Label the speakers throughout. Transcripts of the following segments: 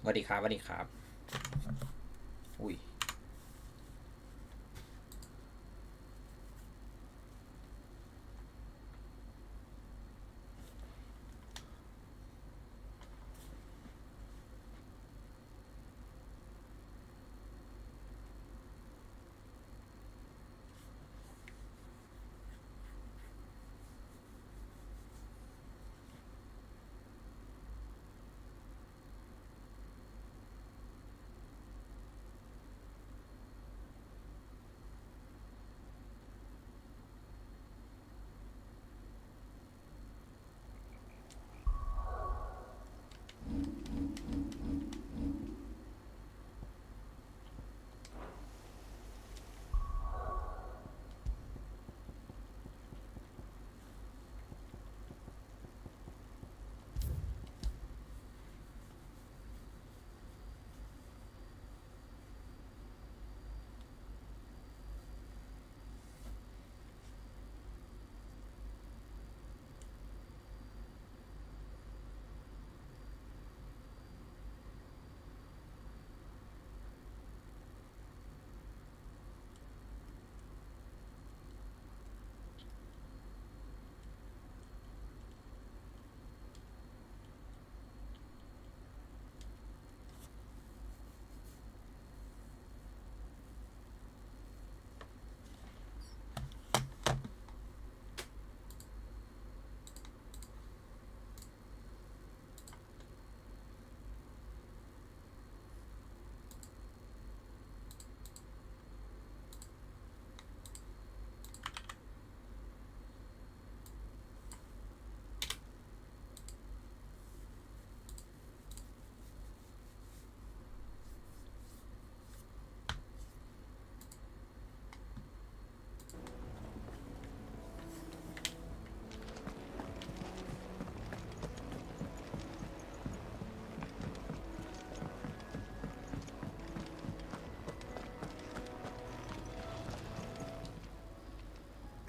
Speaker 1: วัสดีครับสวัสดีครับอุ้ย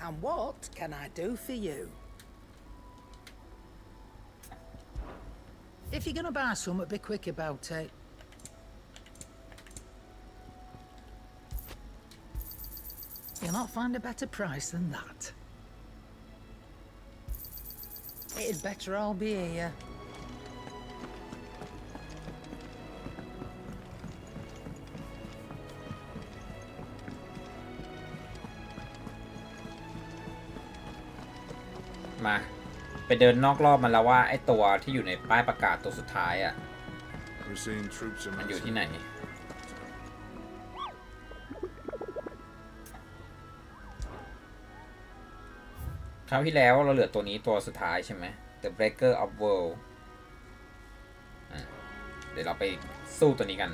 Speaker 2: And what can I do for you? If you're gonna buy something, be quick about it. You'll not find a better price than that. It'd better all be here.
Speaker 1: มาไปเดินนอกรอบมันแล้วว่าไอ้ตัวที่อยู่ในป้ายประกาศตัวสุดท้ายอ่ะมันอยู่ที่ไหนคราวที่แล้วเราเหลือตัวนี้ตัวสุดท้ายใช่ไหม The Breaker of World เดี๋ยวเราไปสู้ตัวนี้กัน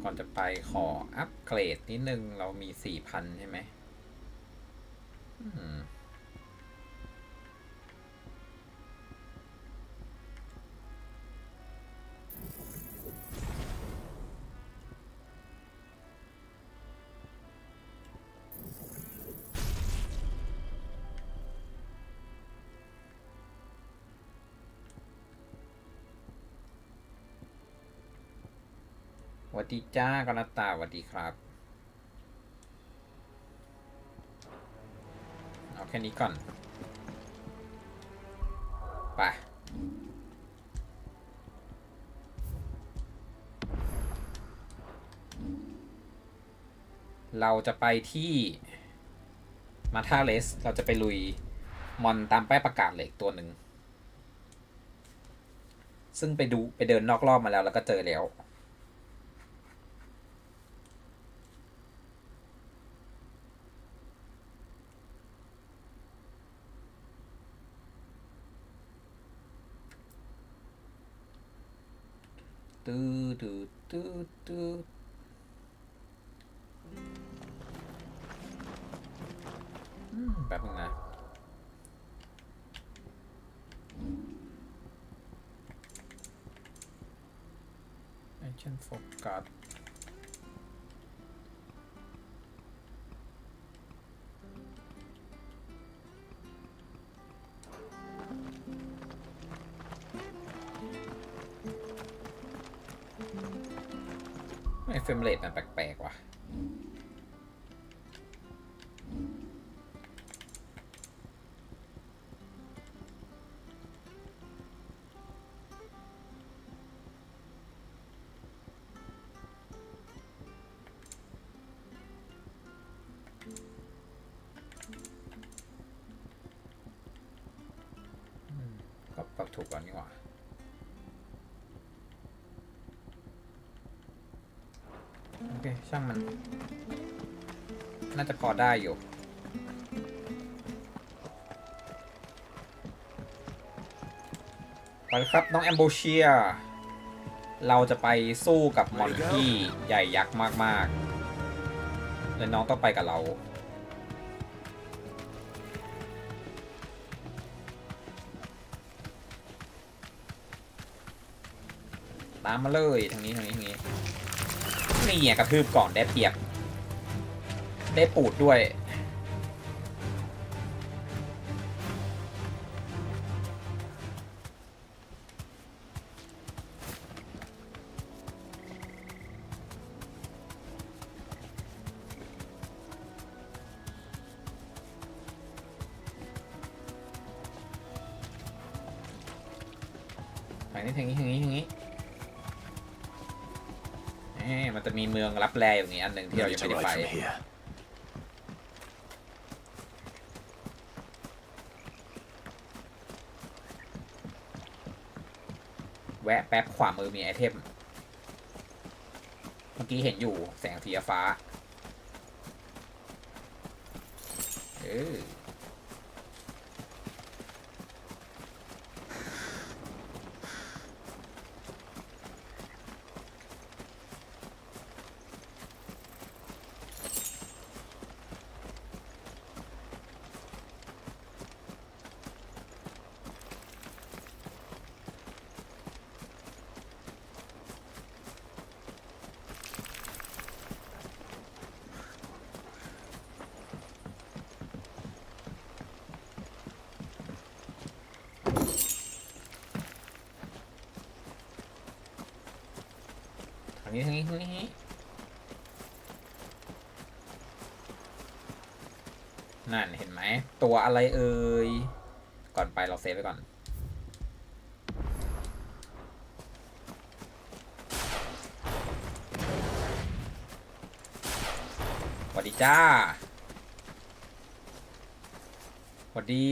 Speaker 1: ก่อนจะไปขออัปเกรดนิดนึงเรามี 4,000 ใช่ไหมสวัสดีจ้ากรตาสวัสดีครับเอาแค่นี้ก่อนไปเราจะไปที่มาธาเลสเราจะไปลุยมอนตามป้ายประกาศเหล็กตัวหนึ่งซึ่งไปเดินนอกรอบมาแล้วก็เจอแล้วตื้อแป๊บนึงนะแอคชั่นโฟกัส รมเรทมันแปลกๆว่ะก็ปรับถูกก่อนนี่หว่าโอเคช่างมันน่าจะพอได้อยู่ไปครับน้องแอมโบเชียเราจะไปสู้กับมอนที่ใหญ่ยักษ์มากๆและน้องต้องไปกับเราตามมาเลยทางนี้นี่กระทืบก่อนได้เปรียบได้ปูดด้วยทางนี้มันจะมีเมืองรับแลอย่างนี้อันหนึ่งที่เรายังไม่ได้ไปแวะแป๊บขวามือมีไอเทมเมื่อกี้เห็นอยู่แสงสีฟ้าทางนี้นั่นเห็นไหมตัวอะไรเอ่ยก่อนไปเราเซฟไว้ก่อนสวัสดีจ้าสวัสดี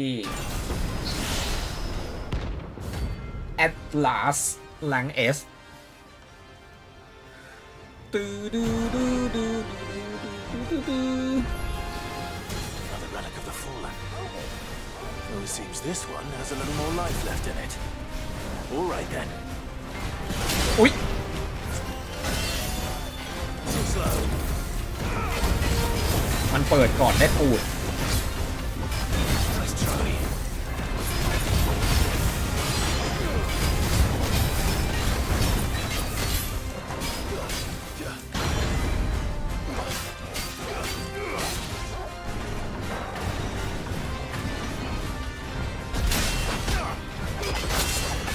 Speaker 1: Atlas หลัง S
Speaker 3: Another relic of the fallen. Well, it seems this one has a little more life left in it. All right then.
Speaker 1: อุ๊ย
Speaker 3: Too slow.
Speaker 1: มันเปิดก่อนได้ปูด
Speaker 3: Nice try.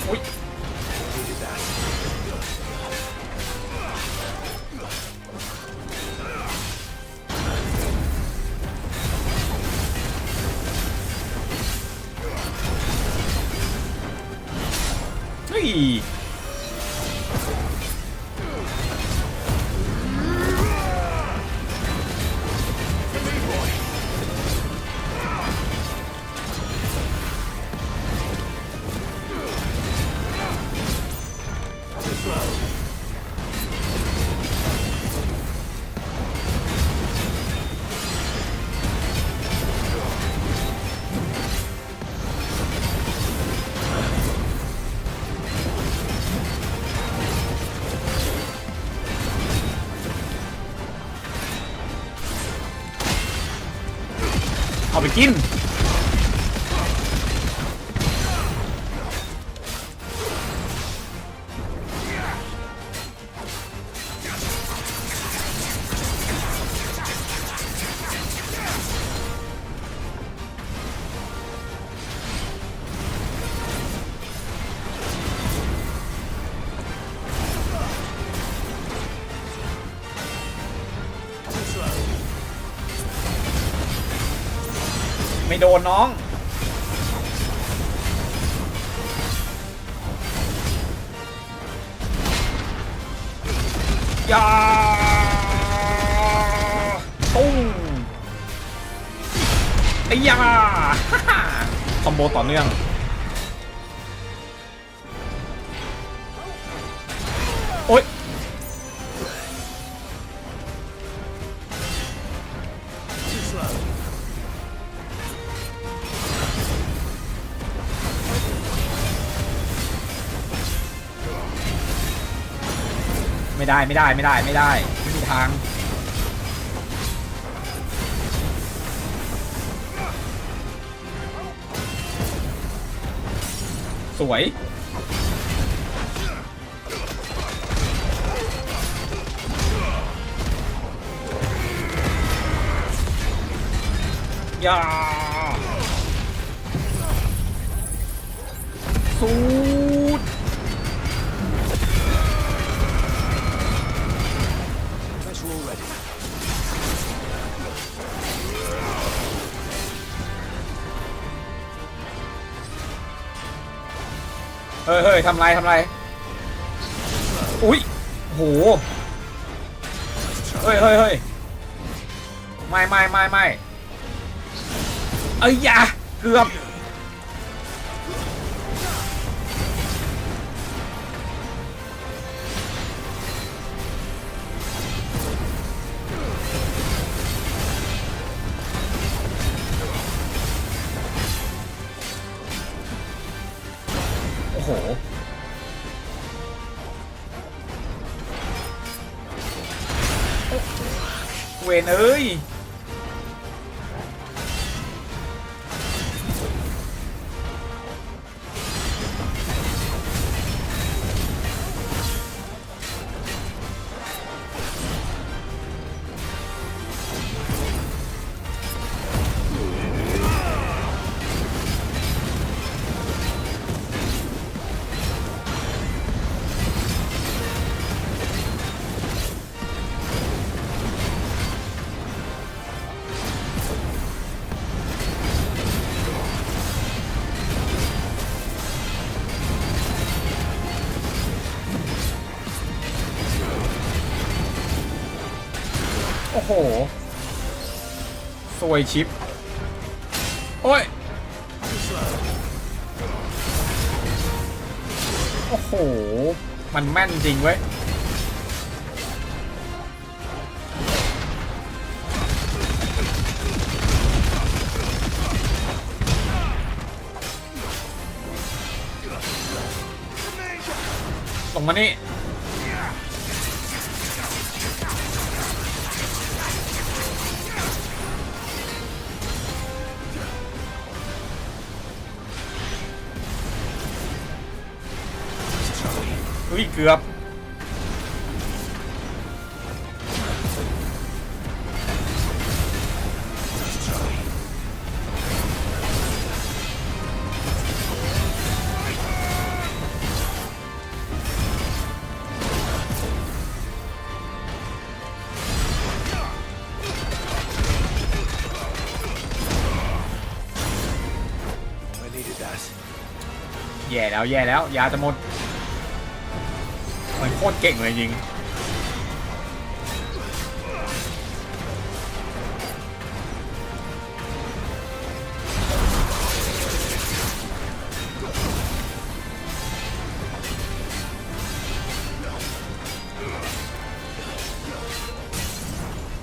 Speaker 1: อุ๊ย
Speaker 3: Needed that.
Speaker 1: เฮ้ยเอาไปกิน ไม่โดนน้องยาตุ้งไอ้ยาคอมโบต่อเนื่องโอ๊ยไม่ได้ไม่มีทางสวยยาสูดเฮ้ยทำไรอุ๊ยโหเฮ้ยไม่เอ้ยอย่าเกือบโอ้โหเวนเอ้ยโอ้โหสวยชิปโอ้ยโอ้โหมันแม่นจริงเว้ยลงมานี่อุ้ยเกือบแย่แล้วยาจะหมดมันโคตรเก่งเลยจริง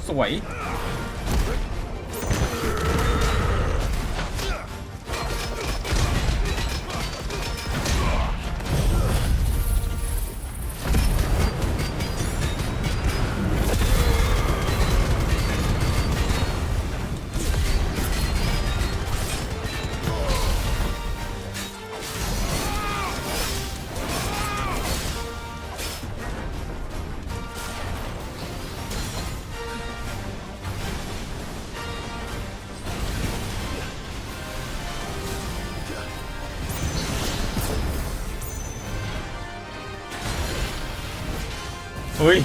Speaker 1: สวยเฮ้ย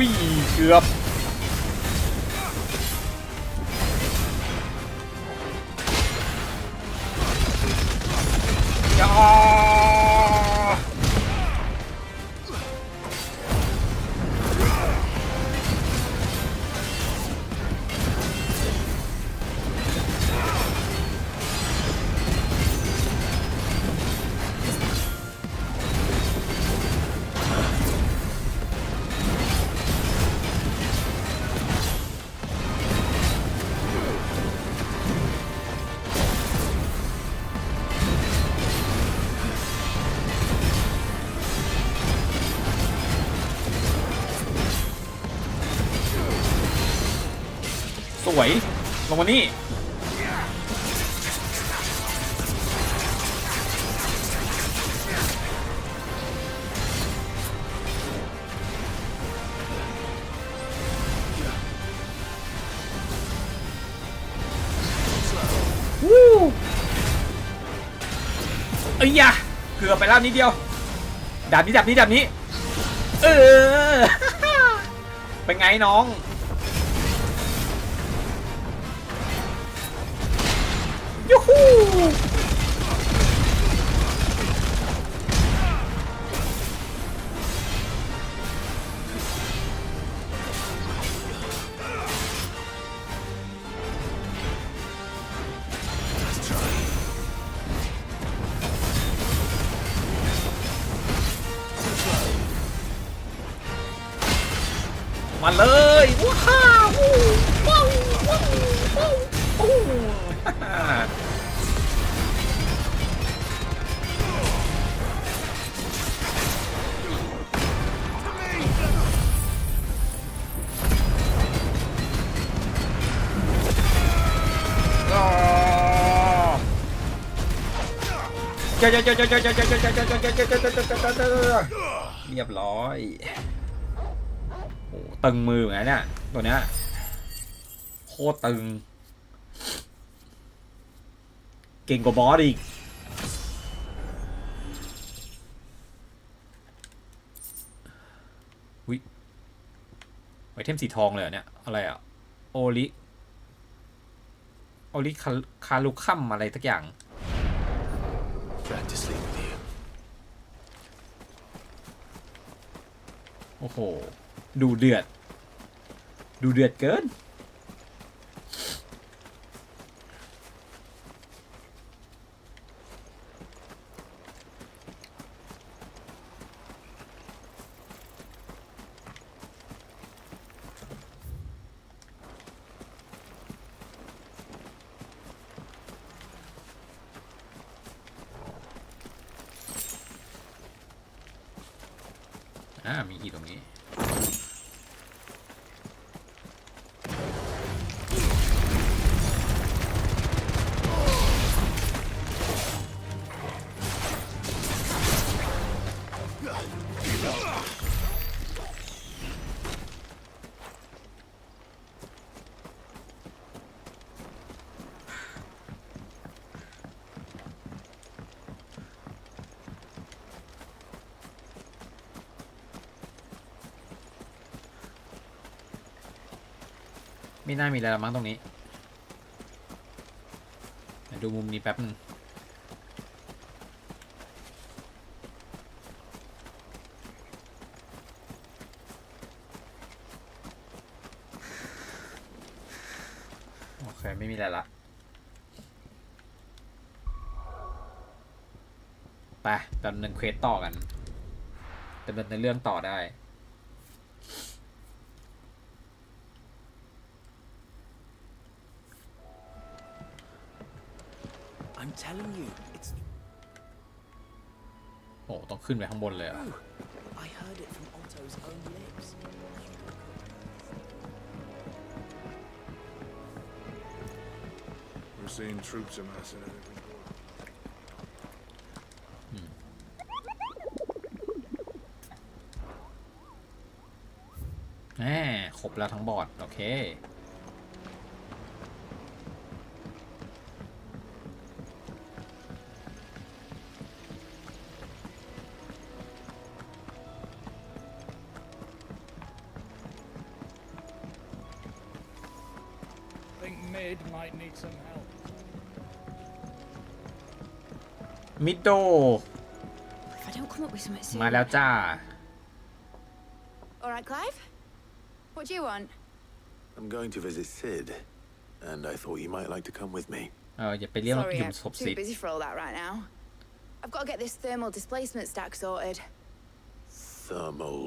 Speaker 1: อุ้ยเกือบยาสวยลงมานี่วู้เอ้ยยะเกือบไปแล้วนิดเดียวดาบนี้เออ เป็นไงน้องยูฮูมาเลยว้าวว้าวว้าวว้าวเรียบร้อยโอ้ตึงมือเหมือนกันเนี่ยตัวเนี้ยโคตรตึงเก่งกว่าบอสอีกวิไอเทมสีทองเลยเนี่ยอะไรอะโอลิคาลูคัมอะไรสักอย่าง
Speaker 3: Glad to sleep with you.
Speaker 1: โอ้โหดูเดือดเกินมีอีกตรงนี้ไม่น่ามีอะไรละมั้งตรงนี้ดูมุมนี้แป๊บนึงโอเคไม่มีอะไรละไปดำเนินเควสต่อกันดำเนินในเรื่องต่อได้
Speaker 3: I'm telling you, it's.
Speaker 1: โอ้ต้องขึ้นไปข้างบนเลยอะ
Speaker 3: I heard it from Otto's own lips.
Speaker 4: We're seeing troops amassing at every corner.
Speaker 1: แหมครบแล้วทั้งบอร์ดโอเค
Speaker 5: Sid might need some help.
Speaker 1: มิโด
Speaker 6: If I don't come up with something soon.
Speaker 1: มาแล้วจ้า
Speaker 6: All right, Clive. What do you want?
Speaker 3: I'm going to visit Sid, and I thought you might like to come with me.
Speaker 1: อย่าไปเรียก
Speaker 6: Sorry,
Speaker 1: หยุ่ม
Speaker 6: I'm
Speaker 1: ศพสิ
Speaker 6: too busy for all that right now. I've got to get this thermal displacement stack sorted.
Speaker 3: Thermal.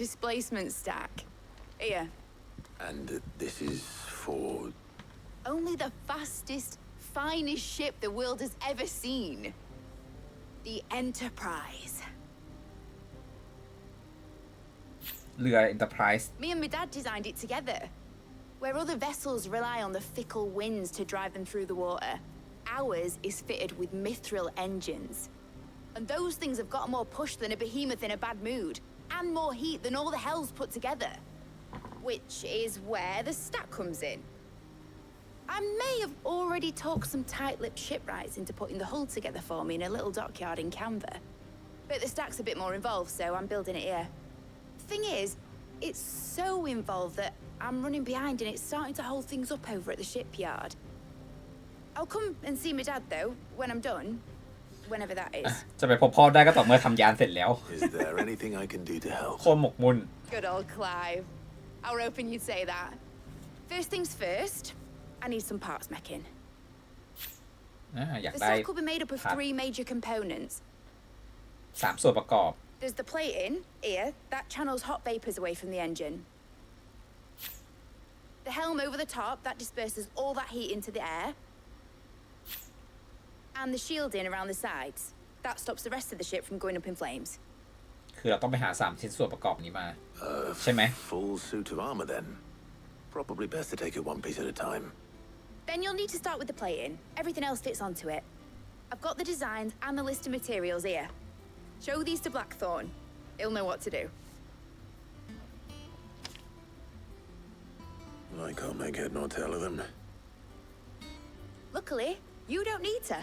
Speaker 6: Displacement stack. Here.
Speaker 3: And this is for...
Speaker 6: Only the fastest, finest ship the world has ever seen. The Enterprise.
Speaker 1: เรือ Enterprise
Speaker 6: Me and my dad designed it together. Where other vessels rely on the fickle winds to drive them through the water, ours is fitted with mithril engines. And those things have got more push than a behemoth in a bad mood, and more heat than all the hells put together. Which is where the stack comes in. I may have already talked some tight-lipped shipwrights into putting the hull together for me in a little dockyard in Canberra. But the stack's a bit more involved, so I'm building it here. Thing is, it's so involved that I'm running behind and it's starting to hold things up over at the shipyard. I'll come and see my dad, though, when I'm done. Whenever that is.
Speaker 1: จะไปพบพ่อได้ก็ต่อเมื่อทำยานเสร็จแล้ว
Speaker 3: Is there anything I can do to help?
Speaker 1: โคตรหมกมุ่น
Speaker 6: Good old Clive. I was hoping you'd say that. First things first, I need some parts meching.
Speaker 1: อยาก
Speaker 6: The
Speaker 1: ได้
Speaker 6: stack will be made up of 3 major components.
Speaker 1: 3 ส่วนประกอบ
Speaker 6: There's the plating, here, that channels hot vapors away from the engine. The helm over the top, that disperses all that heat into the air. And the shielding around the sides. That stops the rest of the ship from going up in flames.
Speaker 1: คือเราต้องไปหา3 ชิ้นส่วนประกอบนี้มา ใช่ไหม
Speaker 3: Full suit of armor then. Probably best to take it one piece at a time.
Speaker 6: Then you'll need to start with the plating. Everything else fits onto it. I've got the designs and the list of materials here. Show these to Blackthorn. He'll know what to do.
Speaker 3: I can't make head nor tail of them.
Speaker 6: Luckily, you don't need to.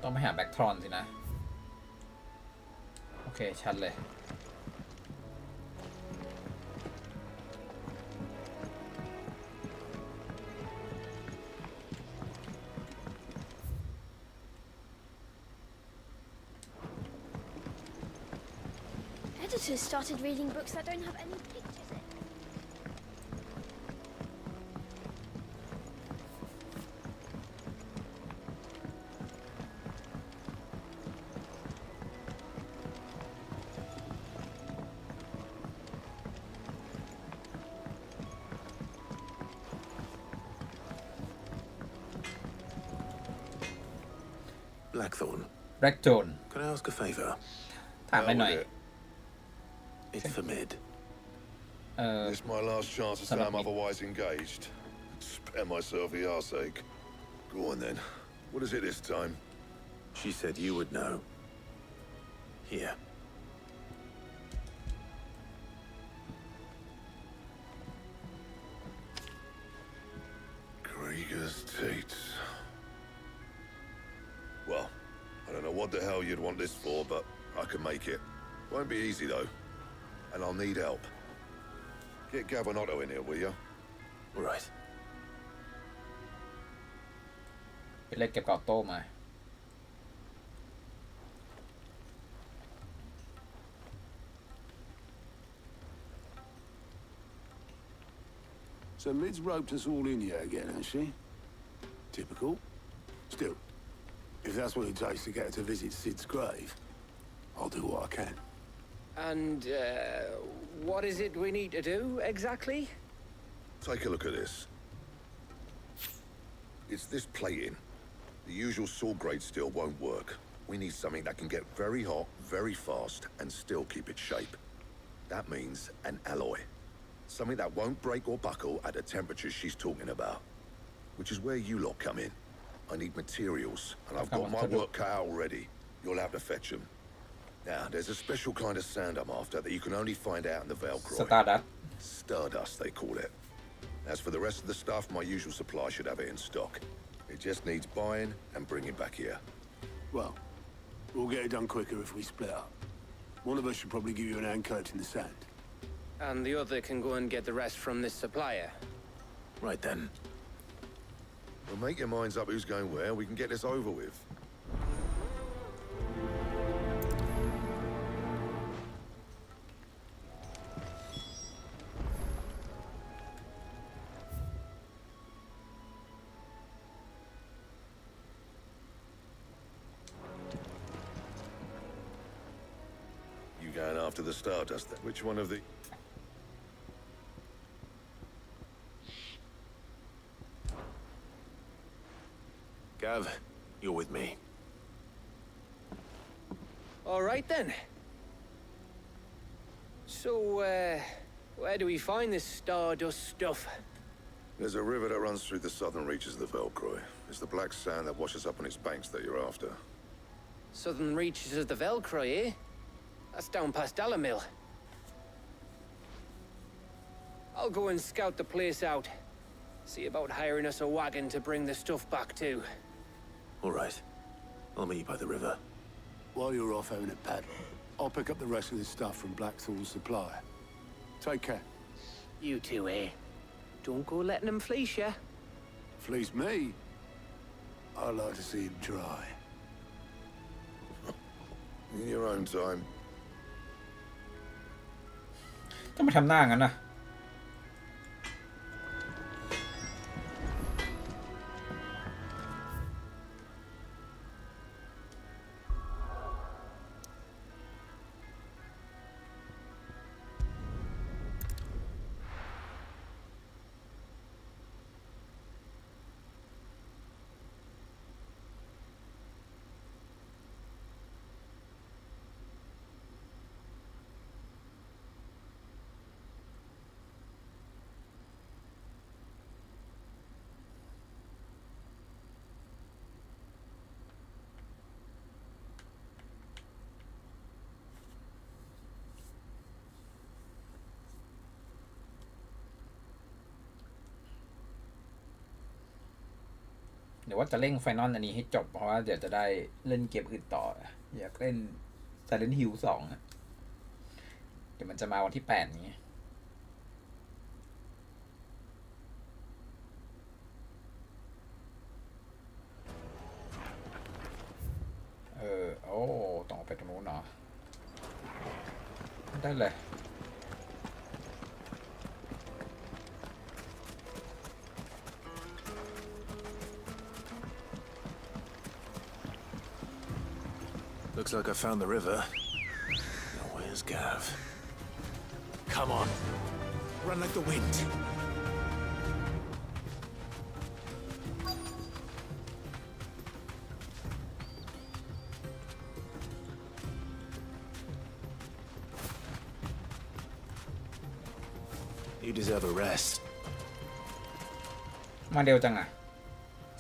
Speaker 1: ต้องไปหาแบ็กทรอนสินะ โอเค ชัดเลย
Speaker 7: Editors started reading books that don't have any pictures in.
Speaker 3: Blackthorn,
Speaker 1: แบล็กโจน
Speaker 3: can I ask a favor?
Speaker 1: ถามไปหน่อย
Speaker 3: It's for mid.
Speaker 4: This my last chance to say I'm otherwise engaged. Spare myself the arseache. Go on then. What is it this time?
Speaker 3: She said you would know. Here.
Speaker 4: Krieger's Tates. Well, I don't know what the hell you'd want this for, but I can make it. Won't be easy though. And I'll need help. Get Gabonotto in here, will you?
Speaker 3: Right.
Speaker 1: ไปเล่นเก็บกรอบโต้มา
Speaker 8: So Mid's roped us all in here again, has she? Typical. Still, if that's what it takes to get her to visit Sid's grave, I'll do what I can.
Speaker 9: And, what is it we need to do, exactly?
Speaker 4: Take a look at this. It's this plating. The usual saw grade steel won't work. We need something that can get very hot, very fast, and still keep its shape. That means an alloy. Something that won't break or buckle at the temperatures she's talking about. Which is where you lot come in. I need materials, and I've got my work cut out already. You'll have to fetch them. Now, there's a special kind of sand I'm after that you can only find out in the Velcro.
Speaker 1: สตาร์ดัส
Speaker 4: Stardust, they call it. As for the rest of the stuff, my usual supply should have it in stock. It just needs buying and bringing back here.
Speaker 8: Well, we'll get it done quicker if we split up. One of us should probably give you an hand coat in the sand.
Speaker 9: And the other can go and get the rest from this supplier.
Speaker 3: Right then.
Speaker 4: Well, make your minds up who's going where. We can get this over with. You going after the Stardust then? Which one of the...
Speaker 3: Gav, you're with me.
Speaker 9: All right then. So, where do we find this Stardust stuff?
Speaker 4: There's a river that runs through the southern reaches of the Velcroy. It's the black sand that washes up on its banks that you're after.
Speaker 9: Southern reaches of the Velcroy, eh? That's down past Dalamil. I'll go and scout the place out. See about hiring us a wagon to bring the stuff back to.
Speaker 3: All right. I'll meet you by the river.
Speaker 8: While you're off having a paddle, I'll pick up the rest of this stuff from Blackthorn's supplier. Take care.
Speaker 9: You two, eh? Don't go letting them fleece ya.
Speaker 8: Fleece me? I like to see him try.
Speaker 4: In your own time.
Speaker 1: ต้องมาทำหน้างั้นนะ เดี๋ยวว่าจะเร่งไฟนอลอันนี้ให้จบเพราะว่าเดี๋ยวจะได้เล่นเกมอื่นต่ออยากเล่น Silent Hill 2เดี๋ยวมันจะมาวันที่8นี้โอ้ต้องไปตรงนู้นเนาะได้เลย
Speaker 3: Looks like I found the river. Now where's Gav? Come on. Run like the wind. You deserve a rest.
Speaker 1: มาเร็วจังอะ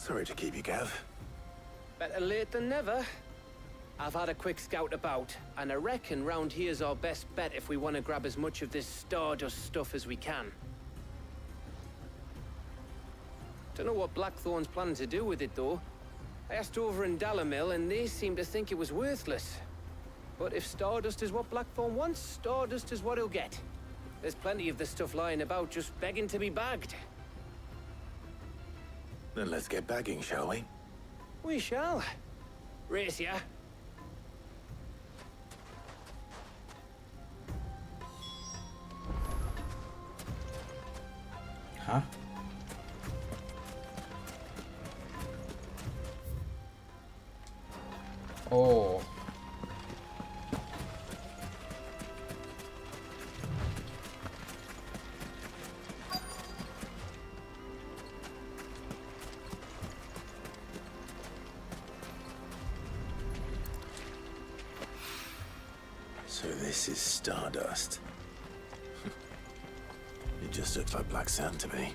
Speaker 3: Sorry to keep you, Gav.
Speaker 9: Better late than never. I've had a quick scout about, and I reckon round here's our best bet if we want to grab as much of this Stardust stuff as we can. Don't know what Blackthorn's planning to do with it, though. I asked over in Dalamil, and they seem to think it was worthless. But if Stardust is what Blackthorn wants, Stardust is what he'll get. There's plenty of this stuff lying about, just begging to be bagged.
Speaker 3: Then let's get bagging, shall we?
Speaker 9: We shall. Race ya.
Speaker 1: Huh? Oh.
Speaker 3: So this is Stardust. It just looks like black sand to me.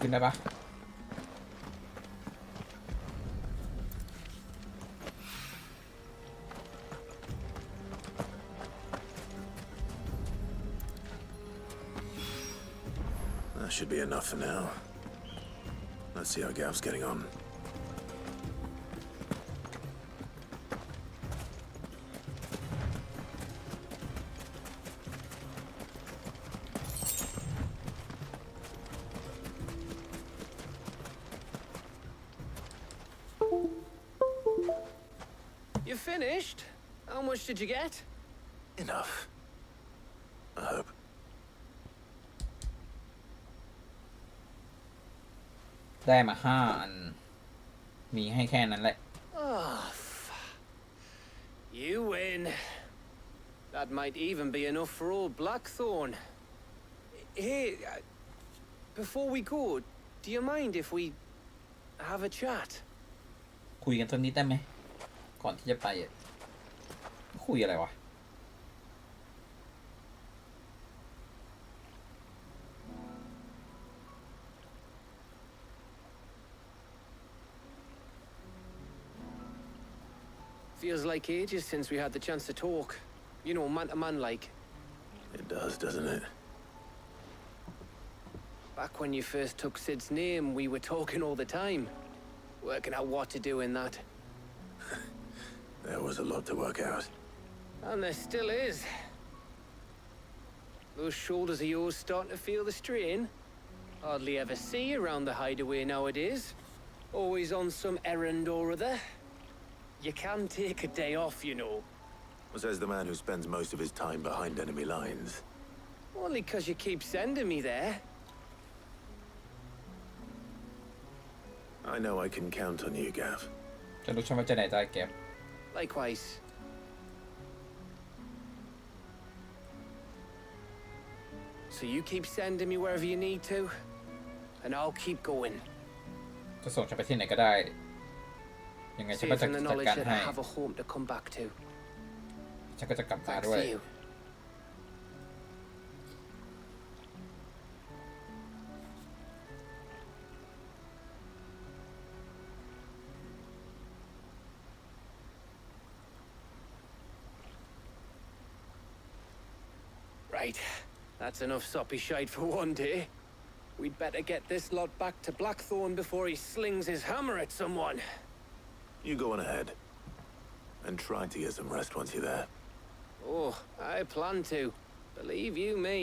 Speaker 1: ขึ้นได้ปะ
Speaker 3: That should be enough for now. Let's see how Gav's getting on.
Speaker 9: You finished? How much did you get?
Speaker 3: Enough. I hope.
Speaker 1: ได้มา5 อัน มีให้แค่นั้นแหละ
Speaker 9: Oh, you win. That might even be enough for old Blackthorn. Hey, before we go, do you mind if we have a chat?
Speaker 1: คุยกันสักนิดได้ไหม ก่อนที่จะไปอ่ะ คุยอะไรวะ
Speaker 9: Feels like ages since we had the chance to talk. You know, man to man like.
Speaker 3: It does, doesn't it?
Speaker 9: Back when you first took Sid's name, we were talking all the time. Working out what to do in that.
Speaker 3: There was a lot to work out.
Speaker 9: And there still is. Those shoulders of yours starting to feel the strain. Hardly ever see you around the hideaway nowadays. Always on some errand or other. You can take a day off, you know.
Speaker 3: Says the man who spends most of his time behind enemy lines.
Speaker 9: Only 'cause you keep sending me there.
Speaker 3: I know I can count on you, Gav.
Speaker 1: จะรู้ใช่ไหมจะไหนใจเก็บ
Speaker 9: Likewise. So you keep sending me wherever you need to, and I'll keep going.
Speaker 1: จะส่งฉันไปที่ไหนก็ได้ ยังไงฉันก็จะ
Speaker 9: Saving the
Speaker 1: จัด
Speaker 9: knowledge
Speaker 1: การ
Speaker 9: that
Speaker 1: ให้
Speaker 9: I have a home to come back to.
Speaker 1: ฉันก็จะกลับมา
Speaker 9: Thanks
Speaker 1: ด้วย
Speaker 9: to you. Right, that's enough soppy shite for one day. We'd better get this lot back to Blackthorn before he slings his hammer at someone.
Speaker 3: You go on ahead. And try to get some rest once you're there.
Speaker 9: Oh, I plan to. Believe you me.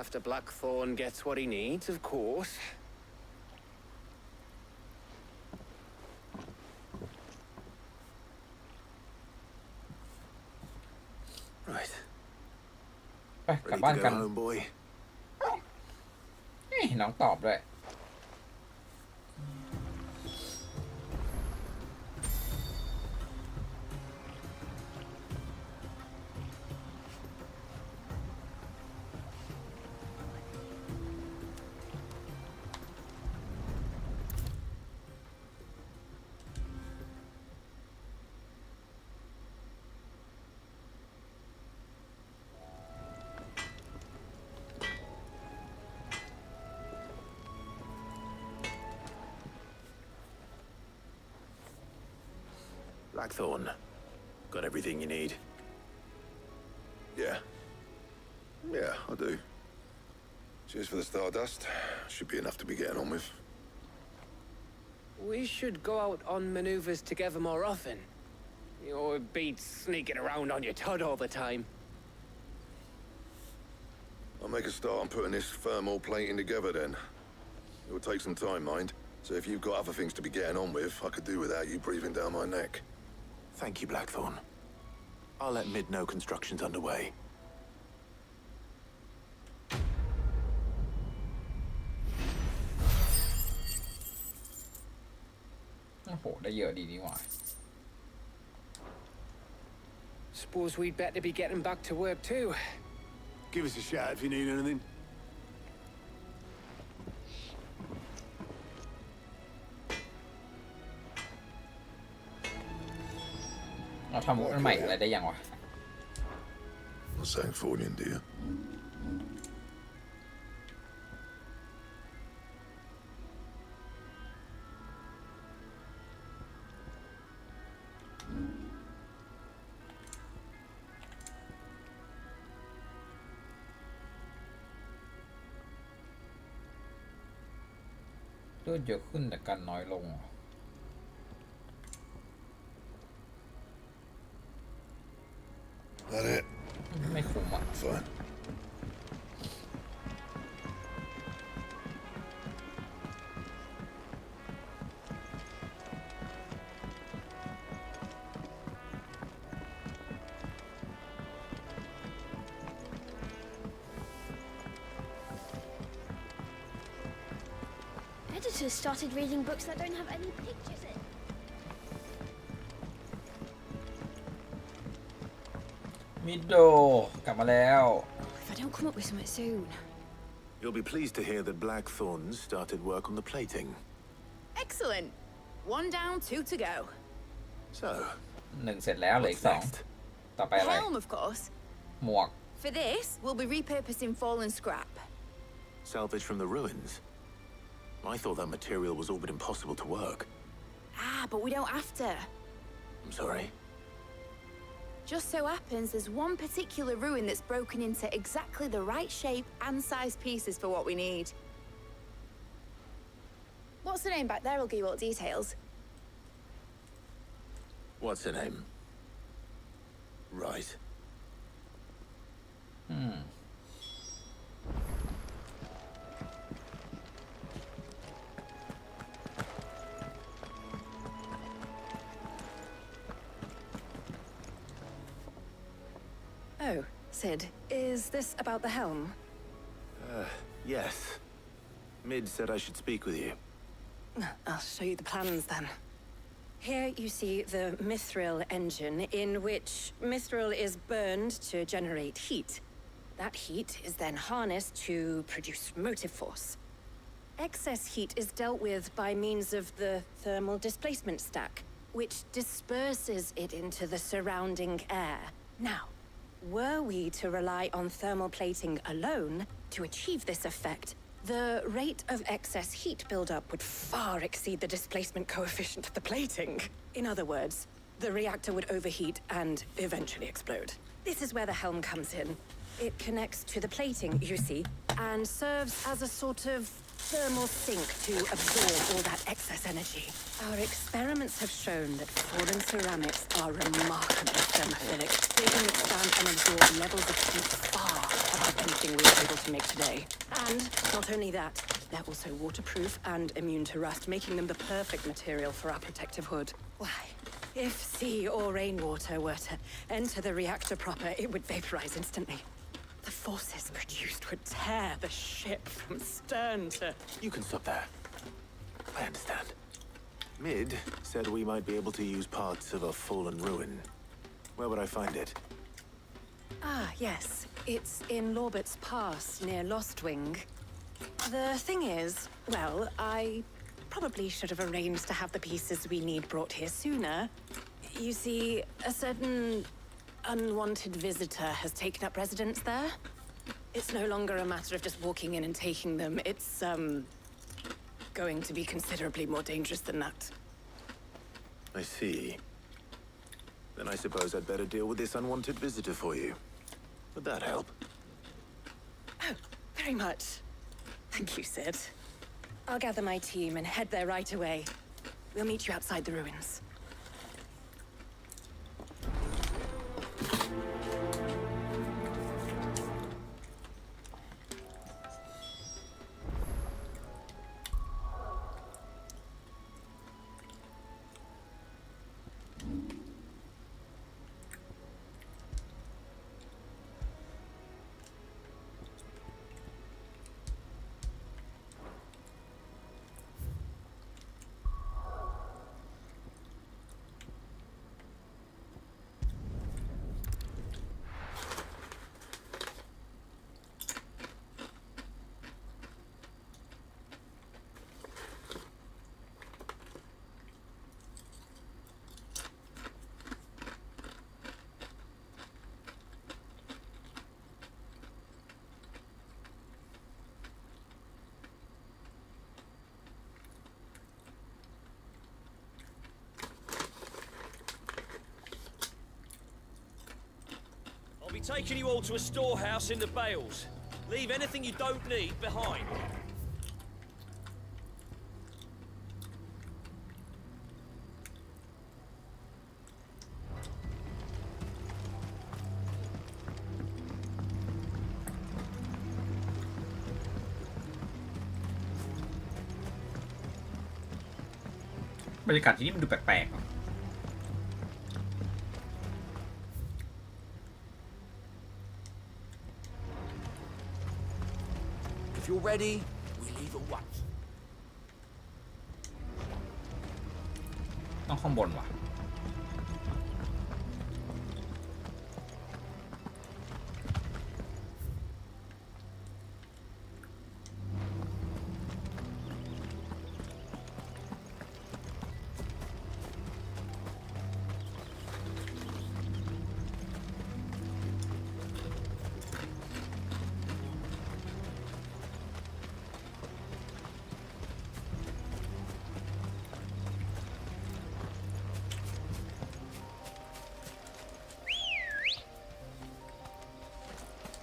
Speaker 9: After Blackthorn gets what he needs, of course.
Speaker 3: Right.
Speaker 1: ไปกลับ
Speaker 3: Ready
Speaker 1: บ้าน
Speaker 3: to
Speaker 1: กัน
Speaker 3: go home, boy?
Speaker 1: เอ้ยน้องตอบด้วย
Speaker 3: Blackthorn. Got everything you need?
Speaker 4: Yeah. Yeah, I do. Cheers for the Stardust. Should be enough to be getting on with.
Speaker 9: We should go out on maneuvers together more often. You know, it beats sneaking around on your Todd all the time.
Speaker 4: I'll make a start on putting this thermal plating together then. It will take some time, mind. So if you've got other things to be getting on with, I could do without you breathing down my neck.
Speaker 3: Thank you, Blackthorn. I'll let Mid know construction's underway.
Speaker 1: โอ้โห ได้เยอะดีนี่หว่า
Speaker 9: Suppose we'd better be getting back to work too.
Speaker 8: Give us a shout if you need anything.
Speaker 1: เราทำวุ้นใหม่อะไรได้ยังวะ
Speaker 4: Not saying Fordian, do you?
Speaker 1: เลือดเยอะขึ้นแต่กันน้อยลง
Speaker 4: That it?
Speaker 1: ไม่คุ้มอ่ะ
Speaker 4: Fine.
Speaker 7: Editors started reading books that don't have any pictures in.
Speaker 1: มิโดกลับมาแล้ว
Speaker 6: If I don't come up with something soon.
Speaker 3: You'll be pleased to hear that Blackthorns started work on the plating.
Speaker 6: Excellent. 1 down, 2 to go.
Speaker 3: So,
Speaker 1: 1 เสร็จแล้วเหลืออี
Speaker 3: what's
Speaker 1: ก 2
Speaker 3: next?
Speaker 1: ต่อไป
Speaker 6: The
Speaker 1: อะไร
Speaker 6: helm, of course.
Speaker 1: หมวก
Speaker 6: For this, we'll be repurposing fallen scrap.
Speaker 3: Salvage from the ruins. I thought that material was all but impossible to work.
Speaker 6: Ah, but we don't have to.
Speaker 3: I'm sorry.
Speaker 6: Just so happens there's one particular ruin that's broken into exactly the right shape and size pieces for what we need. What's the name back there? I'll give you all the details.
Speaker 3: What's her name? Right.
Speaker 5: Oh, Sid, is this about the helm?
Speaker 3: Yes. Mid said I should speak with you.
Speaker 5: I'll show you the plans then. Here you see the mithril engine, in which mithril is burned to generate heat. That heat is then harnessed to produce motive force. Excess heat is dealt with by means of the thermal displacement stack, which disperses it into the surrounding air. Now, were we to rely on thermal plating alone to achieve this effect, the rate of excess heat buildup would far exceed the displacement coefficient of the plating. In other words, the reactor would overheat and eventually explode. This is where the helm comes in. It connects to the plating, you see, and serves as a sort of thermal sink to absorb all that excess energy. Our experiments have shown that fallen ceramics are remarkably thermophilic. They can withstand and absorb levels of heat far above anything we are able to make today. And not only that, they're also waterproof and immune to rust, making them the perfect material for our protective hood. Why? If sea or rainwater were to enter the reactor proper, it would vaporize instantly. The forces produced would tear the ship from stern to...
Speaker 3: You can stop there. I understand. Mid said we might be able to use parts of a fallen ruin. Where would I find it?
Speaker 5: Ah, yes. It's in Lorbert's Pass, near Lostwing. The thing is, well, I probably should have arranged to have the pieces we need brought here sooner. You see, a certain unwanted visitor has taken up residence there. It's no longer a matter of just walking in and taking them. It's, going to be considerably more dangerous than that.
Speaker 3: I see. Then I suppose I'd better deal with this unwanted visitor for you. Would that help?
Speaker 5: Oh, very much. Thank you, Sid. I'll gather my team and head there right away. We'll meet you outside the ruins.
Speaker 10: I'll be taking you all to a storehouse in the Bales. Leave anything you don't need behind.
Speaker 1: รรยากาศที่นี่มันดูแปลกๆ
Speaker 3: If you're ready, we leave at once.
Speaker 1: ต้องข้างบนว่ะ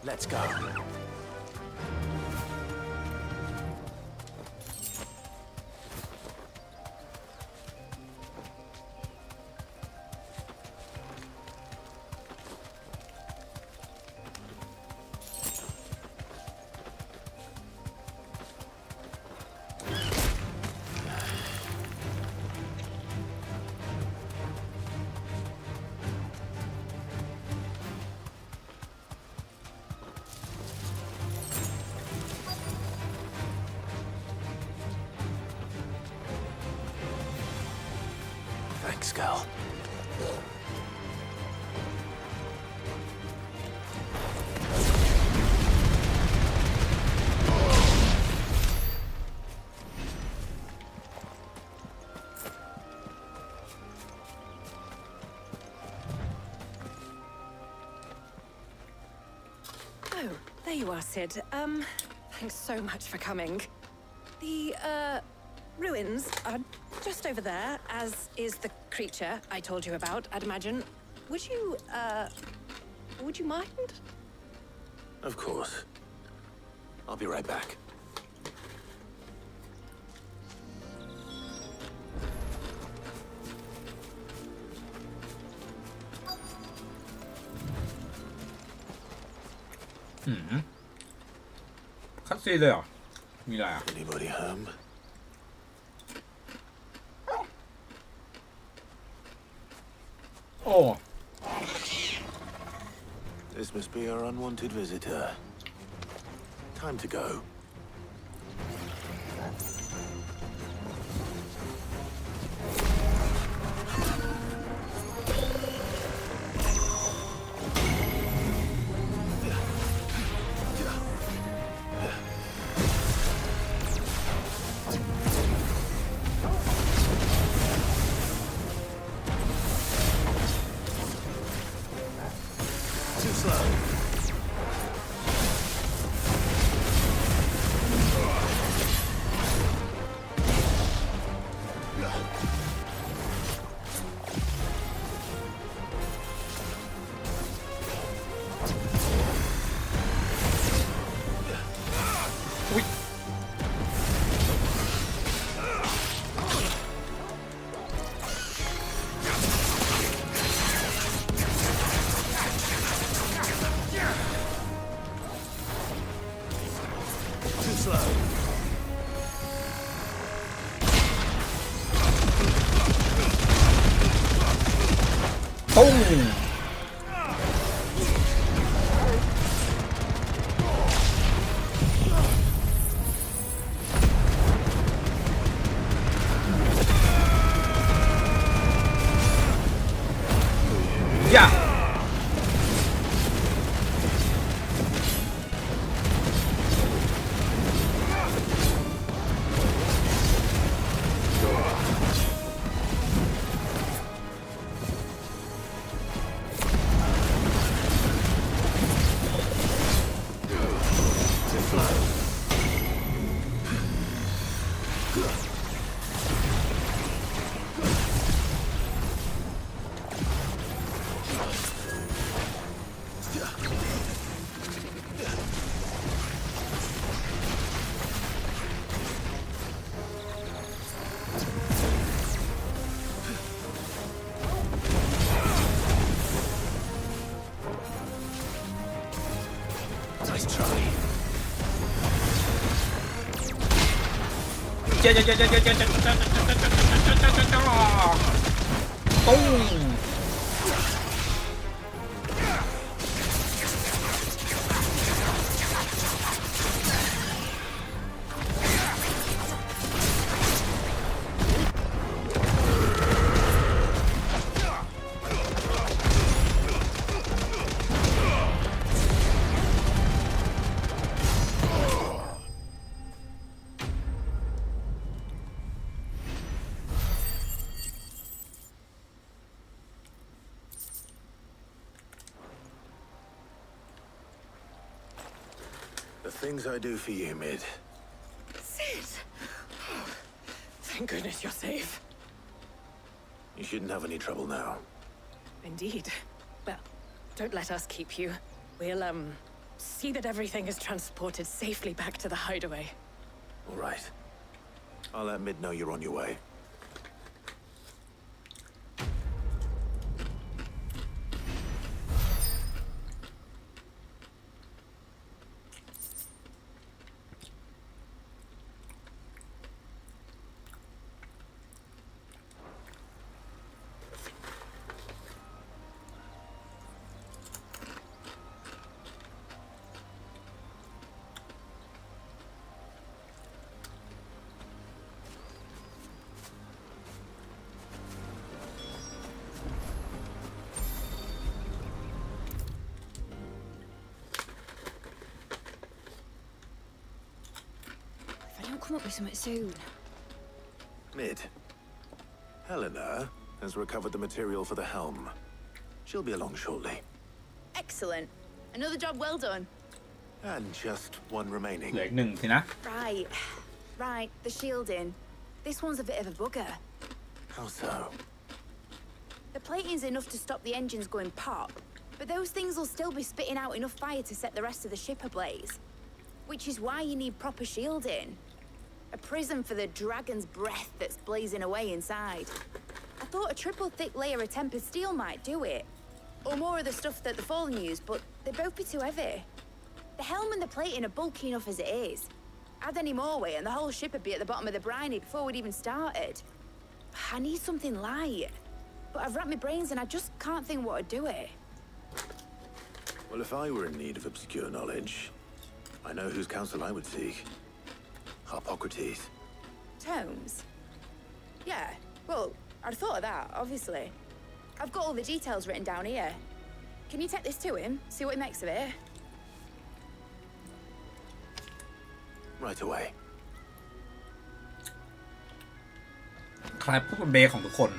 Speaker 3: Let's go. Thanks, Gal.
Speaker 5: Oh, there you are, Sid. Thanks so much for coming. The, ruins are just over there, as is the creature I told you about, I'd imagine. Would you mind?
Speaker 3: Of course. I'll be right back.
Speaker 1: Cut see there. มีอะไรอ่ะ
Speaker 3: Anybody home?
Speaker 1: Oh.
Speaker 3: This must be our unwanted visitor. Time to go. Too slow. Too slow.
Speaker 1: Boom. Yeah. Nice try. ตุ้ง
Speaker 3: The things I do for you, Mid.
Speaker 5: Sid! Oh, thank goodness you're safe.
Speaker 3: You shouldn't have any trouble now.
Speaker 5: Indeed. Well, don't let us keep you. We'll, see that everything is transported safely back to the hideaway.
Speaker 3: All right. I'll let Mid know you're on your way.
Speaker 6: If I don't come up with something soon.
Speaker 3: Mid. Helena has recovered the material for the helm. She'll be along shortly.
Speaker 6: Excellent. Another job well done.
Speaker 3: And just one remaining.
Speaker 1: เหลืออีกหนึ่งสินะ
Speaker 6: Right, the shielding. This one's a bit of a bugger.
Speaker 3: How so?
Speaker 6: The plating's enough to stop the engines going pop, but those things will still be spitting out enough fire to set the rest of the ship ablaze. Which is why you need proper shielding. A prism for the dragon's breath that's blazing away inside. I thought a triple thick layer of tempered steel might do it. Or more of the stuff that the Fallen use, but they'd both be too heavy. The helm and the plating are bulky enough as it is. Add any more weight and the whole ship would be at the bottom of the briny before we'd even started. I need something light. But I've racked my brains and I just can't think what would do it.
Speaker 3: Well, if I were in need of obscure knowledge, I know whose counsel I would seek. Hippocrates.
Speaker 6: Tomes? Yeah, well, I'd thought of that, obviously. I've got all the details written down here. Can you take this to him, see what he makes of it?
Speaker 3: Right away.
Speaker 1: คล้ายผู้เป็นเบของทุกคน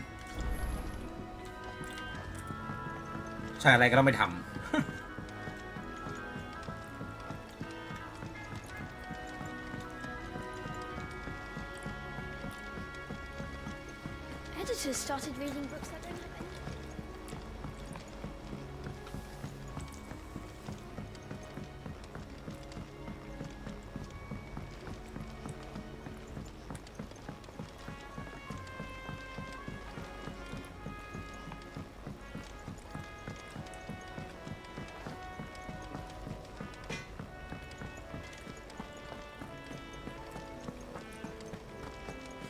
Speaker 1: ใช่อะไรก็ต้องไปทำ
Speaker 7: Editors started reading books that don't have any.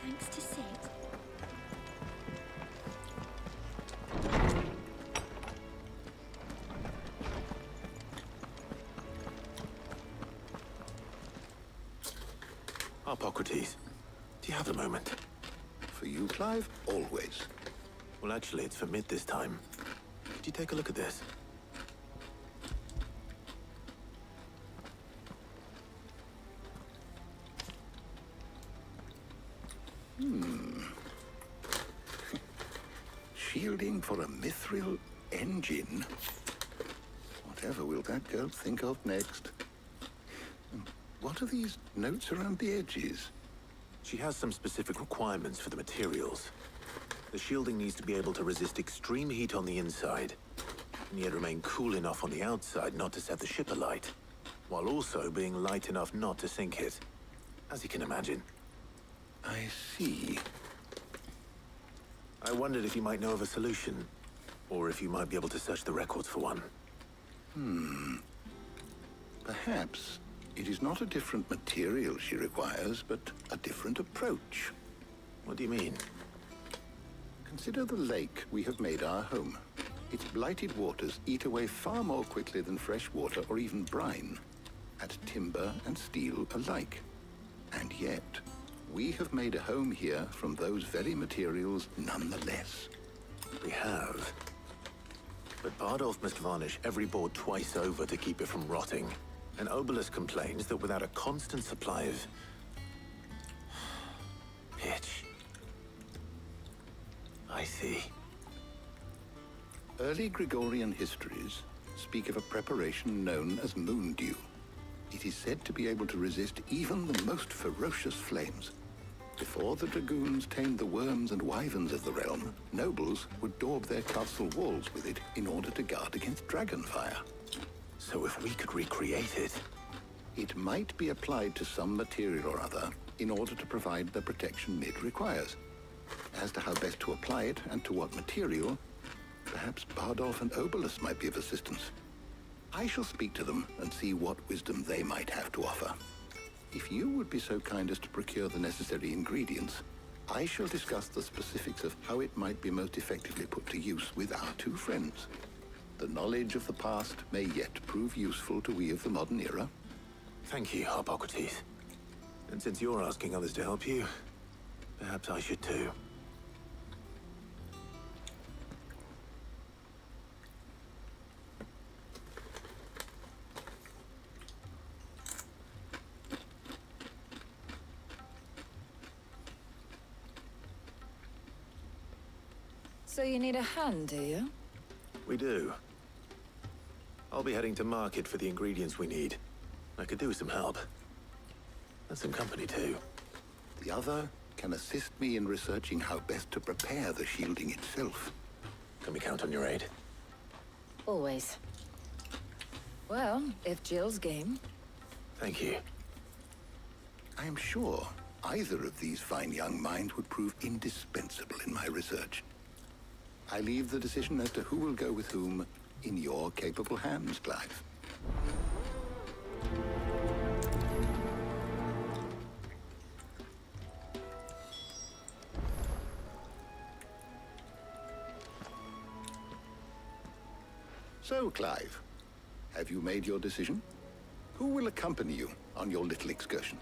Speaker 7: Thanks to Sid.
Speaker 3: Hippocrates, do you have a moment?
Speaker 4: For you, Clive, always.
Speaker 3: Well, actually, it's for Mid this time. Could you take a look at this?
Speaker 4: Shielding for a mithril engine? Whatever will that girl think of next? What are these notes around the edges?
Speaker 3: She has some specific requirements for the materials. The shielding needs to be able to resist extreme heat on the inside, and yet remain cool enough on the outside not to set the ship alight, while also being light enough not to sink it, as you can imagine.
Speaker 4: I see.
Speaker 3: I wondered if you might know of a solution, or if you might be able to search the records for one.
Speaker 4: Perhaps it is not a different material she requires, but a different approach.
Speaker 3: What do you mean?
Speaker 8: Consider the lake we have made our home. Its blighted waters eat away far more quickly than fresh water or even brine, at timber and steel alike. And yet, we have made a home here from those very materials nonetheless.
Speaker 3: We have. But Bardolph must varnish every board twice over to keep it from rotting. And Obelisk complains that without a constant supply of pitch. I see.
Speaker 8: Early Gregorian histories speak of a preparation known as moon dew. It is said to be able to resist even the most ferocious flames. Before the dragoons tamed the worms and wyverns of the realm, nobles would daub their castle walls with it in order to guard against dragon fire.
Speaker 3: So if we could recreate it...
Speaker 8: It might be applied to some material or other in order to provide the protection Mid requires. As to how best to apply it and to what material, perhaps Bardolph and Obelisk might be of assistance. I shall speak to them and see what wisdom they might have to offer. If you would be so kind as to procure the necessary ingredients, I shall discuss the specifics of how it might be most effectively put to use with our two friends. The knowledge of the past may yet prove useful to we of the modern era.
Speaker 3: Thank you, Hippocrates. And since you're asking others to help you, perhaps I should too.
Speaker 11: So you need a hand, do you?
Speaker 3: We do. I'll be heading to market for the ingredients we need. I could do with some help. And some company too.
Speaker 8: The other can assist me in researching how best to prepare the shielding itself.
Speaker 3: Can we count on your aid?
Speaker 11: Always. Well, if Jill's game.
Speaker 3: Thank you.
Speaker 8: I am sure either of these fine young minds would prove indispensable in my research. I leave the decision as to who will go with whom in your capable hands, Clive. So, Clive, have you made your decision? Who will accompany you on your little excursion?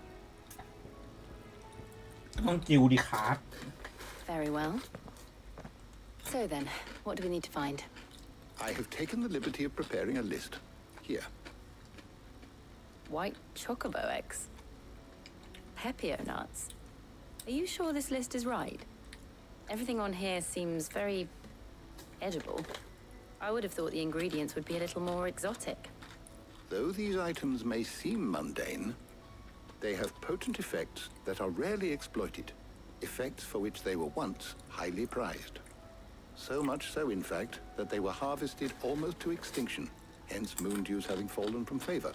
Speaker 1: ต้องจิวดีครับ
Speaker 5: Very well. So then, what do we need to find?
Speaker 8: I have taken the liberty of preparing a list. Here.
Speaker 5: White chocobo eggs. Pepio nuts. Are you sure this list is right? Everything on here seems very edible. I would have thought the ingredients would be a little more exotic.
Speaker 8: Though these items may seem mundane, they have potent effects that are rarely exploited, effects for which they were once highly prized. So much so, in fact, that they were harvested almost to extinction, hence moon dews having fallen from favor.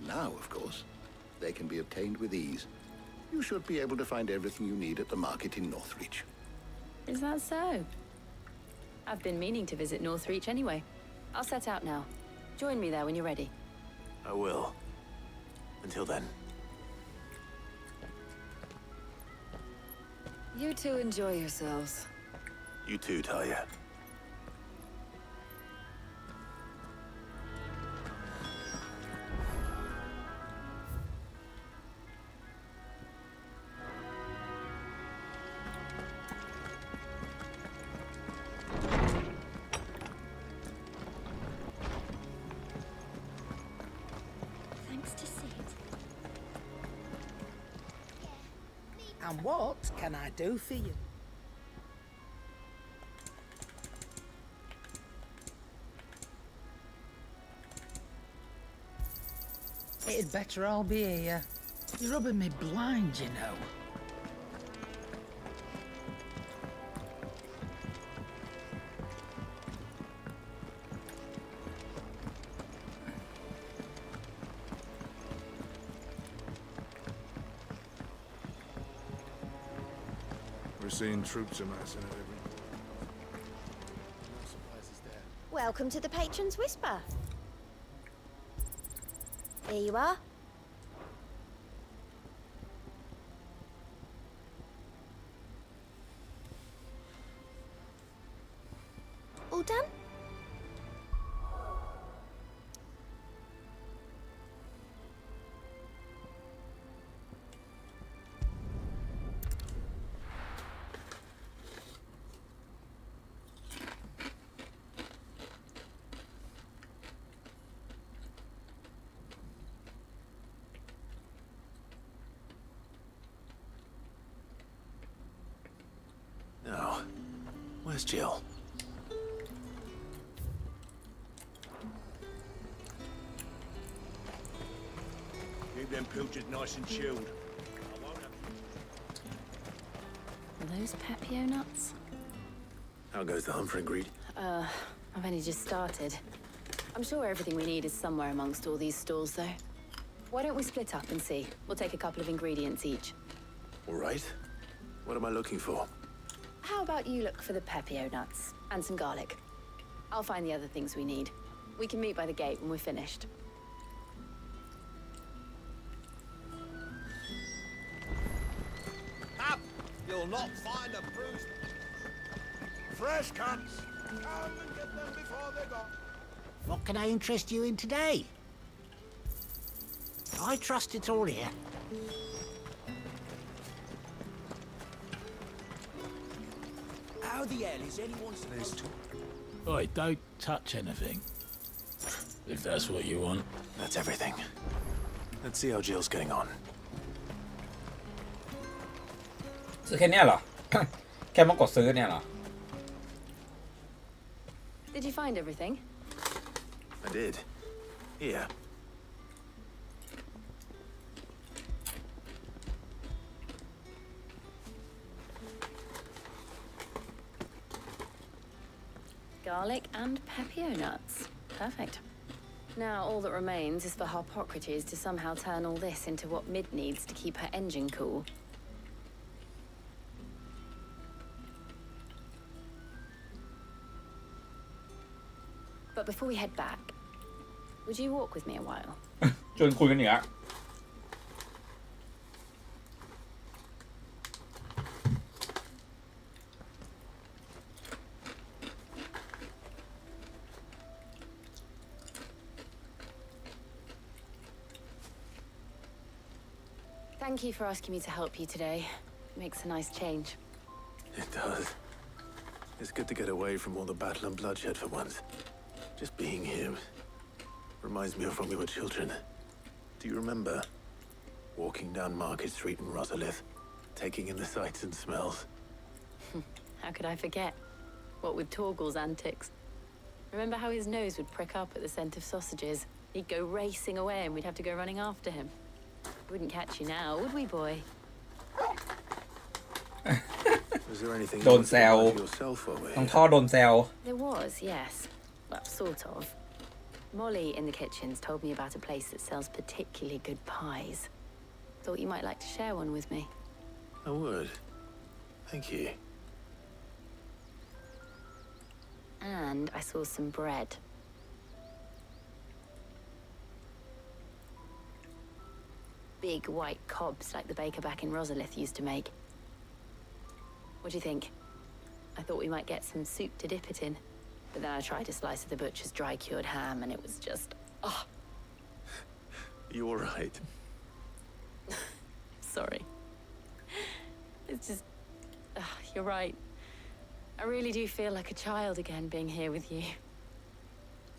Speaker 8: Now, of course, they can be obtained with ease. You should be able to find everything you need at the market in Northreach.
Speaker 5: Is that so? I've been meaning to visit Northreach anyway. I'll set out now. Join me there when you're ready.
Speaker 3: I will. Until then.
Speaker 11: You two enjoy yourselves.
Speaker 3: You too, Talia.
Speaker 7: Thanks to Sid.
Speaker 2: And what can I do for you? It'd better all be here. You're rubbing me blind, you know.
Speaker 12: We're seeing troops amassing at every... No surprises there.
Speaker 7: Welcome to the Patron's Whisper. Here you are. all done?
Speaker 3: Now, where's Jill?
Speaker 10: Keep them pilchards nice and chilled.
Speaker 5: Are those Pepio nuts?
Speaker 3: How goes the hunt for ingredient?
Speaker 5: I've only just started. I'm sure everything we need is somewhere amongst all these stalls, though. Why don't we split up and see? We'll take a couple of ingredients each.
Speaker 3: All right. What am I looking for?
Speaker 5: How about you look for the Pepio nuts and some garlic? I'll find the other things we need. We can meet by the gate when we're finished.
Speaker 10: Up! You'll not find a bruised...
Speaker 8: Fresh cunts! Come and get them before they're gone.
Speaker 13: What can I interest you in today? I trust it's all here.
Speaker 10: How the hell is anyone supposed to...
Speaker 2: Oi, don't touch anything. If that's what you want.
Speaker 3: That's everything. Let's see how Jill's getting on.
Speaker 1: ซื้อแค่เนี้ยเหรอ แค่มากดซื้อเนี่ยเหรอ
Speaker 5: Did you find everything?
Speaker 3: I did. Here.
Speaker 5: Garlic and Pepio nuts. Perfect. Now all that remains is for Harpocrates to somehow turn all this into what Mid needs to keep her engine cool. But before we head back, would you walk with me a while?
Speaker 1: ชวนคุยกันอีกอะ
Speaker 5: Thank you for asking me to help you today. Makes a nice change.
Speaker 3: It does. It's good to get away from all the battle and bloodshed for once. Just being here reminds me of when we were children. Do you remember? Walking down Market Street in Rosalith, taking in the sights and smells.
Speaker 5: How could I forget? What with Torgal's antics. Remember how his nose would prick up at the scent of sausages? He'd go racing away and we'd have to go running after him. We wouldn't catch you now, would we, boy?
Speaker 3: Was there anything
Speaker 1: โดนแซว
Speaker 3: yourself over
Speaker 1: น้อง
Speaker 3: here?
Speaker 1: ท่อโดนแซว
Speaker 5: There was, yes. Well, sort of. Molly in the kitchens told me about a place that sells particularly good pies. Thought you might like to share one with me.
Speaker 3: I would. Thank you.
Speaker 5: And I saw some bread. Big white cobs like the baker back in Rosalith used to make. What do you think? I thought we might get some soup to dip it in. But then I tried a slice of the butcher's dry-cured ham and it was just... Oh,
Speaker 3: You all right?
Speaker 5: sorry. It's just... you're right. I really do feel like a child again being here with you.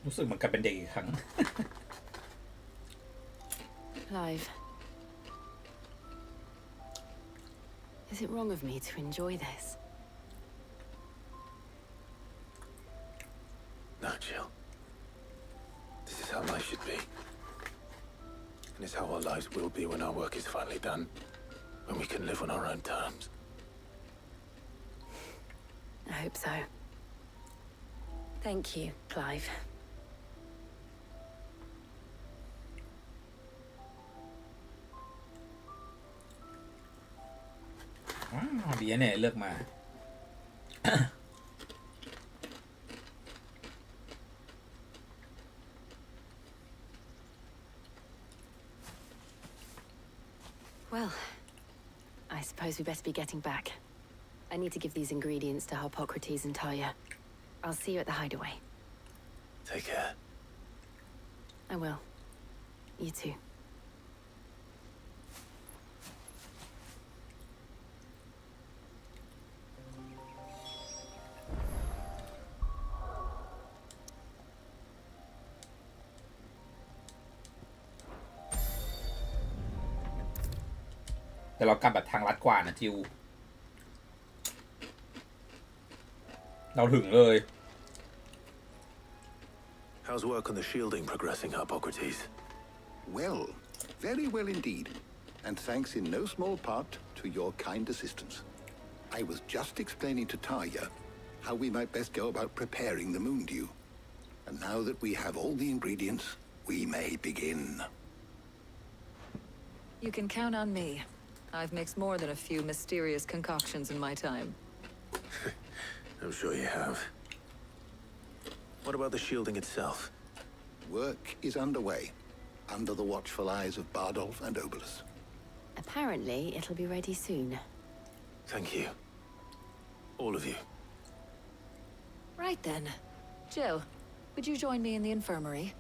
Speaker 1: รู้สึกเหมือนกับเป็นเด็กอีกครั้ง
Speaker 5: Clive. Is it wrong of me to enjoy this?
Speaker 3: No, Jill. This is how life should be. And it's how our lives will be when our work is finally done. When we can live on our own terms.
Speaker 5: I hope so. Thank you, Clive.
Speaker 1: ดีนะเนี่ยเลือกมา
Speaker 5: Well, I suppose we best be getting back. I need to give these ingredients to Harpocrates and Talia. I'll see you at the hideaway.
Speaker 3: Take care.
Speaker 5: I will. You too.
Speaker 1: แต่เรากลับแบบทางลัดกว่านะจิวเราถึงเลย
Speaker 3: How's work on the shielding progressing, Hippocrates?
Speaker 14: Well, very well indeed. And thanks in no small part to your kind assistance. I was just explaining to Tarja how we might best go about preparing the moon dew. And now that we have all the ingredients, we may begin.
Speaker 11: You can count on me. I've mixed more than a few mysterious concoctions in my time.
Speaker 3: I'm sure you have. What about the shielding itself?
Speaker 14: Work is underway, under the watchful eyes of Bardolph and Obolus.
Speaker 5: Apparently, it'll be ready soon.
Speaker 3: Thank you. All of you.
Speaker 11: Right then. Jill, would you join me in the infirmary?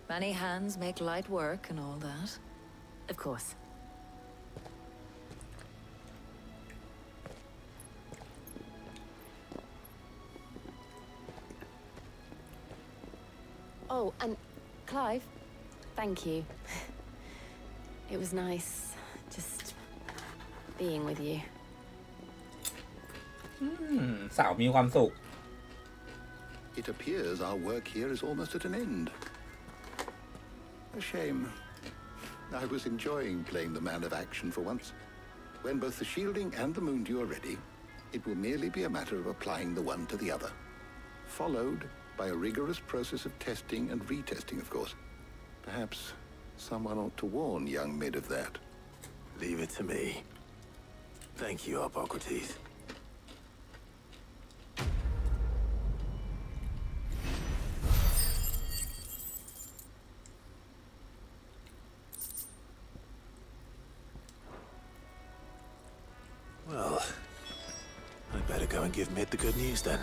Speaker 11: Many hands make light work and all that.
Speaker 5: Of course. Oh, and Clive, thank you. It was nice just being with you.
Speaker 1: สาวมีความสุข
Speaker 14: It appears our work here is almost at an end. A shame. I was enjoying playing the man of action for once. When both the shielding and the moon dew are ready, it will merely be a matter of applying the one to the other. Followed by a rigorous process of testing and retesting, of course. Perhaps someone ought to warn young Mid of that.
Speaker 3: Leave it to me. Thank you, Hippocrates. Well, I'd better go and give Mid the good news then.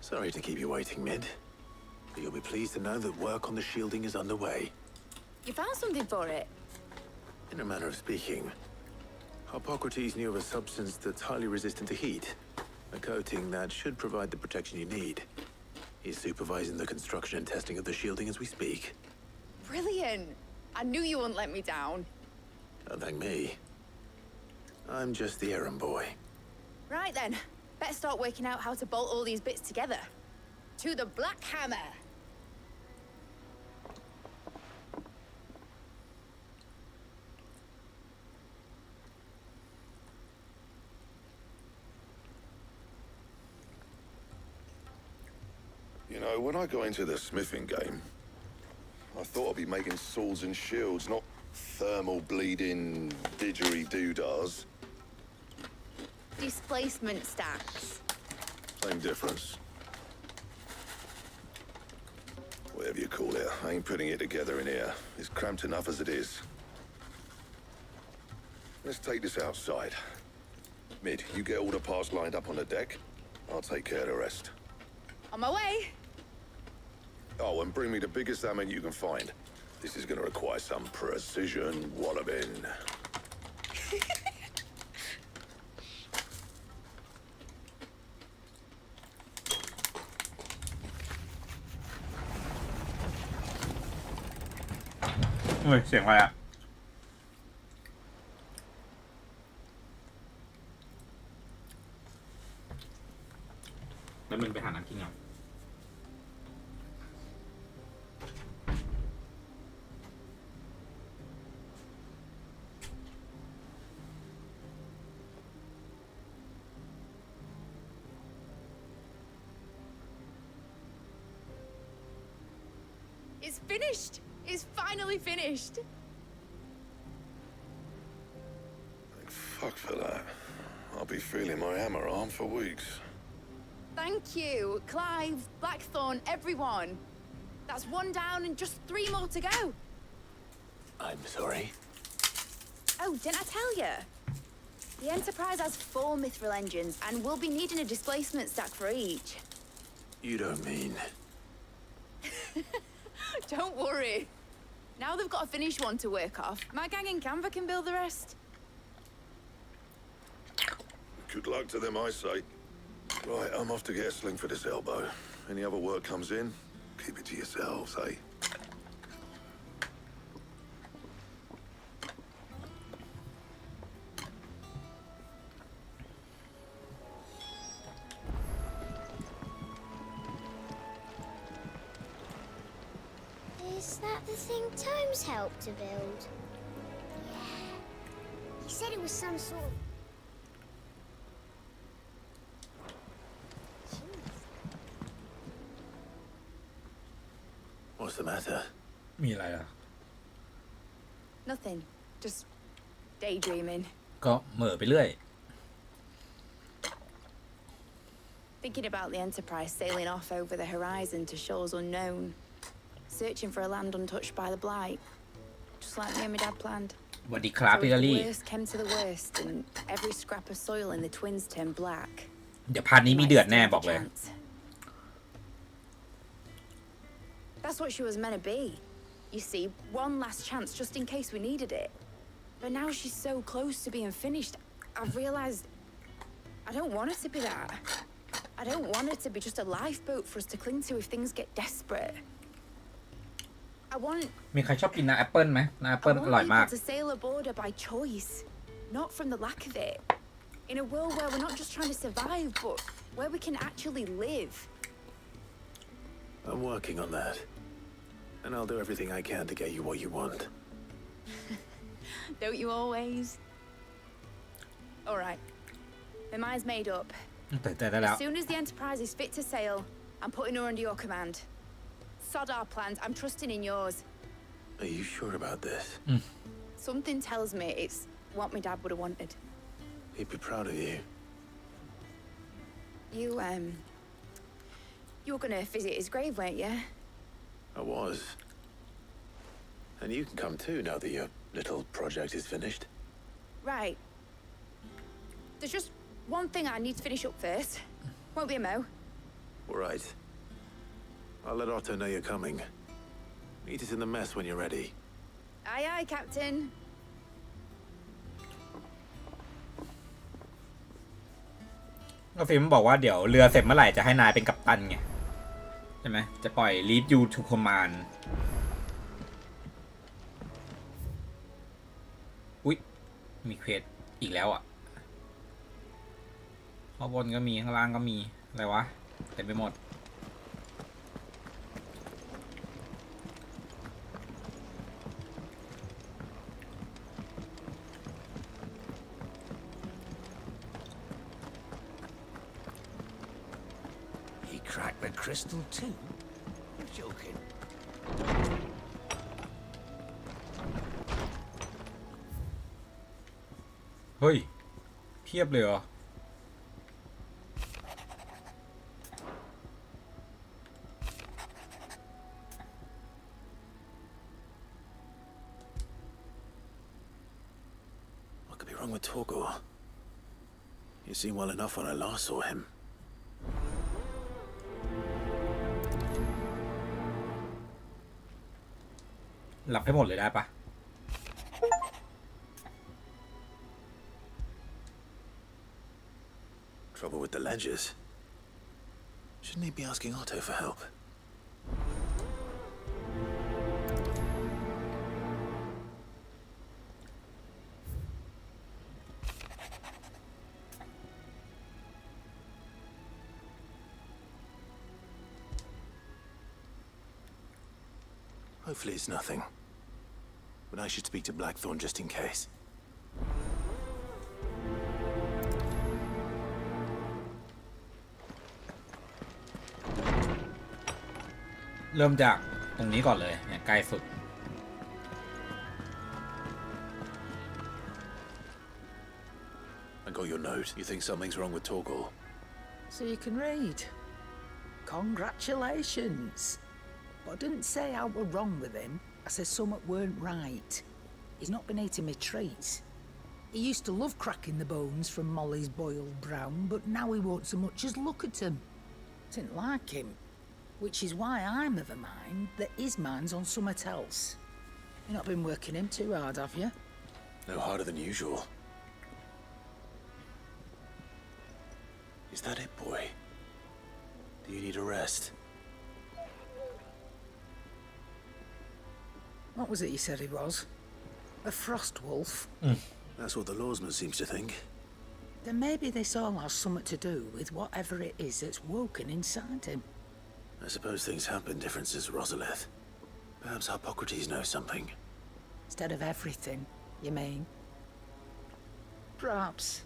Speaker 3: Sorry to keep you waiting, Mid. But you'll be pleased to know that work on the shielding is underway.
Speaker 6: You found something for it?
Speaker 3: In a manner of speaking, Hippocrates knew of a substance that's highly resistant to heat. A coating that should provide the protection you need. He's supervising the construction and testing of the shielding as we speak.
Speaker 6: Brilliant! I knew you wouldn't let me down.
Speaker 3: Don't thank me. I'm just the errand boy.
Speaker 6: Right then. Better start working out how to bolt all these bits together. To the Black Hammer!
Speaker 4: You know, when I got into the smithing game, I thought I'd be making swords and shields, not thermal bleeding didgeridoo-dahs.
Speaker 6: Displacement stacks.
Speaker 4: Same difference. Whatever you call it, I ain't putting it together in here. It's cramped enough as it is. Let's take this outside. Mid, you get all the parts lined up on the deck. I'll take care of the rest.
Speaker 6: On my way!
Speaker 4: Oh, and bring me the biggest salmon you can find. This is gonna require some precision walloping.
Speaker 1: Ui, เสียงอะไรอะแล้วมึงไปหาน้ำกินเอา
Speaker 6: It's finished! It's finally finished!
Speaker 4: Thank fuck for that. I'll be feeling my hammer arm for weeks.
Speaker 6: Thank you, Clive, Blackthorn, everyone. That's one down and just 3 more to go.
Speaker 3: I'm sorry.
Speaker 6: Oh, didn't I tell you? The Enterprise has 4 mithril engines, and we'll be needing a displacement stack for each.
Speaker 3: You don't mean...
Speaker 6: Don't worry. Now they've got a finished one to work off. My gang in Canva can build the rest.
Speaker 4: Good luck to them, I say. Right, I'm off to get a sling for this elbow. Any other work comes in, keep it to yourselves, eh?
Speaker 7: Is that the thing Tomes helped to build? Yeah. He said it was some sort of...
Speaker 3: What's the matter?
Speaker 1: มีอะไรอ่ะ
Speaker 6: Nothing. Just daydreaming.
Speaker 1: ก็เหม่อไปเรื่อย
Speaker 6: Thinking about the Enterprise sailing off over the horizon to shores unknown. Searching for a land untouched by the blight. Just like me and my dad planned.
Speaker 1: สวัสดีครับ
Speaker 6: So
Speaker 1: พี่
Speaker 6: if
Speaker 1: ล
Speaker 6: the
Speaker 1: ลี่
Speaker 6: worst came to the worst and every scrap of soil in the twins turned black.
Speaker 1: เดี๋ยวพาร์ทนี้มีเดือดแน่บอกเลย
Speaker 6: That's what she was meant to be. You see, one last chance just in case we needed it. But now she's so close to being finished, I've realized I don't want it to be that. I don't want it to be just a lifeboat for us to cling to if things get desperate. I want
Speaker 1: มีใครชอบกินน้ำแอปเปิ้ลไหมน้ำแอปเปิ้ลอร่อยมาก
Speaker 6: people to sail aboard her by choice, not from the lack of it. In a world where we're not just trying to survive, but where we can actually live.
Speaker 3: I'm working on that. And I'll do everything I can to get you what you want.
Speaker 6: Don't you always? All right. My mind's made up.
Speaker 1: แต่ได้แล้ว
Speaker 6: As soon as the Enterprise is fit to sail, I'm putting her under your command. Sod our plans. I'm trusting in yours.
Speaker 3: Are you sure about this?
Speaker 6: Something tells me it's what my dad would have wanted.
Speaker 3: He'd be proud of you.
Speaker 6: You were gonna visit his grave, weren't you?
Speaker 3: I was. And you can come too now that your little project is finished.
Speaker 6: Right. There's just one thing I need to finish up first. Won't be a mo.
Speaker 3: All right. I'll let Otto know you're coming. Meet us in the mess when you're ready.
Speaker 6: Aye, aye, Captain.
Speaker 1: ก็ฟิล์มบอกว่าเดี๋ยวเรือเสร็จเมื่อไหร่จะให้นายเป็นกัปตันไงใช่ไหมจะปล่อย lead you to command อุ๊ยมีเควสอีกแล้วอ่ะข้างบนก็มีข้างล่างก็มีอะไรวะเต็มไปหมด
Speaker 10: Crack the crystal too? You're joking.
Speaker 1: เฮ้ยเพียบเลยเหรอ
Speaker 3: What could be wrong with Torgor? You seemed well enough when I last saw him.
Speaker 1: หลับให้หมดเลยได้ปะ
Speaker 3: Trouble with the ledgers. Shouldn't he be asking Otto for help? Hopefully it's nothing. But I should speak to Blackthorn just in case.
Speaker 1: เริ่มจากตรงนี้ก่อนเลยเนี่ยใกล้สุด
Speaker 3: I got your note. You think something's wrong with Torgor?
Speaker 2: So you can read. Congratulations. But I didn't say I were wrong with him. I said something weren't right. He's not been eating me treats. He used to love cracking the bones from Molly's boiled brown, but now he won't so much as look at them. Didn't like him. Which is why I'm of a mind that his mind's on something else. You've not been working him too hard, have you?
Speaker 3: No harder than usual. Is that it, boy? Do you need a rest?
Speaker 2: What was it you said he was? A frost wolf?
Speaker 3: That's what the lawsman seems to think.
Speaker 2: Then maybe this all has something to do with whatever it is that's woken inside him.
Speaker 3: I suppose things have been different since Rosalith. Perhaps Hippocrates knows something.
Speaker 2: Instead of everything, you mean? Perhaps.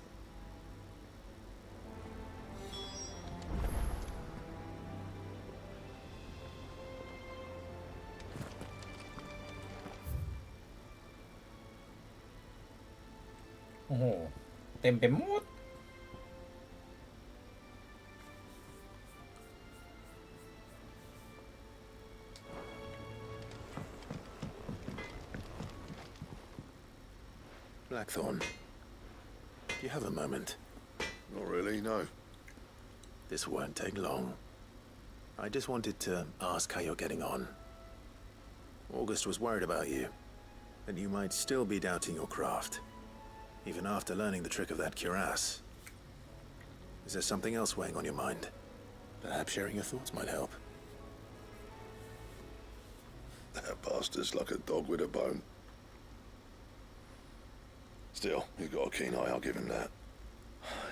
Speaker 1: Oh, เต็มไปหมด
Speaker 3: Blackthorn, do you have a moment?
Speaker 4: Not really, no.
Speaker 3: This won't take long. I just wanted to ask how you're getting on. August was worried about you, that you might still be doubting your craft, even after learning the trick of that cuirass. Is there something else weighing on your mind? Perhaps sharing your thoughts might help.
Speaker 4: That bastard's like a dog with a bone. Still, he's got a keen eye, I'll give him that.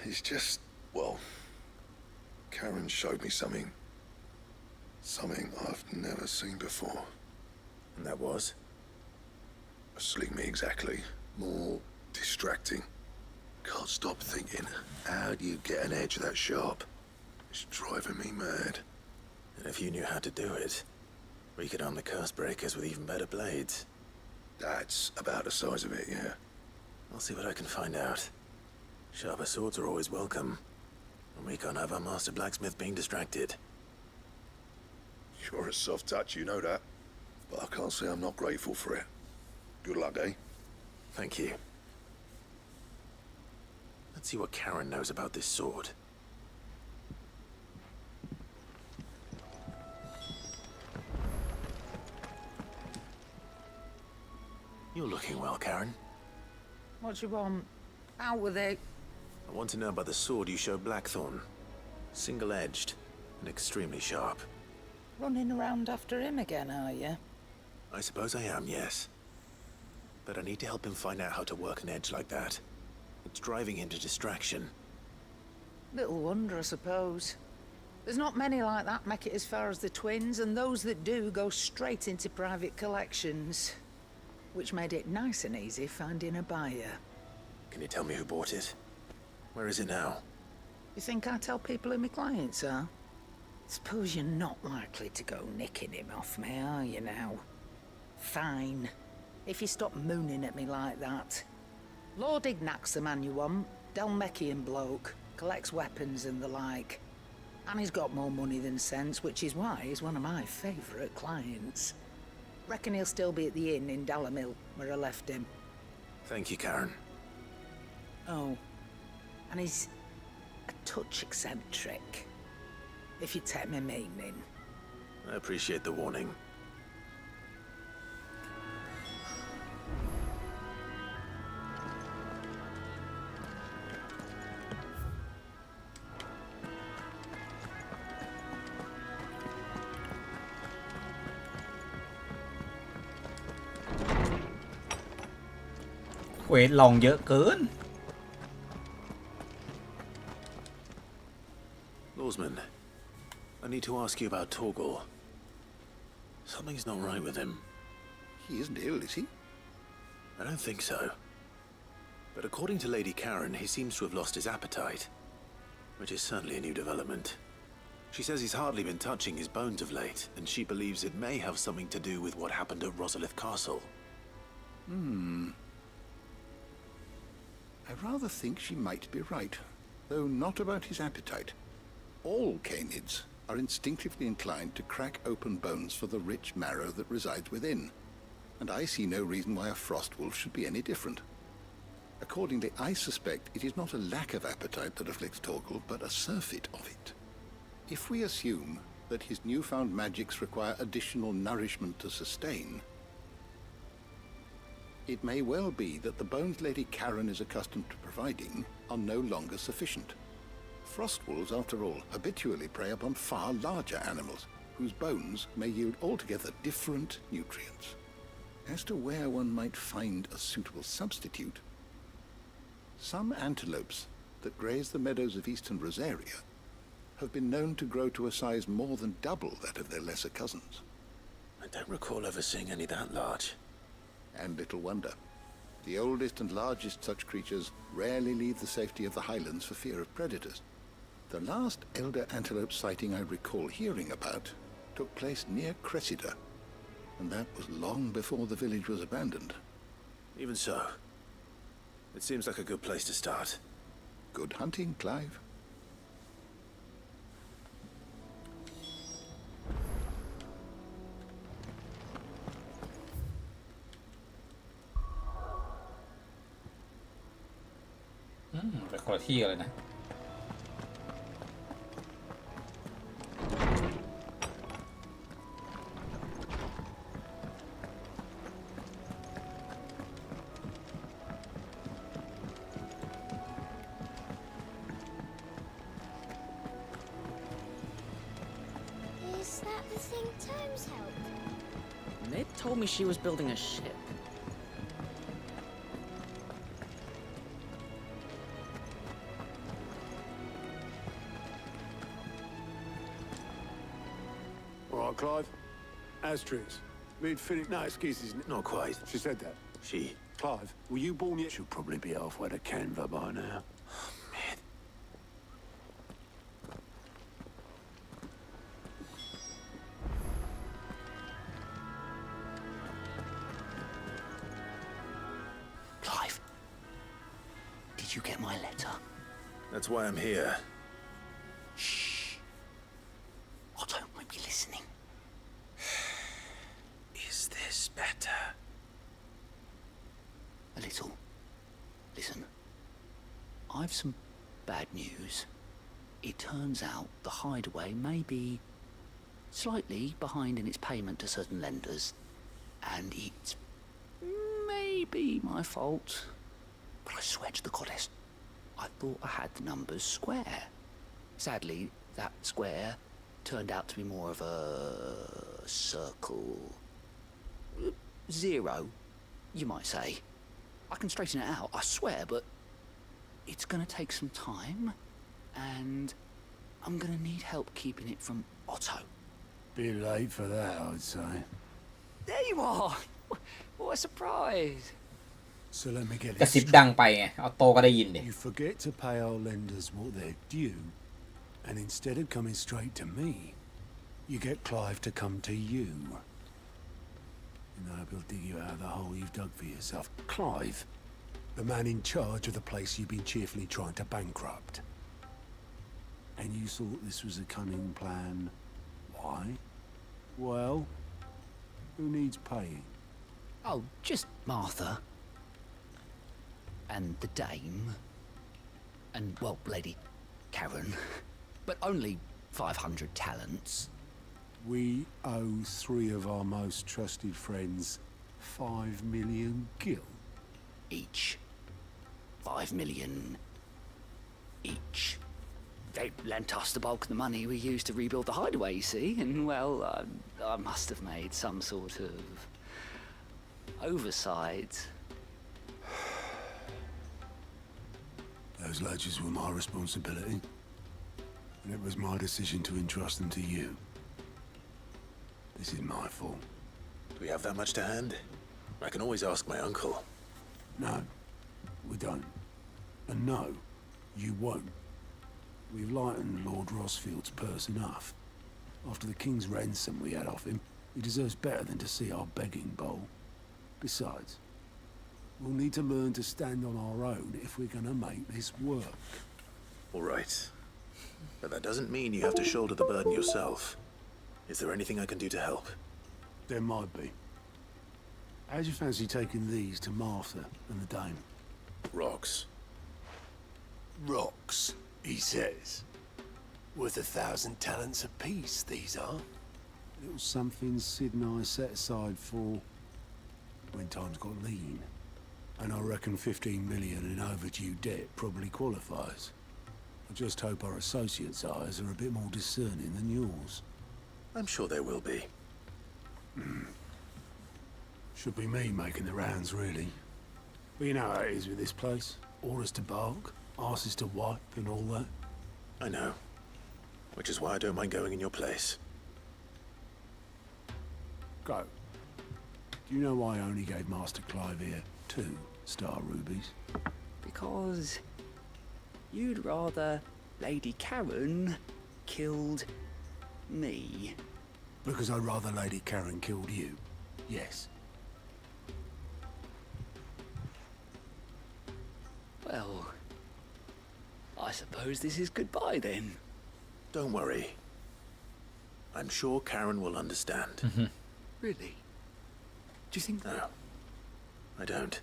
Speaker 4: He's just, well, Karen showed me something. Something I've never seen before.
Speaker 3: And that was?
Speaker 4: Sleep me exactly. More distracting. Can't stop thinking, how do you get an edge that sharp? It's driving me mad.
Speaker 3: And if you knew how to do it, we could arm the curse breakers with even better blades.
Speaker 4: That's about the size of it, yeah.
Speaker 3: I'll see what I can find out. Sharper swords are always welcome. And we can't have our master blacksmith being distracted.
Speaker 4: You're a soft touch, you know that. But I can't say I'm not grateful for it. Good luck, eh?
Speaker 3: Thank you. Let's see what Karen knows about this sword. You're looking well, Karen.
Speaker 2: What do you want? Out with it.
Speaker 3: I want to know about the sword you showed Blackthorn. Single-edged and extremely sharp.
Speaker 2: Running around after him again, are you?
Speaker 3: I suppose I am, yes. But I need to help him find out how to work an edge like that. It's driving him to distraction.
Speaker 2: Little wonder, I suppose. There's not many like that make it as far as the twins, and those that do go straight into private collections. Which made it nice and easy finding a buyer.
Speaker 3: Can you tell me who bought it? Where is it now?
Speaker 2: You think I tell people who my clients are? Suppose you're not likely to go nicking him off me, are you now? Fine. If you stop mooning at me like that. Lord Ignac's the man you want. Dalmekian bloke. Collects weapons and the like. And he's got more money than sense, which is why he's one of my favourite clients. Reckon he'll still be at the inn in Dalamil, where I left him.
Speaker 3: Thank you, Karen.
Speaker 2: Oh. And he's a touch eccentric. If you take my meaning.
Speaker 3: I appreciate the warning.
Speaker 1: เควสลองเยอะเกิน
Speaker 3: Lawsman, I need to ask you about Torgal. Something's not right with him.
Speaker 14: He isn't ill, is he?
Speaker 3: I don't think so. But according to Lady Karen, he seems to have lost his appetite, which is certainly a new development. She says he's hardly been touching his bones of late, and she believes it may have something to do with what happened at Rosalith Castle.
Speaker 14: I rather think she might be right, though not about his appetite. All canids are instinctively inclined to crack open bones for the rich marrow that resides within, and I see no reason why a frost wolf should be any different. Accordingly, I suspect it is not a lack of appetite that afflicts Torgal, but a surfeit of it. If we assume that his newfound magics require additional nourishment to sustain, it may well be that the bones Lady Karen is accustomed to providing are no longer sufficient. Frost wolves, after all, habitually prey upon far larger animals, whose bones may yield altogether different nutrients. As to where one might find a suitable substitute, some antelopes that graze the meadows of eastern Rosaria have been known to grow to a size more than double that of their lesser cousins.
Speaker 3: I don't recall ever seeing any that large.
Speaker 14: And little wonder. The oldest and largest such creatures rarely leave the safety of the highlands for fear of predators. The last elder antelope sighting I recall hearing about took place near Cressida, and that was long before the village was abandoned.
Speaker 3: Even so, it seems like a good place to start.
Speaker 14: Good hunting, Clive.
Speaker 1: ไปคนละที่กันเลยนะ
Speaker 7: Is that the thing Times helped?
Speaker 15: Ned told me she was building a ship.
Speaker 8: All right, Clive. Asterix. Mid-Finnick, no excuses.
Speaker 3: Not quite.
Speaker 8: She said that.
Speaker 3: She.
Speaker 8: Clive, were you born yet? She'll probably be halfway to Canva by now.
Speaker 3: Man.
Speaker 13: Clive, did you get my letter?
Speaker 3: That's why I'm here.
Speaker 13: Shh. Otto might be listening.
Speaker 3: Is this better?
Speaker 13: A little. Listen, I've some bad news. It turns out the hideaway may be slightly behind in its payment to certain lenders, and it's maybe my fault. But I swear to the goddess, I thought I had the numbers square. Sadly, that square turned out to be more of a circle. Zero, you might say. I can straighten it out, I swear, but it's gonna take some time, and I'm gonna need help keeping it from Otto.
Speaker 8: Bit late for that, I'd say.
Speaker 13: There you are! What a surprise!
Speaker 8: So let me get
Speaker 1: กระ
Speaker 8: this
Speaker 1: ซิบดังไปไงออโต้ก็ได้ยินดิ
Speaker 8: You forget to pay our lenders what they're due, and instead of coming straight to me, you get Clive to come to you. And I hope he'll dig you out of the hole you've dug for yourself. Clive, the man in charge of the place you've been cheerfully trying to bankrupt. And you thought this was a cunning plan. Why? Well, who needs paying?
Speaker 13: Oh, just Martha. And the dame. And, well, Lady Karen. But only 500 talents.
Speaker 8: We owe 3 of our most trusted friends 5 million gil.
Speaker 13: Each. 5 million each. They lent us the bulk of the money we used to rebuild the hideaway, you see, and, well, I must have made some sort of oversight.
Speaker 8: Those ledgers were my responsibility, and it was my decision to entrust them to you. This is my fault.
Speaker 3: Do we have that much to hand? I can always ask my uncle.
Speaker 8: No, we don't. And no, you won't. We've lightened Lord Rossfield's purse enough. After the king's ransom we had off him, he deserves better than to see our begging bowl. Besides, we'll need to learn to stand on our own if we're gonna make this work.
Speaker 3: All right. But that doesn't mean you have to shoulder the burden yourself. Is there anything I can do to help?
Speaker 8: There might be. How'd you fancy taking these to Martha and the dame?
Speaker 3: Rocks.
Speaker 16: Rocks, he says. Worth 1,000 talents apiece, these are.
Speaker 8: Little something Sid and I set aside for when times got lean. And I reckon 15 million in overdue debt probably qualifies. I just hope our associates' eyes are a bit more discerning than yours.
Speaker 3: I'm sure there will be.
Speaker 8: Should be me making the rounds, really. But you know how it is with this place. Orders to bark, asses to wipe, and all that.
Speaker 3: I know. Which is why I don't mind going in your place.
Speaker 8: Go. Do you know why I only gave Master Clive here 2 star rubies?
Speaker 13: Because you'd rather Lady Karen killed me.
Speaker 8: Because I'd rather Lady Karen killed you. Yes.
Speaker 13: Well, I suppose this is goodbye then.
Speaker 3: Don't worry. I'm sure Karen will understand.
Speaker 13: Really? Do you think...
Speaker 3: No, I don't.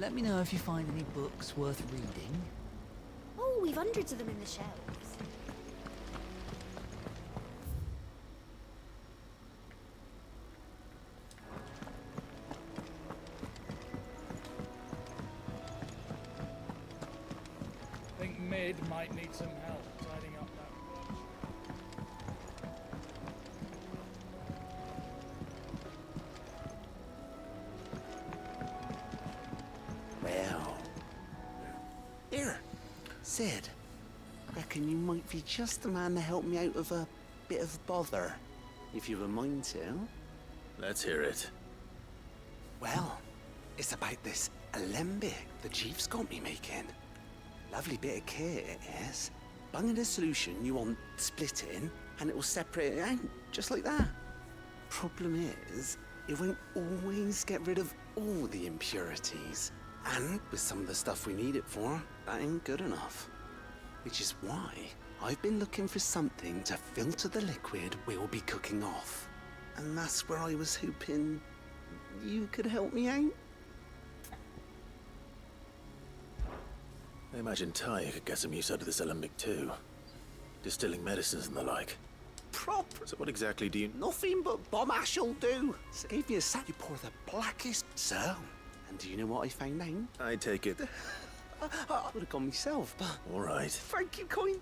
Speaker 13: Let me know if you find any books worth reading.
Speaker 7: Oh, we've hundreds of them in the shelves.
Speaker 17: I think Mid might need some help tidying up that
Speaker 10: Well. Here, Sid. Reckon you might be just the man to help me out of a bit of bother, if you were mind to.
Speaker 3: Let's hear it.
Speaker 10: Well, it's about this alembic the chief's got me making. Lovely bit of kit it is. Bung in a solution you want splitting, and it will separate it out, just like that. Problem is, it won't always get rid of all the impurities. And with some of the stuff we need it for, that ain't good enough. Which is why I've been looking for something to filter the liquid we'll be cooking off. And that's where I was hoping you could help me out.
Speaker 3: I imagine Ty could get some use out of this alembic too. Distilling medicines and the like.
Speaker 10: Proper.
Speaker 3: So what exactly do you...
Speaker 10: Nothing but bomb ash'll do. So give me a sack, you pour the blackest so. And do you know what I found out?
Speaker 3: I take it.
Speaker 10: I would have gone myself, but...
Speaker 3: All right.
Speaker 10: Thank you, Coin.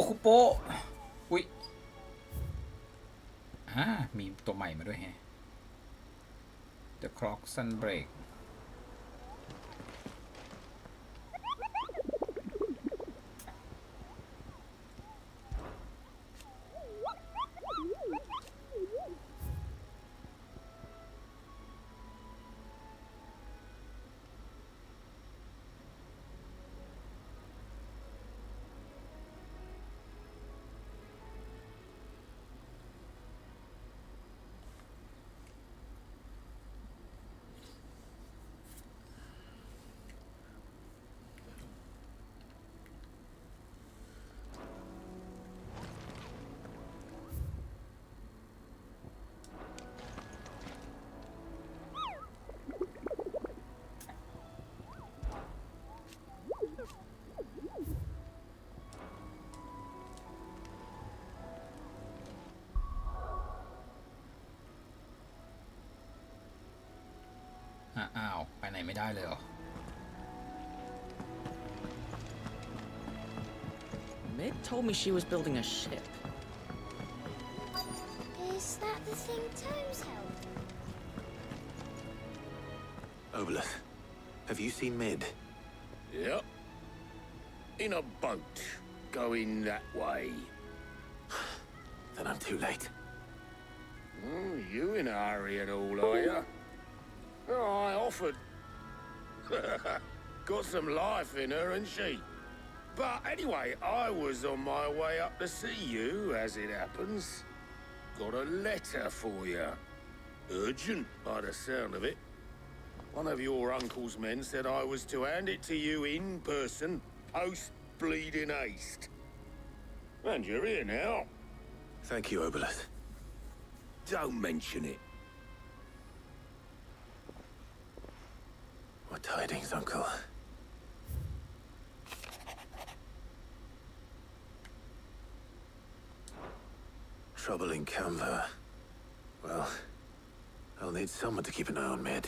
Speaker 1: คุโปะอุ๊ยมีตัวใหม่มาด้วยแฮะ The Clock Sunbreak ไหนไม่ได้เลยเหรอ
Speaker 15: Mid told me she was building a ship.
Speaker 7: Is that the thing Tomes held?
Speaker 3: Obolus, have you seen Mid?
Speaker 16: Yep. In a boat, going that way.
Speaker 3: Then I'm too late.
Speaker 16: Oh, you in a hurry and all, are you? Oh, I offered. Got some life in her, ain't she? But anyway, I was on my way up to see you, as it happens. Got a letter for you. Urgent, by the sound of it. One of your uncle's men said I was to hand it to you in person, post-bleeding haste. And you're here now.
Speaker 3: Thank you, Obolus.
Speaker 16: Don't mention it.
Speaker 3: What tidings, Uncle? Trouble in Canva. Well, I'll need someone to keep an eye on Mid.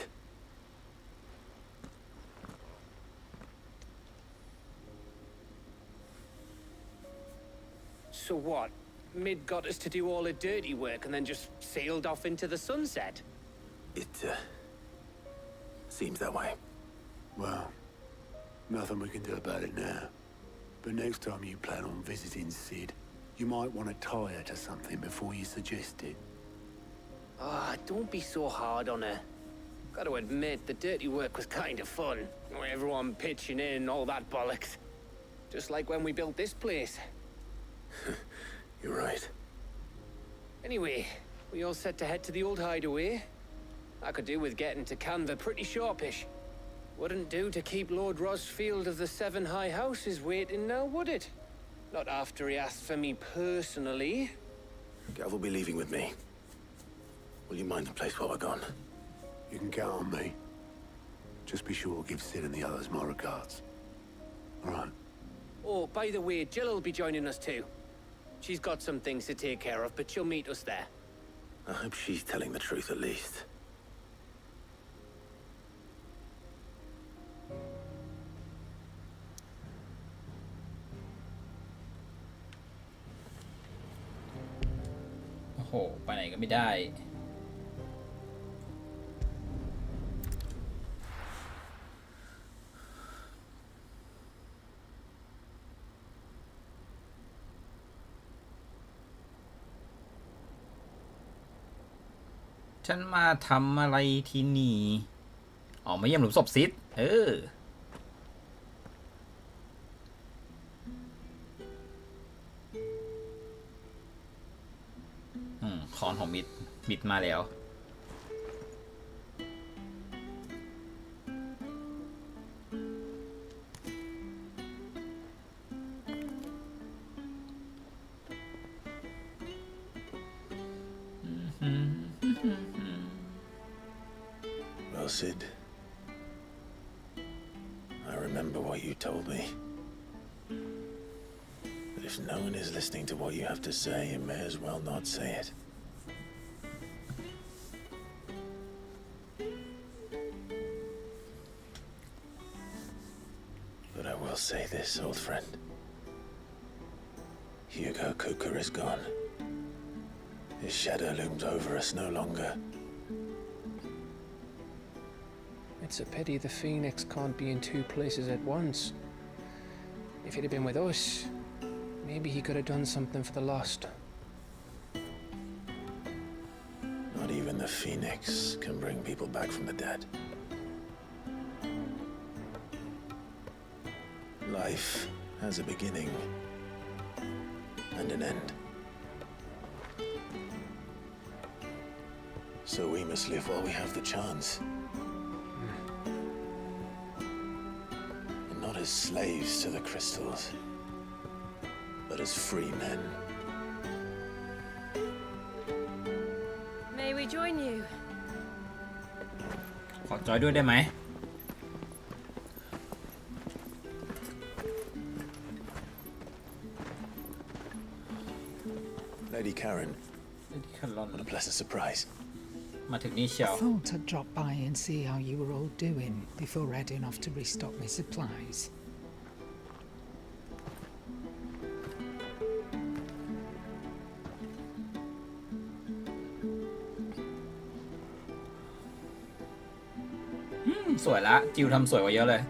Speaker 9: So what? Mid got us to do all the dirty work and then just sailed off into the sunset?
Speaker 3: It, seems that way.
Speaker 8: Well, nothing we can do about it now. But next time you plan on visiting Sid, you might want to tie her to something before you suggest it.
Speaker 9: Ah, don't be so hard on her. Gotta admit, the dirty work was kind of fun. Everyone pitching in, all that bollocks. Just like when we built this place.
Speaker 3: You're right.
Speaker 9: Anyway, we all set to head to the old hideaway. I could do with getting to Canva pretty sharpish. Wouldn't do to keep Lord Rosfield of the Seven High Houses waiting now, would it? Not after he asked for me personally.
Speaker 3: Gav will be leaving with me. Will you mind the place while we're gone?
Speaker 8: You can count on me. Just be sure to give Sid and the others my regards. All right.
Speaker 9: Oh, by the way, Jill will be joining us too. She's got some things to take care of, but she'll meet us there.
Speaker 3: I hope she's telling the truth at least.
Speaker 1: Oh, ไปไหนก็ไม่ได้ ฉันมาทำอะไรที่นี่อ๋อมาเยี่ยมหลุมศพซิดคอนของมิดมาแล้ว
Speaker 3: Well, Sid, I remember what you told me. But if no one is listening to what you have to say, you may as well not say it. But I will say this, old friend. Hugo Cooker is gone. His shadow looms over us no longer.
Speaker 9: It's a pity the Phoenix can't be in two places at once. If he'd have been with us, maybe he could have done something for the lost.
Speaker 3: Not even the Phoenix can bring people back from the dead. Life has a beginning and an end. So we must live while we have the chance. And not as slaves to the crystals, but as free men.
Speaker 5: May we join you?
Speaker 1: ขอจอยด้วยได้ไหม
Speaker 3: Lady Karen.
Speaker 1: Lady Karen.
Speaker 3: What a pleasant surprise.
Speaker 1: มาถึงนี่เชียว
Speaker 2: I thought I'd drop by and see how you were all doing before heading off to restock my supplies.
Speaker 1: สวยละจิวทำสวยกว่าเยอะเลย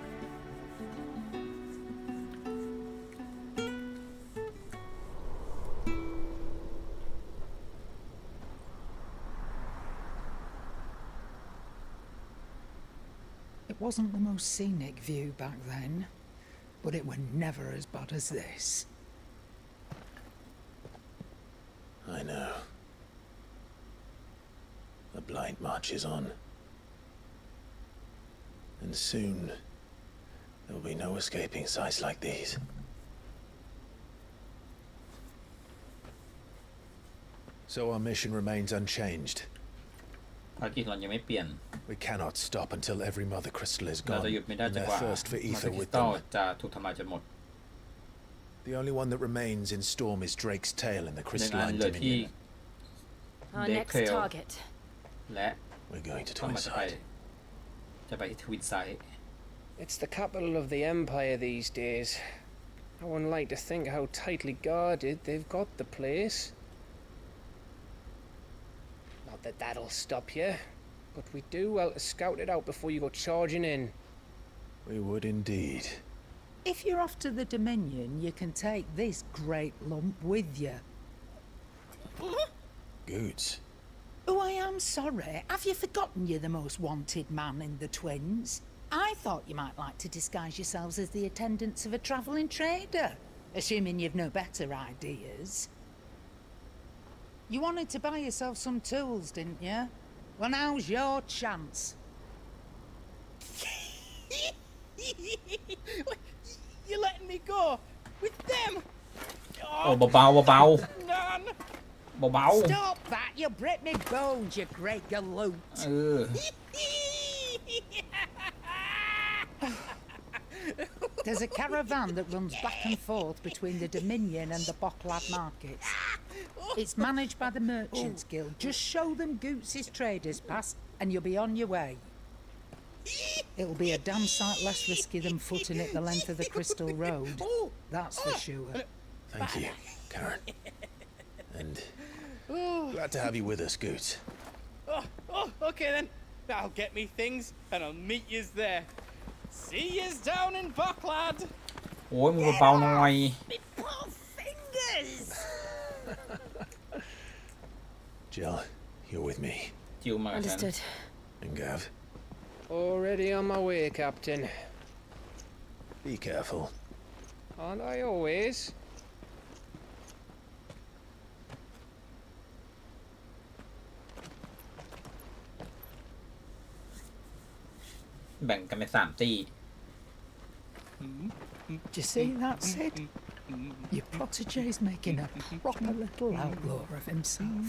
Speaker 2: It wasn't the most scenic view back then, but it were never as bad as this.
Speaker 3: I know. The blight marches on. And soon, there will be no escaping sights like these. So our mission remains unchanged.
Speaker 1: ภารกิจเรายังไม่เปลี่ยน
Speaker 3: We cannot stop until every mother crystal is
Speaker 1: เรา
Speaker 3: gone
Speaker 1: จะหยุดไม่ได้
Speaker 3: and
Speaker 1: จน
Speaker 3: their
Speaker 1: กว่า
Speaker 3: thirst for
Speaker 1: มอ
Speaker 3: ether
Speaker 1: เตอร์คริ
Speaker 3: with
Speaker 1: สตัล
Speaker 3: them.
Speaker 1: จะถูกทำลายจนหมด
Speaker 3: The only one that remains in Storm is Drake's tail in the
Speaker 1: หนึ่งอัน
Speaker 3: crystalline
Speaker 1: เหลือที่
Speaker 3: dominion.
Speaker 5: Our
Speaker 1: เดค
Speaker 5: next
Speaker 1: เคล
Speaker 5: target.
Speaker 1: และ
Speaker 3: We're going to
Speaker 1: ต้องมาจะไป
Speaker 3: Twinside.
Speaker 1: ที่ทวินไซด์
Speaker 9: It's the capital of the Empire these days. I wouldn't like to think how tightly guarded they've got the place. Not that that'll stop you, but we do well to scout it out before you go charging in.
Speaker 3: We would indeed.
Speaker 2: If you're off to the Dominion, you can take this great lump with you.
Speaker 3: Goods.
Speaker 2: Oh, I am sorry. Have you forgotten you're the most wanted man in the Twins? I thought you might like to disguise yourselves as the attendants of a travelling trader, assuming you've no better ideas. You wanted to buy yourself some tools, didn't you? Well, now's your chance.
Speaker 17: You're letting me go with them?
Speaker 1: โอ้เบาๆเบา
Speaker 17: Nan!
Speaker 1: ๆเบา
Speaker 2: Stop that! You break me bones, you great galoot.
Speaker 1: ๆเออ
Speaker 2: There's a caravan that runs back and forth between the Dominion and the Bocklad markets. It's managed by the Merchants Guild. Just show them Goots' traders pass and you'll be on your way. It'll be a damn sight less risky than footing it the length of the Crystal Road. That's for sure.
Speaker 3: Thank you, Karen. And glad to have you with us, Goots.
Speaker 17: Okay then. I'll get me things and I'll meet yous there. See yous down in Bucklad.
Speaker 1: โอ้ยมือเบาๆหน่อย
Speaker 2: Me poor fingers!
Speaker 3: Jill, you're with me.
Speaker 1: จิวมากับฉัน
Speaker 5: Understood.
Speaker 3: And Gav,
Speaker 9: Already on my way, Captain.
Speaker 3: be careful.
Speaker 9: Aren't I always?
Speaker 1: แบ่งกันเป็น3 ตี
Speaker 2: Do you see that, Sid? Your protege's making a proper little outlaw of himself.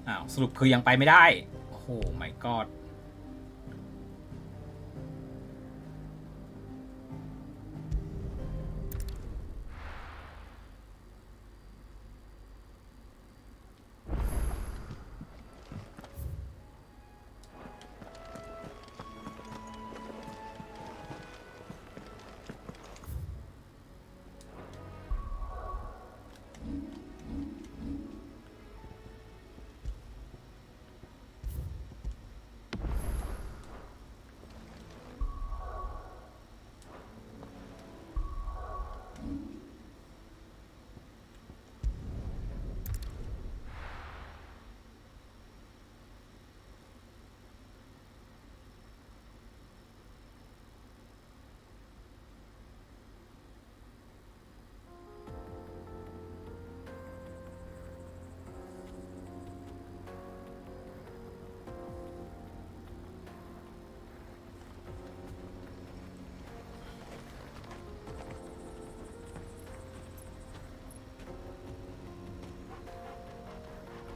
Speaker 1: อ้าวสรุปคือยังไปไม่ได้ โอ้โห my god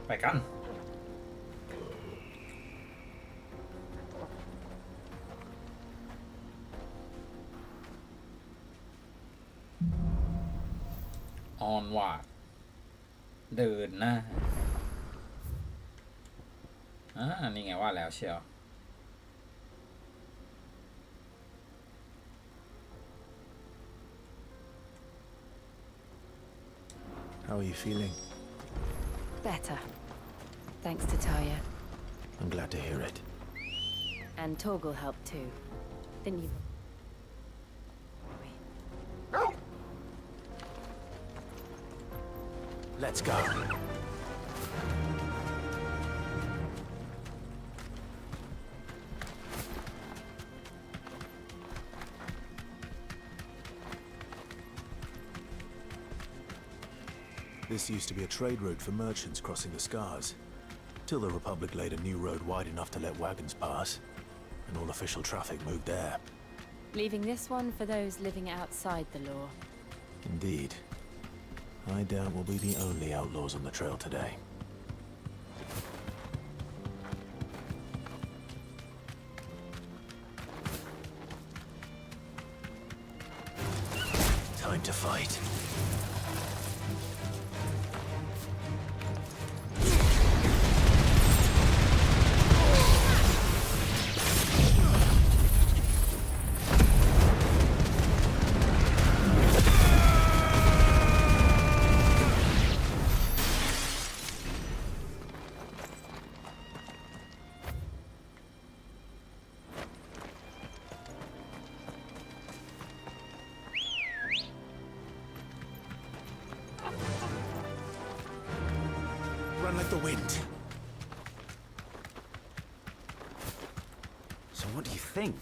Speaker 1: ไปกันออนวาดเดินหน้านี่ไงว่าแล้วเชียว
Speaker 18: How are you feeling?
Speaker 5: Better. Thanks to Taya.
Speaker 18: I'm glad to hear it.
Speaker 5: And Torgal helped too. Didn't you?
Speaker 18: Let's go. This used to be a trade route for merchants crossing the Scars, till the Republic laid a new road wide enough to let wagons pass, and all official traffic moved there.
Speaker 5: Leaving this one for those living outside the law.
Speaker 18: Indeed. I doubt we'll be the only outlaws on the trail today. Time to fight. Run like the wind.
Speaker 10: So what do you think?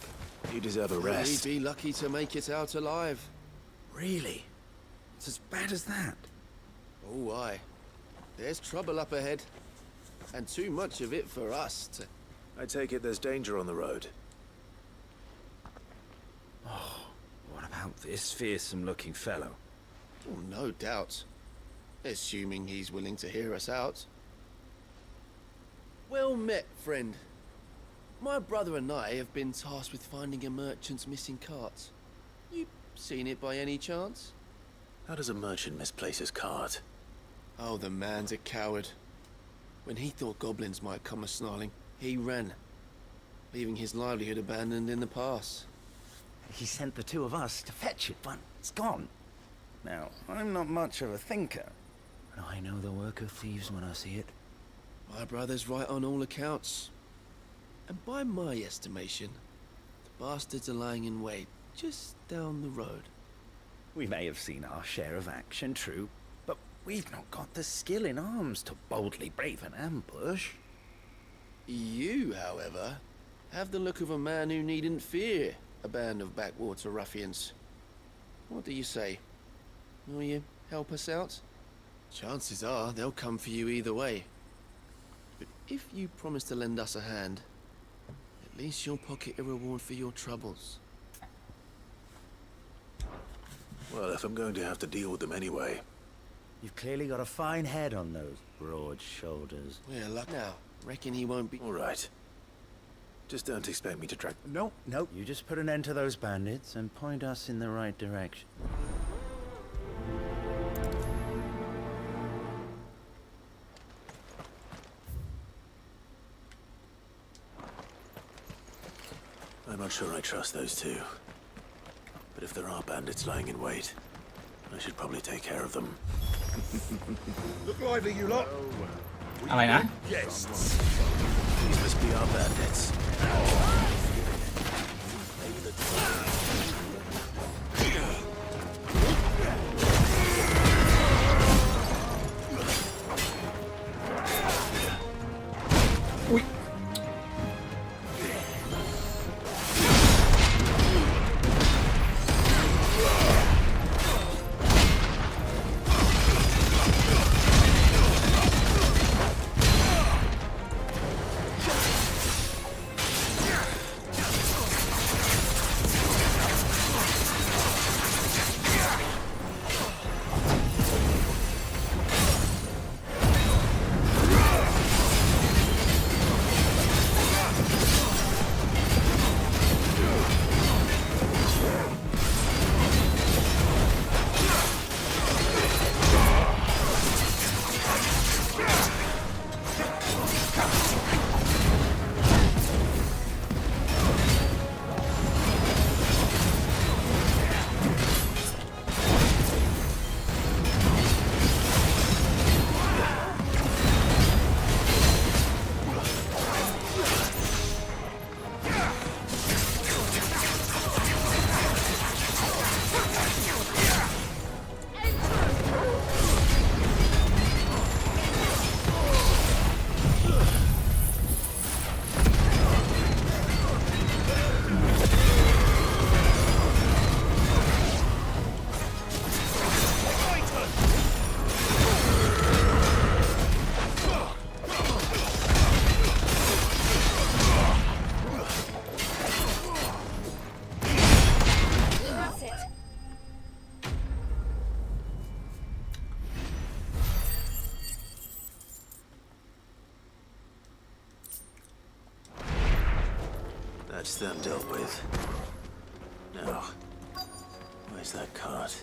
Speaker 18: You deserve a
Speaker 9: We'd
Speaker 18: rest.
Speaker 9: be lucky to make it out alive.
Speaker 10: Really? It's as bad as that?
Speaker 9: Oh, aye. There's trouble up ahead. And too much of it for us to...
Speaker 18: I take it there's danger on the road.
Speaker 10: What about this fearsome-looking fellow?
Speaker 9: Oh, no doubt. Assuming he's willing to hear us out. Well met, friend. My brother and I have been tasked with finding a merchant's missing cart. You seen it by any chance?
Speaker 18: How does a merchant misplace his cart?
Speaker 9: Oh, the man's a coward. When he thought goblins might come a-snarling, he ran, leaving his livelihood abandoned in the pass.
Speaker 10: He sent the two of us to fetch it, but it's gone. Now, I'm not much of a thinker, but I know the work of thieves when I see it.
Speaker 9: My brother's right on all accounts. And by my estimation, the bastards are lying in wait just down the road.
Speaker 10: We may have seen our share of action, true, but we've not got the skill in arms to boldly brave an ambush.
Speaker 9: You, however, have the look of a man who needn't fear a band of backwater ruffians. What do you say? Will you help us out? Chances are they'll come for you either way. But if you promise to lend us a hand, at least you'll pocket a reward for your troubles.
Speaker 18: Well, if I'm going to have to deal with them anyway.
Speaker 10: You've clearly got a fine head on those broad shoulders.
Speaker 9: We're luck now. Reckon he won't be...
Speaker 18: All right. Just don't expect me to track...
Speaker 10: No. You just put an end to those bandits and point us in the right direction.
Speaker 18: I'm not sure I trust those two. But if there are bandits lying in wait, I should probably take care of them.
Speaker 4: Look lively, you lot.
Speaker 1: อะไรนะ
Speaker 4: Guests.
Speaker 18: These must be our bandits. least that dealt with. Now, where's that cart?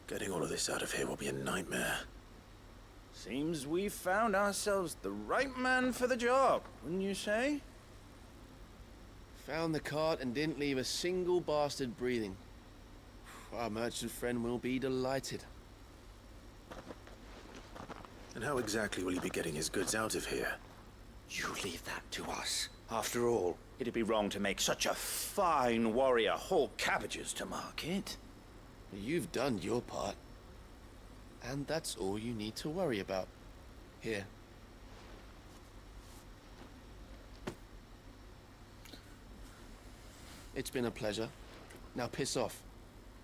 Speaker 18: Getting all of this out of here will be a nightmare.
Speaker 19: Seems we've found ourselves the right man for the job, wouldn't you say?
Speaker 9: Found the cart and didn't leave a single bastard breathing. Our merchant friend will be delighted.
Speaker 18: And how exactly will he be getting his goods out of here?
Speaker 13: You leave that to us. After all, it'd be wrong to make such a fine warrior haul cabbages to market.
Speaker 9: You've done your part. And that's all you need to worry about. Here. It's been a pleasure. Now piss off.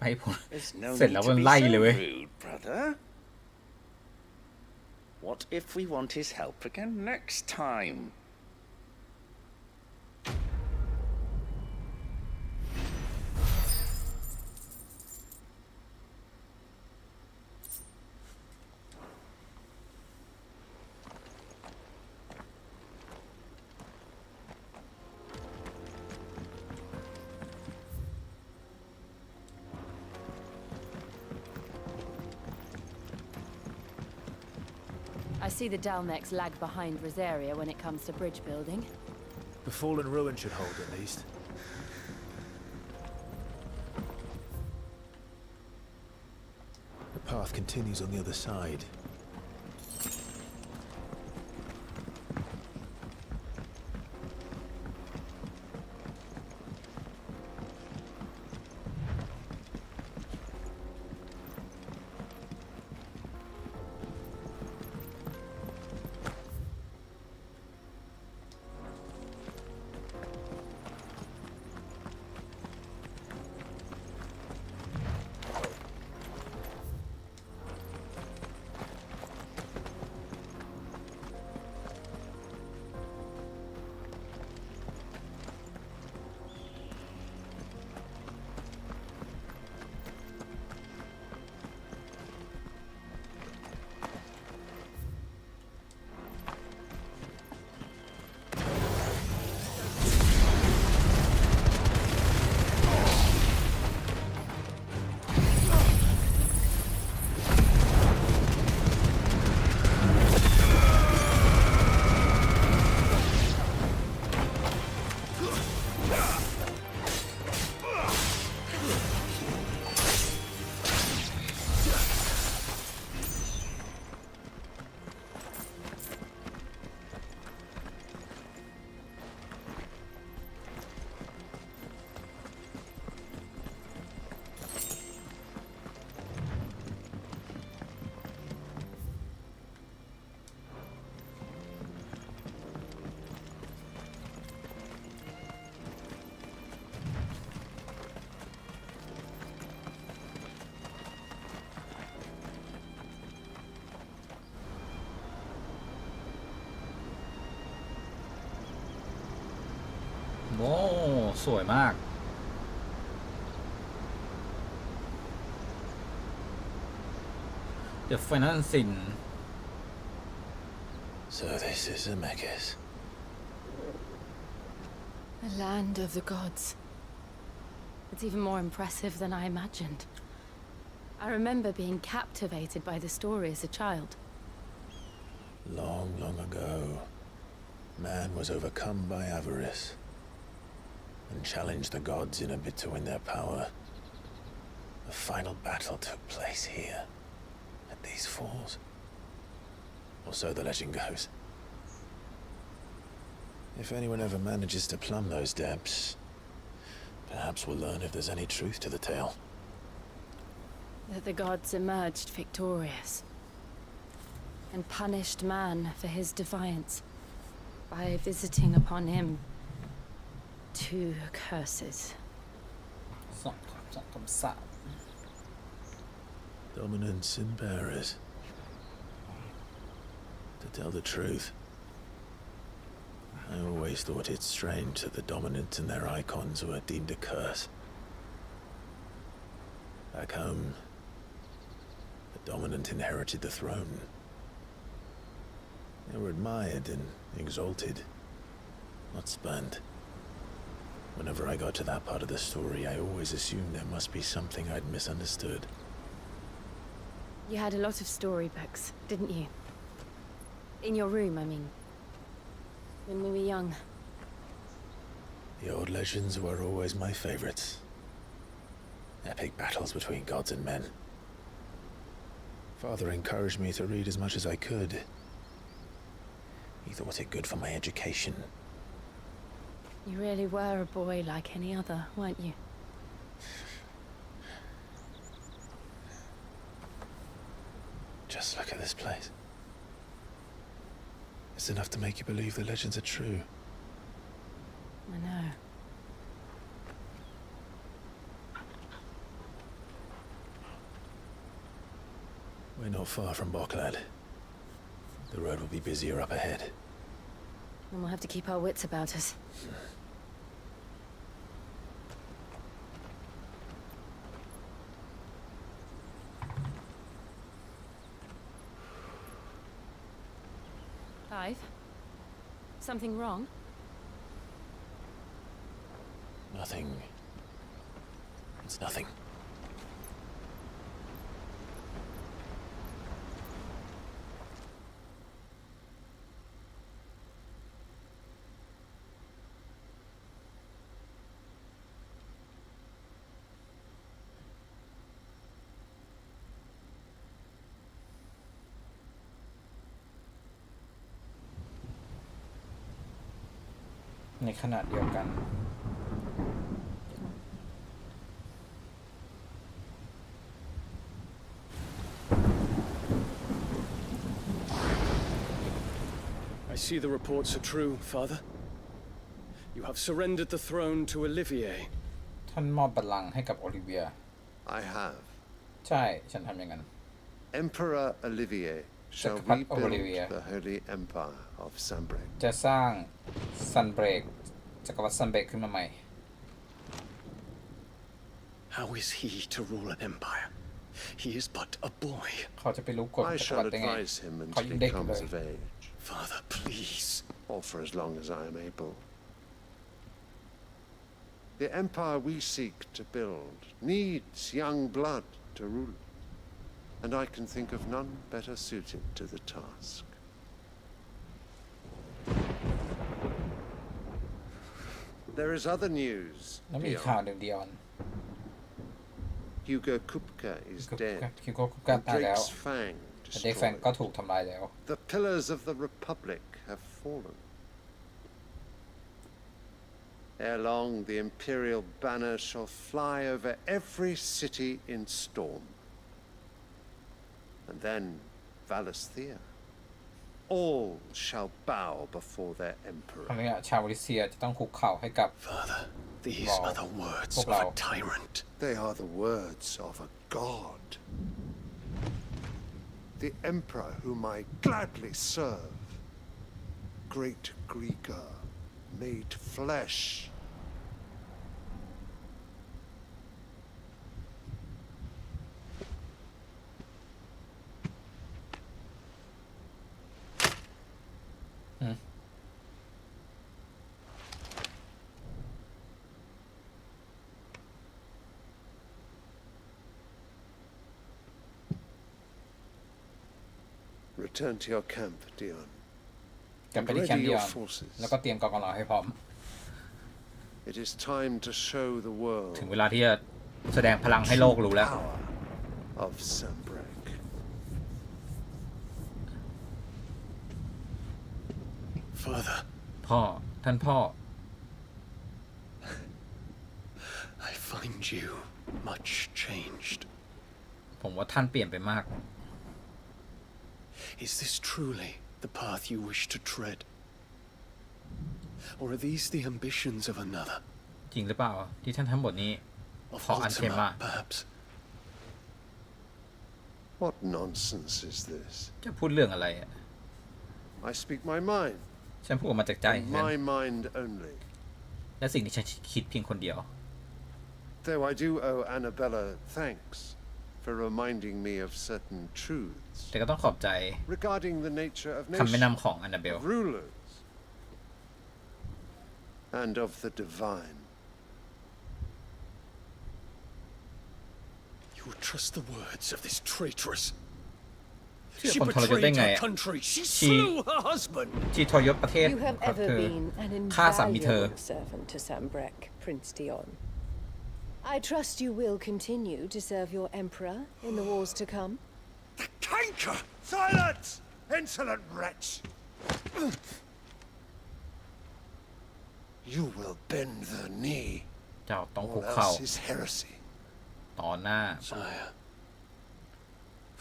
Speaker 1: ให้ผม
Speaker 13: There's no
Speaker 1: เสร็จ
Speaker 13: need
Speaker 1: แล้ว
Speaker 13: to
Speaker 1: มัน
Speaker 13: be
Speaker 1: ไล่
Speaker 13: so
Speaker 1: เลยเว้ย
Speaker 13: rude, brother. What if we want his help again next time?
Speaker 20: I see the Dalmex lag behind Rosaria when it comes to bridge building.
Speaker 18: The fallen ruin should hold at least. The path continues on the other side.
Speaker 1: โอ้สวยมาก The Final Sin.
Speaker 18: So this is Zemeckis.
Speaker 20: The land of the gods. It's even more impressive than I imagined. I remember being captivated by the story as a child.
Speaker 18: Long, long ago, man was overcome by avarice and challenged the gods in a bid to win their power. The final battle took place here, at these falls. Or so the legend goes. If anyone ever manages to plumb those depths, perhaps we'll learn if there's any truth to the tale.
Speaker 20: That the gods emerged victorious and punished man for his defiance by visiting upon him 2 curses.
Speaker 1: สองคำสาป
Speaker 18: Dominance and bearers. To tell the truth, I always thought it strange that the dominant and their icons were deemed a curse. Back home, the dominant inherited the throne. They were admired and exalted, not spurned. Whenever I got to that part of the story, I always assumed there must be something I'd misunderstood.
Speaker 20: You had a lot of storybooks, didn't you? In your room, I mean. When we were young.
Speaker 18: The old legends were always my favorites. Epic battles between gods and men. Father encouraged me to read as much as I could. He thought it good for my education.
Speaker 20: You really were a boy like any other, weren't you?
Speaker 18: Just look at this place. It's enough to make you believe the legends are true.
Speaker 20: I know.
Speaker 18: We're not far from Boklad. The road will be busier up ahead.
Speaker 20: And we'll have to keep our wits about us. Clive? Something wrong?
Speaker 18: Nothing. It's nothing.
Speaker 1: ในขณะเดียวกัน
Speaker 21: I see the reports are true, Father. You have surrendered the throne to Olivier.
Speaker 1: ท่านมอบบัลลังก์ให้กับโอลิเวีย
Speaker 14: I have.
Speaker 1: ใช่ฉันทำอย่างนั้น
Speaker 14: Emperor Olivier shall
Speaker 1: Jackpot
Speaker 14: rebuild
Speaker 1: Olivier.
Speaker 14: the Holy Empire of Sunbreak.
Speaker 1: จะสร้างซันเบรกจักรวรรดิซันเบรกขึ้นมาใหม่
Speaker 10: How is he to rule an empire? He is but a boy.
Speaker 1: เขาจะไปรู้กฎ
Speaker 14: I
Speaker 1: จักรวร
Speaker 14: shall
Speaker 1: รดิได้ไง
Speaker 14: advise him
Speaker 1: เขา
Speaker 14: until
Speaker 1: ยัง
Speaker 14: he
Speaker 1: เด็กอยู่เล
Speaker 14: comes
Speaker 1: ย
Speaker 14: of age.
Speaker 10: Father, please.
Speaker 14: Or for as long as I am able. The empire we seek to build needs young blood to rule, and I can think of none better suited to the task. There is other news.
Speaker 1: แล้วมี
Speaker 14: Dion.
Speaker 1: ข่าวหนึ่งดิออน
Speaker 14: Hugo Kupka is dead.
Speaker 1: คิวโก้คุกการ
Speaker 14: and
Speaker 1: ตายแล้ว
Speaker 14: Drake's Fang
Speaker 1: แต่เด็กแฟน
Speaker 14: destroyed.
Speaker 1: ก็ถูกทำลายแล้ว
Speaker 14: The pillars of the Republic have fallen. Ere long, the Imperial banner shall fly over every city in storm. And then, Valisthea. All shall bow before their
Speaker 1: ครั้ง
Speaker 14: emperor.
Speaker 1: นี้ชาววาลิเซียจะต้องคุกเข่าให้กับ
Speaker 10: Father, these
Speaker 1: Wow.
Speaker 10: are the words
Speaker 1: Pop
Speaker 10: of a
Speaker 1: out.
Speaker 10: tyrant.
Speaker 14: They are the words of a god. The emperor whom I gladly serve. Great Greeker, made flesh. Return to your camp, Dion.
Speaker 1: กลับไปที่แคมป์ดิออนแล้วก็เตรียมกองกำลังให้พร้อม
Speaker 14: It is time to show the world
Speaker 1: ถึงเวลาที่จะแสดงพลังให้โลกรู้แล้ว
Speaker 14: power of Sunbreak.
Speaker 10: Father,
Speaker 1: พ่อท่านพ่อ
Speaker 10: I find you much changed.
Speaker 1: ผมว่าท่านเปลี่ยนไปมาก
Speaker 10: Is this truly the path you wish to tread? Or are these the ambitions of another?
Speaker 1: จริงหรือเปล่าที่ท่านทั้งหมดนี้
Speaker 10: Of
Speaker 1: ขออัญเชิญมา
Speaker 10: Ultima, perhaps?
Speaker 14: What nonsense is this?
Speaker 1: จะพูดเรื่องอะไรอะ
Speaker 14: I speak my mind.
Speaker 1: ฉันพูดออกมาจากใจ
Speaker 12: In my mind only.
Speaker 1: และสิ่งที่ฉันคิดเพียงคนเดียว
Speaker 12: Though I do owe Annabella thanks for reminding me of certain truths
Speaker 1: แต่ก็ต้องขอบใจ
Speaker 12: regarding the nature of
Speaker 1: คำแนะ
Speaker 12: nations,
Speaker 1: นำของแอนนาเบล
Speaker 12: rulers, and of the divine.
Speaker 21: You would trust the words of this traitress.
Speaker 1: เชื่อ
Speaker 21: She
Speaker 1: คนทรยศได้
Speaker 21: betrayed
Speaker 1: ไง
Speaker 21: her
Speaker 1: อะ
Speaker 21: country. She
Speaker 1: ชี
Speaker 21: slew her husband.
Speaker 1: ชีทรยศประเทศ
Speaker 22: You have
Speaker 1: ของ
Speaker 22: ever
Speaker 1: เธอ
Speaker 22: been an
Speaker 1: ฆ่าสามีเธอ
Speaker 22: invaluable servant to Sambrek, Prince Dion. I trust you will continue to serve your emperor in the wars to come.
Speaker 12: Canker! Silence! Insolent wretch! You will bend the knee.
Speaker 1: เจ้าต้องคุก
Speaker 12: All
Speaker 1: เข่า
Speaker 12: else is heresy.
Speaker 1: ต่อหน้า
Speaker 12: Sire,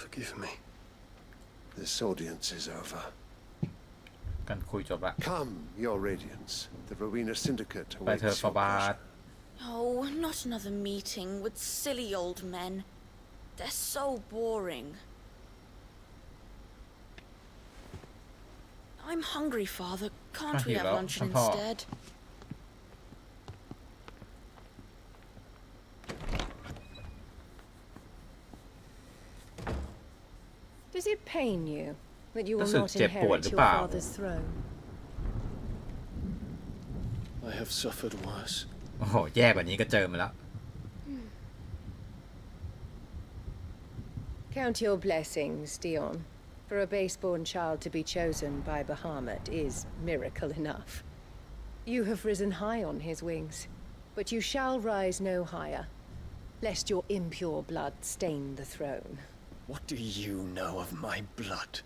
Speaker 12: forgive me. This audience is over.
Speaker 1: กันคุยจบละ
Speaker 12: Come, your radiance. The Rowena Syndicate
Speaker 1: ไปเธอ
Speaker 12: awaits
Speaker 1: ฟา
Speaker 12: your
Speaker 1: บา
Speaker 12: pleasure.
Speaker 1: ท
Speaker 23: Oh, not another meeting with silly old men. They're so boring. I'm hungry, Father. Can't we have luncheon instead?
Speaker 22: Does it pain you that you will
Speaker 1: รู้สึก
Speaker 22: not
Speaker 1: เจ็บปวด
Speaker 22: inherit
Speaker 1: หรือ
Speaker 22: your
Speaker 1: เปล่า
Speaker 22: father's throne?
Speaker 21: I have suffered worse.
Speaker 1: โอ้โหแย่กว่านี้ก็เจอมาแล้ว
Speaker 22: Count your blessings, Dion. For a base-born child to be chosen by Bahamut is miracle enough. You have risen high on his wings, but you shall rise no higher, lest your impure blood stain the throne.
Speaker 21: What do you know of my blood?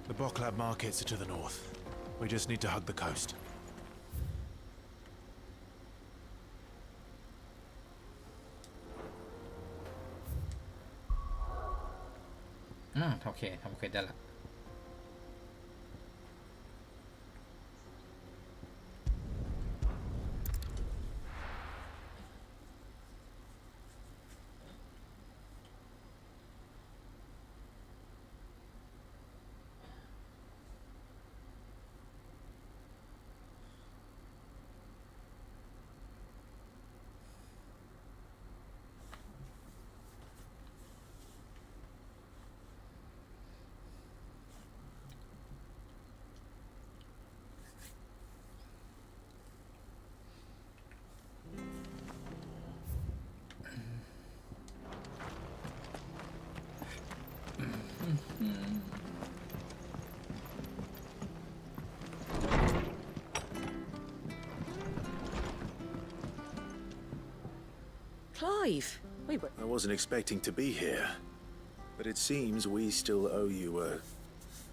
Speaker 24: The Boklab markets are to the north. We just need to hug the coast.
Speaker 1: โอเคทำเควสได้ละ
Speaker 15: Clive, we were...
Speaker 3: I wasn't expecting to be here, but it seems we still owe you a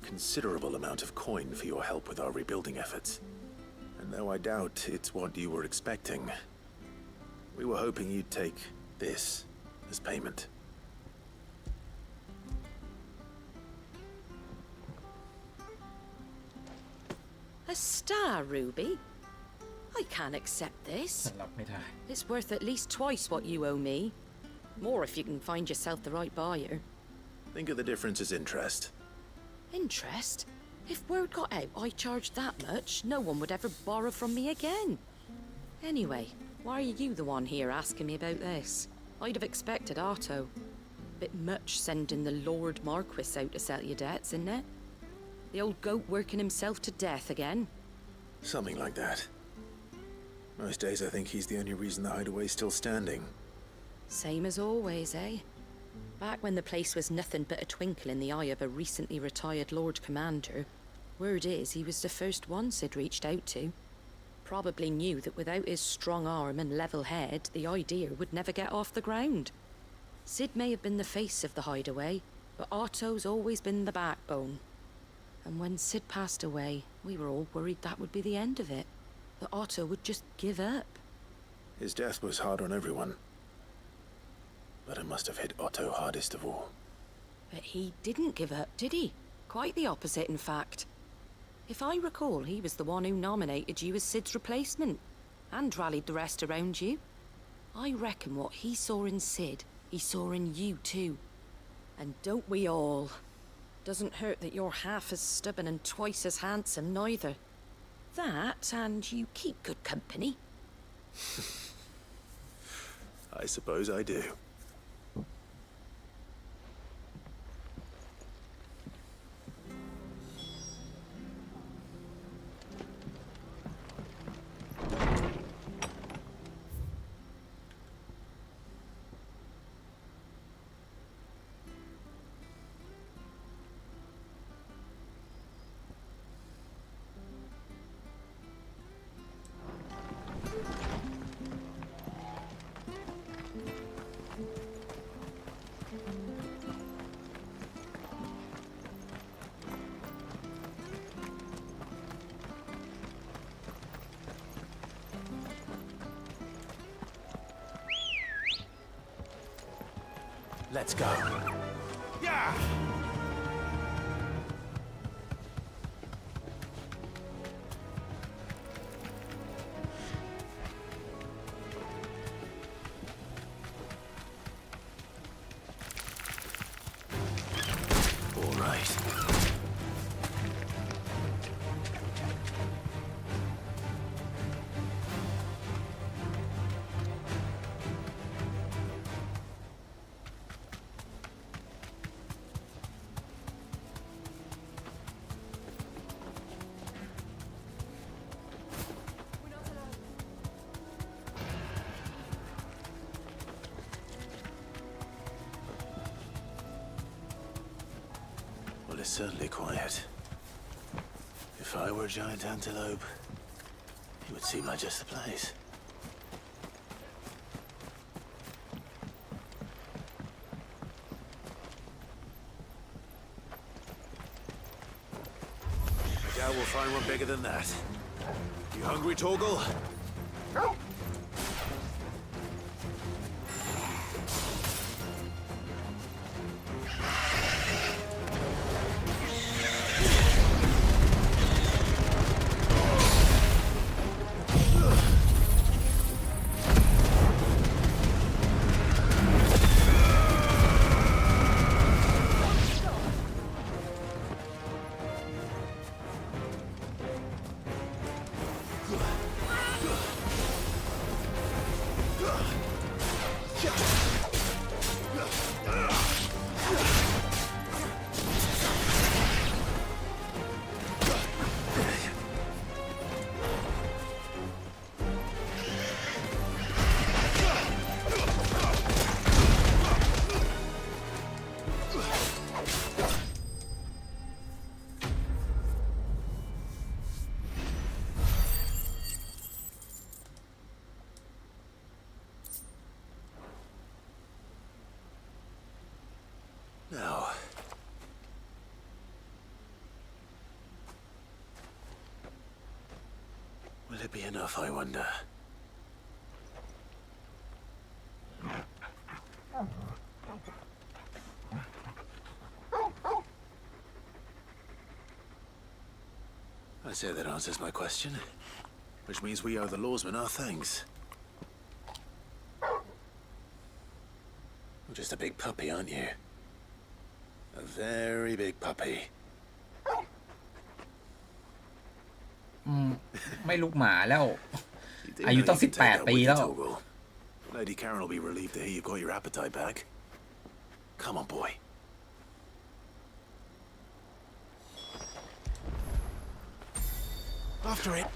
Speaker 3: considerable amount of coin for your help with our rebuilding efforts. And though I doubt it's what you were expecting, we were hoping you'd take this as payment.
Speaker 15: A star, Ruby? I can't accept this. It's worth at least twice what you owe me. More if you can find yourself the right buyer.
Speaker 3: Think of the difference as interest.
Speaker 15: Interest? If word got out I charged that much, no one would ever borrow from me again. Anyway, why are you the one here asking me about this? I'd have expected Otto. Bit much sending the Lord Marquis out to settle your debts, isn't it? The old goat working himself to death again.
Speaker 3: Something like that. Most days I think he's the only reason the hideaway's still standing.
Speaker 15: Same as always, eh? Back when the place was nothing but a twinkle in the eye of a recently retired Lord Commander, word is he was the first one Sid reached out to. Probably knew that without his strong arm and level head, the idea would never get off the ground. Sid may have been the face of the hideaway, but Otto's always been the backbone. And when Sid passed away, we were all worried that would be the end of it. That Otto would just give up.
Speaker 3: His death was hard on everyone.
Speaker 18: but it must have hit Otto hardest of all.
Speaker 15: But he didn't give up, did he? Quite the opposite, in fact. If I recall, he was the one who nominated you as Sid's replacement, and rallied the rest around you. I reckon what he saw in Sid, he saw in you too. And don't we all? Doesn't hurt that you're half as stubborn and twice as handsome, neither. That, and you keep good company.
Speaker 3: I suppose I do.
Speaker 18: Let's go.
Speaker 24: Yeah!
Speaker 18: All right. Well, it's certainly quiet. If I were a giant antelope, it would seem like just the place. I doubt we'll find one bigger than that. You hungry, Torgal? Now, will it be enough, I wonder? I say that answers my question, which means we owe the lawsmen our thanks. You're just a big puppy, aren't you? A very big puppy.
Speaker 1: ไม่ลูกหมาแล้ว
Speaker 3: You do
Speaker 1: อายุ
Speaker 3: know
Speaker 1: ต้อง
Speaker 3: you can take
Speaker 1: 18
Speaker 3: that
Speaker 1: ปี
Speaker 3: with you,
Speaker 1: แล้ว
Speaker 3: Torgal. Lady Karen will be relieved to hear you've got your appetite back. Come on, boy.
Speaker 24: After it.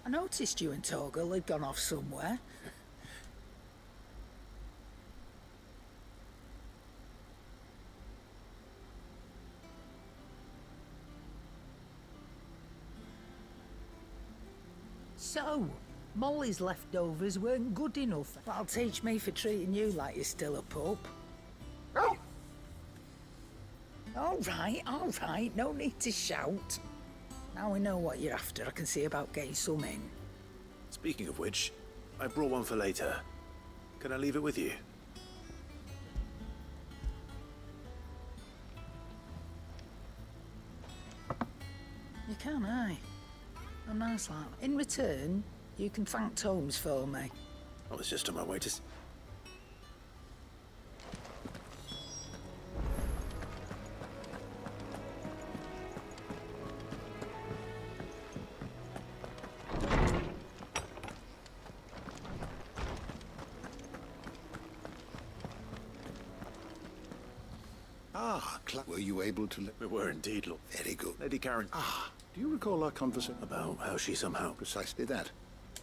Speaker 2: I noticed you and Torgal had gone off somewhere. So, Molly's leftovers weren't good enough. That'll teach me for treating you like you're still a pup. All right, no need to shout. Now we know what you're after, I can see about getting some in.
Speaker 3: Speaking of which, I brought one for later. Can I leave it with you?
Speaker 2: You can, aye. A nice lad. In return, you can thank Tomes for me.
Speaker 3: I was just on my way to...
Speaker 14: Were you able to...
Speaker 3: We were indeed, Lord.
Speaker 14: Very good.
Speaker 3: Lady Karen.
Speaker 14: Do you recall our conversation?
Speaker 3: About how she somehow...
Speaker 14: Precisely that.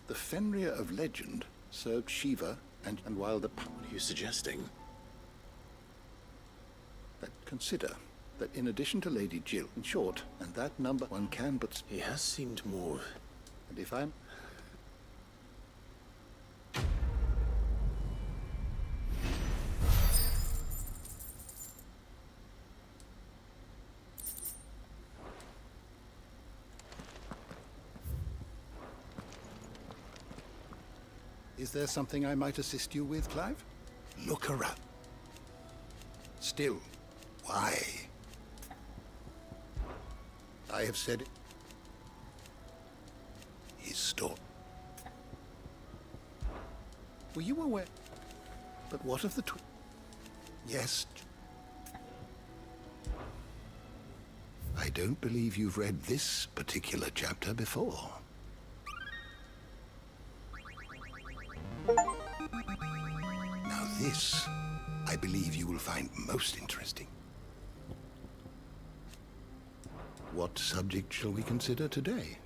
Speaker 14: The Fenrir of legend served Shiva and while the...
Speaker 3: What are you suggesting?
Speaker 14: Consider that in addition to Lady Jill, in short, and that number one can but...
Speaker 3: He has seemed more...
Speaker 14: And if I'm... Is there something I might assist you with, Clive? Look around. Still, why? I have said it. His store. Were you aware? But what of the Yes. I don't believe you've read this particular chapter before. Now this, I believe you will find most interesting. What subject shall we consider today?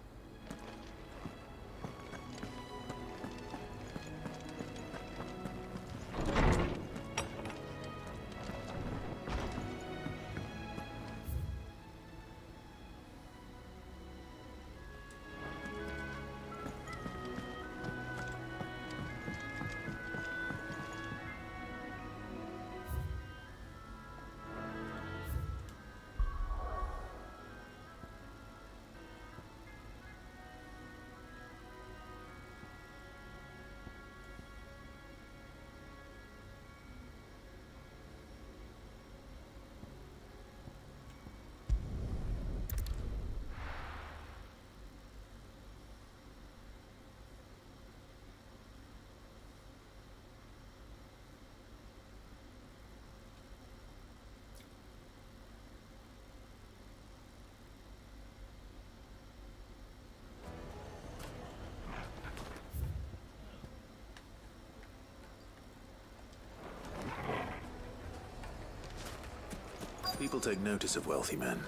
Speaker 3: People take notice of wealthy men.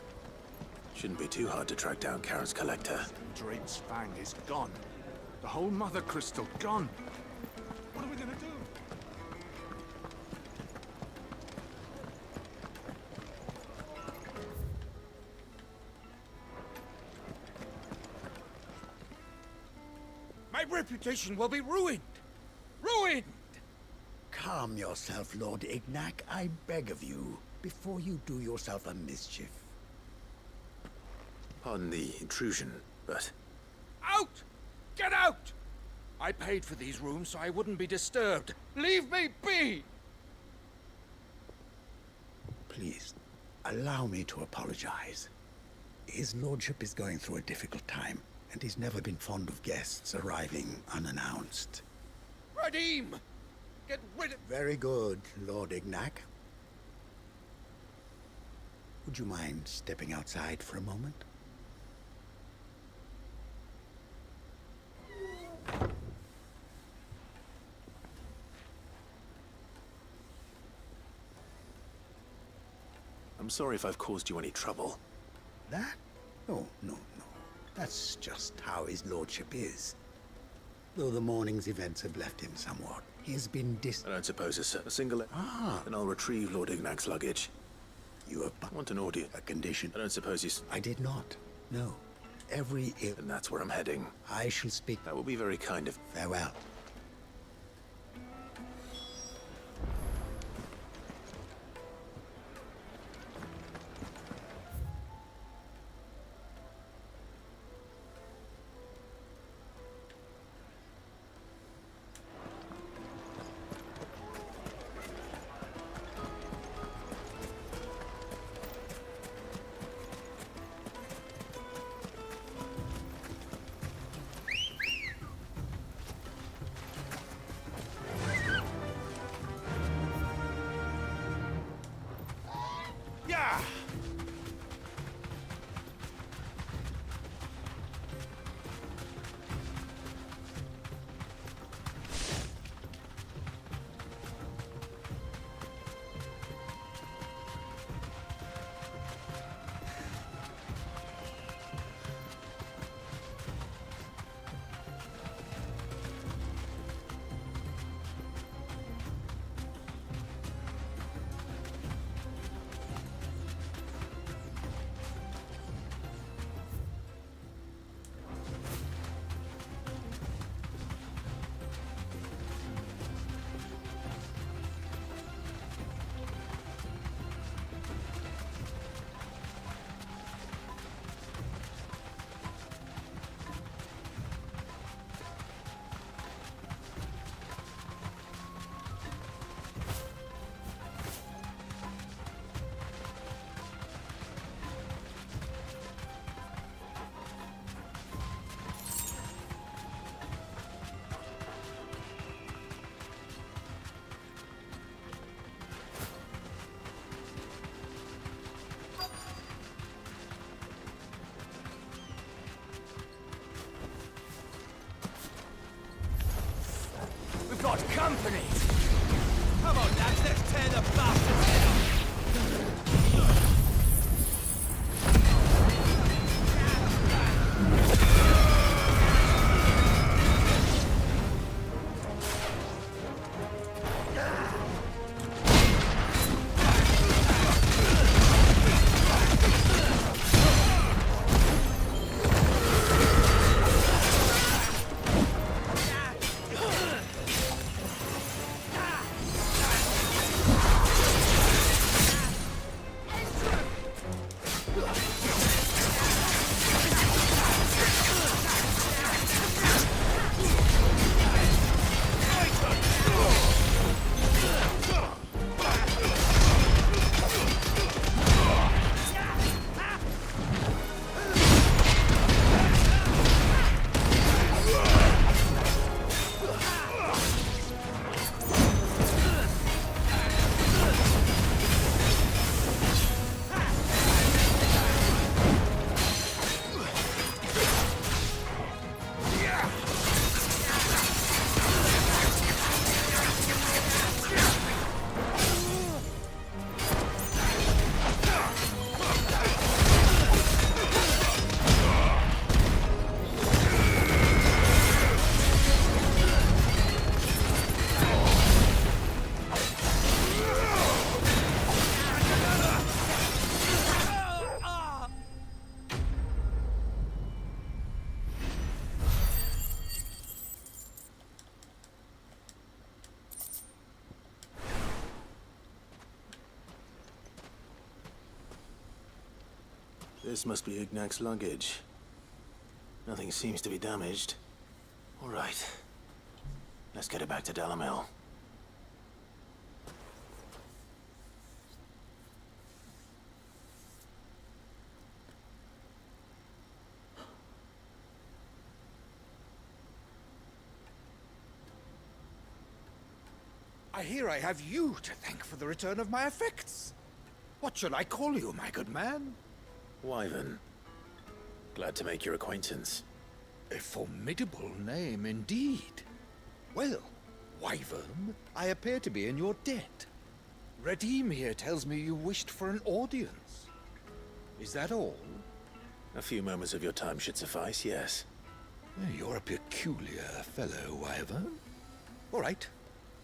Speaker 3: Shouldn't be too hard to track down Karen's collector.
Speaker 24: Drake's fang is gone. The whole mother crystal gone. What are we gonna do?
Speaker 6: My reputation will be ruined! Ruined!
Speaker 7: Calm yourself, Lord Ignac, I beg of you, before you do yourself a mischief.
Speaker 3: Pardon the intrusion, but...
Speaker 6: Out! Get out! I paid for these rooms so I wouldn't be disturbed. Leave me be!
Speaker 7: Please, allow me to apologize. His lordship is going through a difficult time, and he's never been fond of guests arriving unannounced.
Speaker 6: Radim! Get rid of...
Speaker 7: Very good, Lord Ignac. Would you mind stepping outside for a moment?
Speaker 3: I'm sorry if I've caused you any trouble.
Speaker 7: That? Oh, no. That's just how his lordship is. Though the morning's events have left him somewhat. He has been
Speaker 3: I don't suppose a single... Then I'll retrieve Lord Ignac's luggage.
Speaker 7: You have...
Speaker 3: Want an audience?
Speaker 7: A condition?
Speaker 3: I don't suppose he's...
Speaker 7: I did not. No. every ill.
Speaker 3: And that's where I'm heading.
Speaker 7: I shall speak.
Speaker 3: That will be very kind of...
Speaker 7: Farewell.
Speaker 6: Yeah! We've got company! Come on, lads, let's tear the bastards head off!
Speaker 3: This must be Ignac's luggage. Nothing seems to be damaged. All right. Let's get it back to Dalamil.
Speaker 6: I hear I have you to thank for the return of my effects. What shall I call you, my good man?
Speaker 3: Wyvern. Glad to make your acquaintance.
Speaker 6: A formidable name indeed. Well, Wyvern, I appear to be in your debt. Redeem here tells me you wished for an audience. Is that all?
Speaker 3: A few moments of your time should suffice, yes.
Speaker 6: You're a peculiar fellow, Wyvern. All right.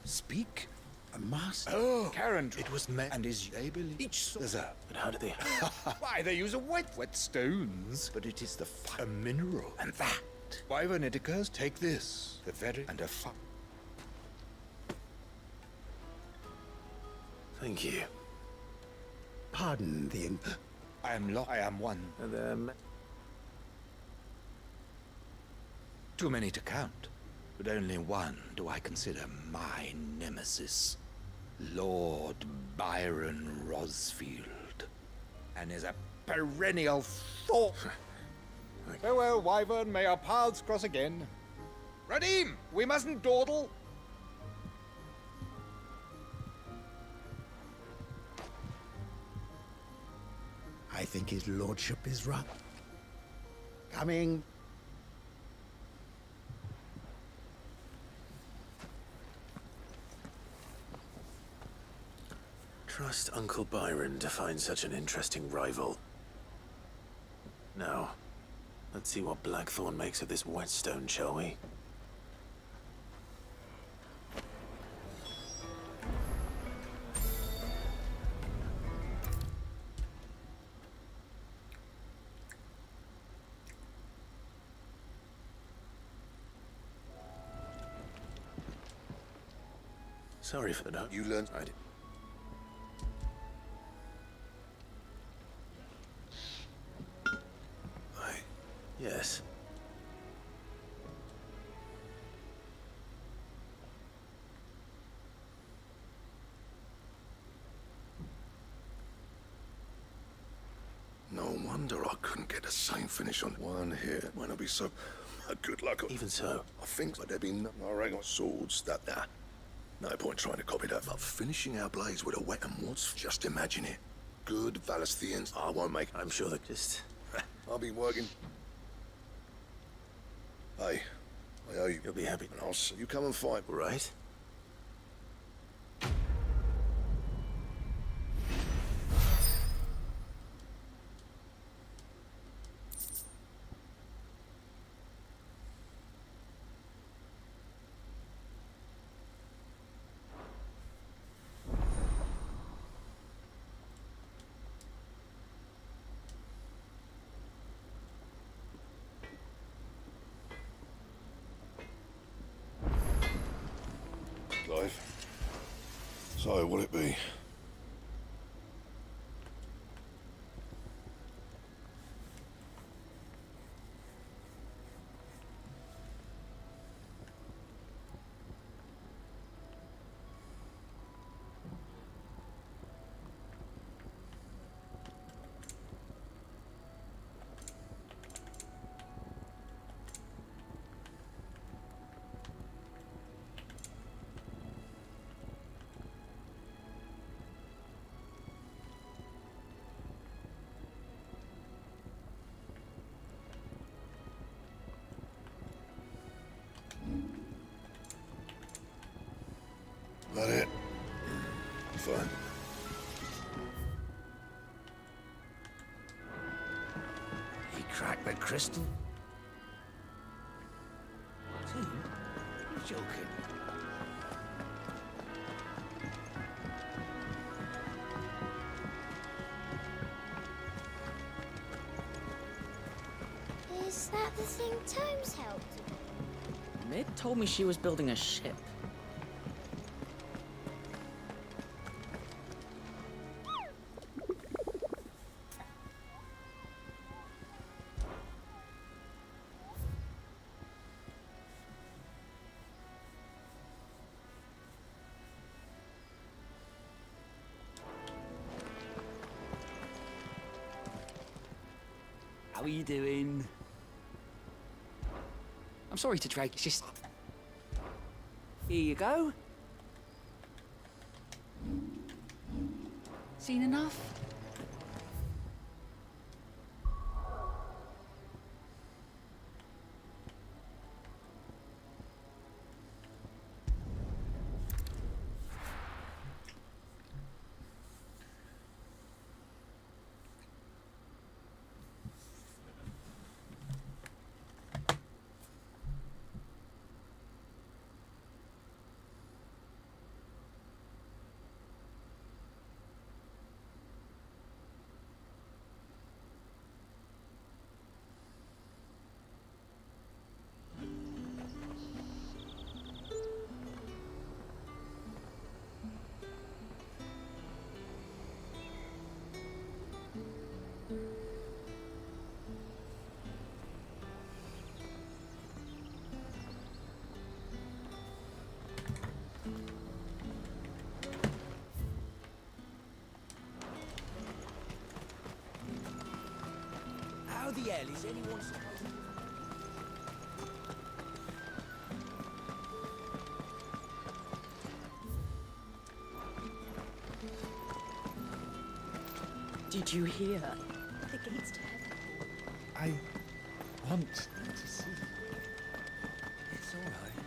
Speaker 6: Speak.
Speaker 7: A master?
Speaker 6: Oh, Karen, it was me and his ability. Each deserve.
Speaker 18: But how do they...
Speaker 6: Why, they use a wet stones. But it is a mineral. And that. Wyvern it occurs, take this. The very and a
Speaker 18: Thank you.
Speaker 7: Pardon the...
Speaker 6: I am one. Too many to count. But only one do I consider my nemesis. Lord Byron Rosfield. And is a perennial thought. Farewell, Wyvern. May our paths cross again. Radim, we mustn't dawdle.
Speaker 7: I think his lordship is right. Coming.
Speaker 18: Trust Uncle Byron to find such an interesting rival. Now, let's see what Blackthorn makes of this whetstone, shall we? Sorry for the note.
Speaker 4: You learned...
Speaker 18: I did. Yes.
Speaker 4: No wonder I couldn't get the same finish on one here when I'll be so... Good luck.
Speaker 18: Even so.
Speaker 4: I think there'd be no regular swords that... No point trying to copy that. But finishing our blades with a wet and what's... Just imagine it. Good Valisthians. I won't make...
Speaker 18: I'm sure that just...
Speaker 4: I'll be working... Hey, I owe you.
Speaker 18: You'll be happy.
Speaker 4: And I'll see you come and fight.
Speaker 18: Right?
Speaker 4: So, will it be? That it? Fine.
Speaker 2: He cracked the crystal? Team? You're joking.
Speaker 8: Is that the thing Tomes helped?
Speaker 11: Mid told me she was building a ship.
Speaker 13: How are you doing? I'm sorry to drag, it's just... Here you go. Seen enough?
Speaker 5: the hell is anyone supposed to...
Speaker 11: Did you hear?
Speaker 15: The gates to heaven.
Speaker 7: I want them to see. It's all right.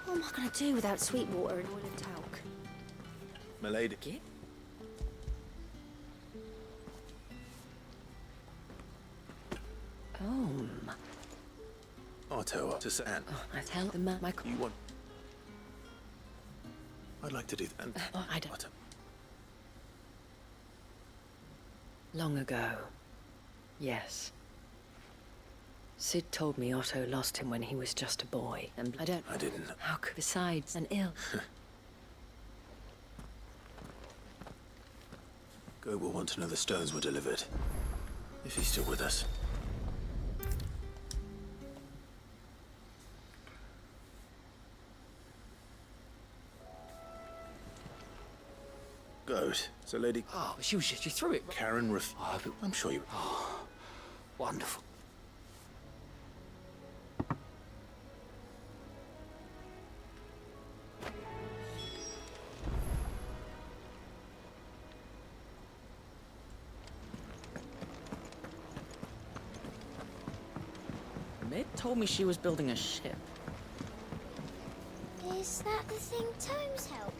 Speaker 15: What am I going to do without sweet water and oil and talc?
Speaker 18: My lady. Otto, to San.
Speaker 15: I tell the man my...
Speaker 18: You want... I'd like to do that.
Speaker 15: I don't...
Speaker 18: Otto.
Speaker 2: Long ago, yes. Sid told me Otto lost him when he was just a boy, and I don't...
Speaker 18: I didn't.
Speaker 2: How could... Besides, an ill...
Speaker 18: Go will want to know the stones were delivered. If he's still with us. Good. So, lady...
Speaker 5: Oh, she threw it.
Speaker 18: Karen I'm sure you...
Speaker 5: Oh, wonderful.
Speaker 11: Mid told me she was building a ship.
Speaker 8: Is that the thing Tomes helped?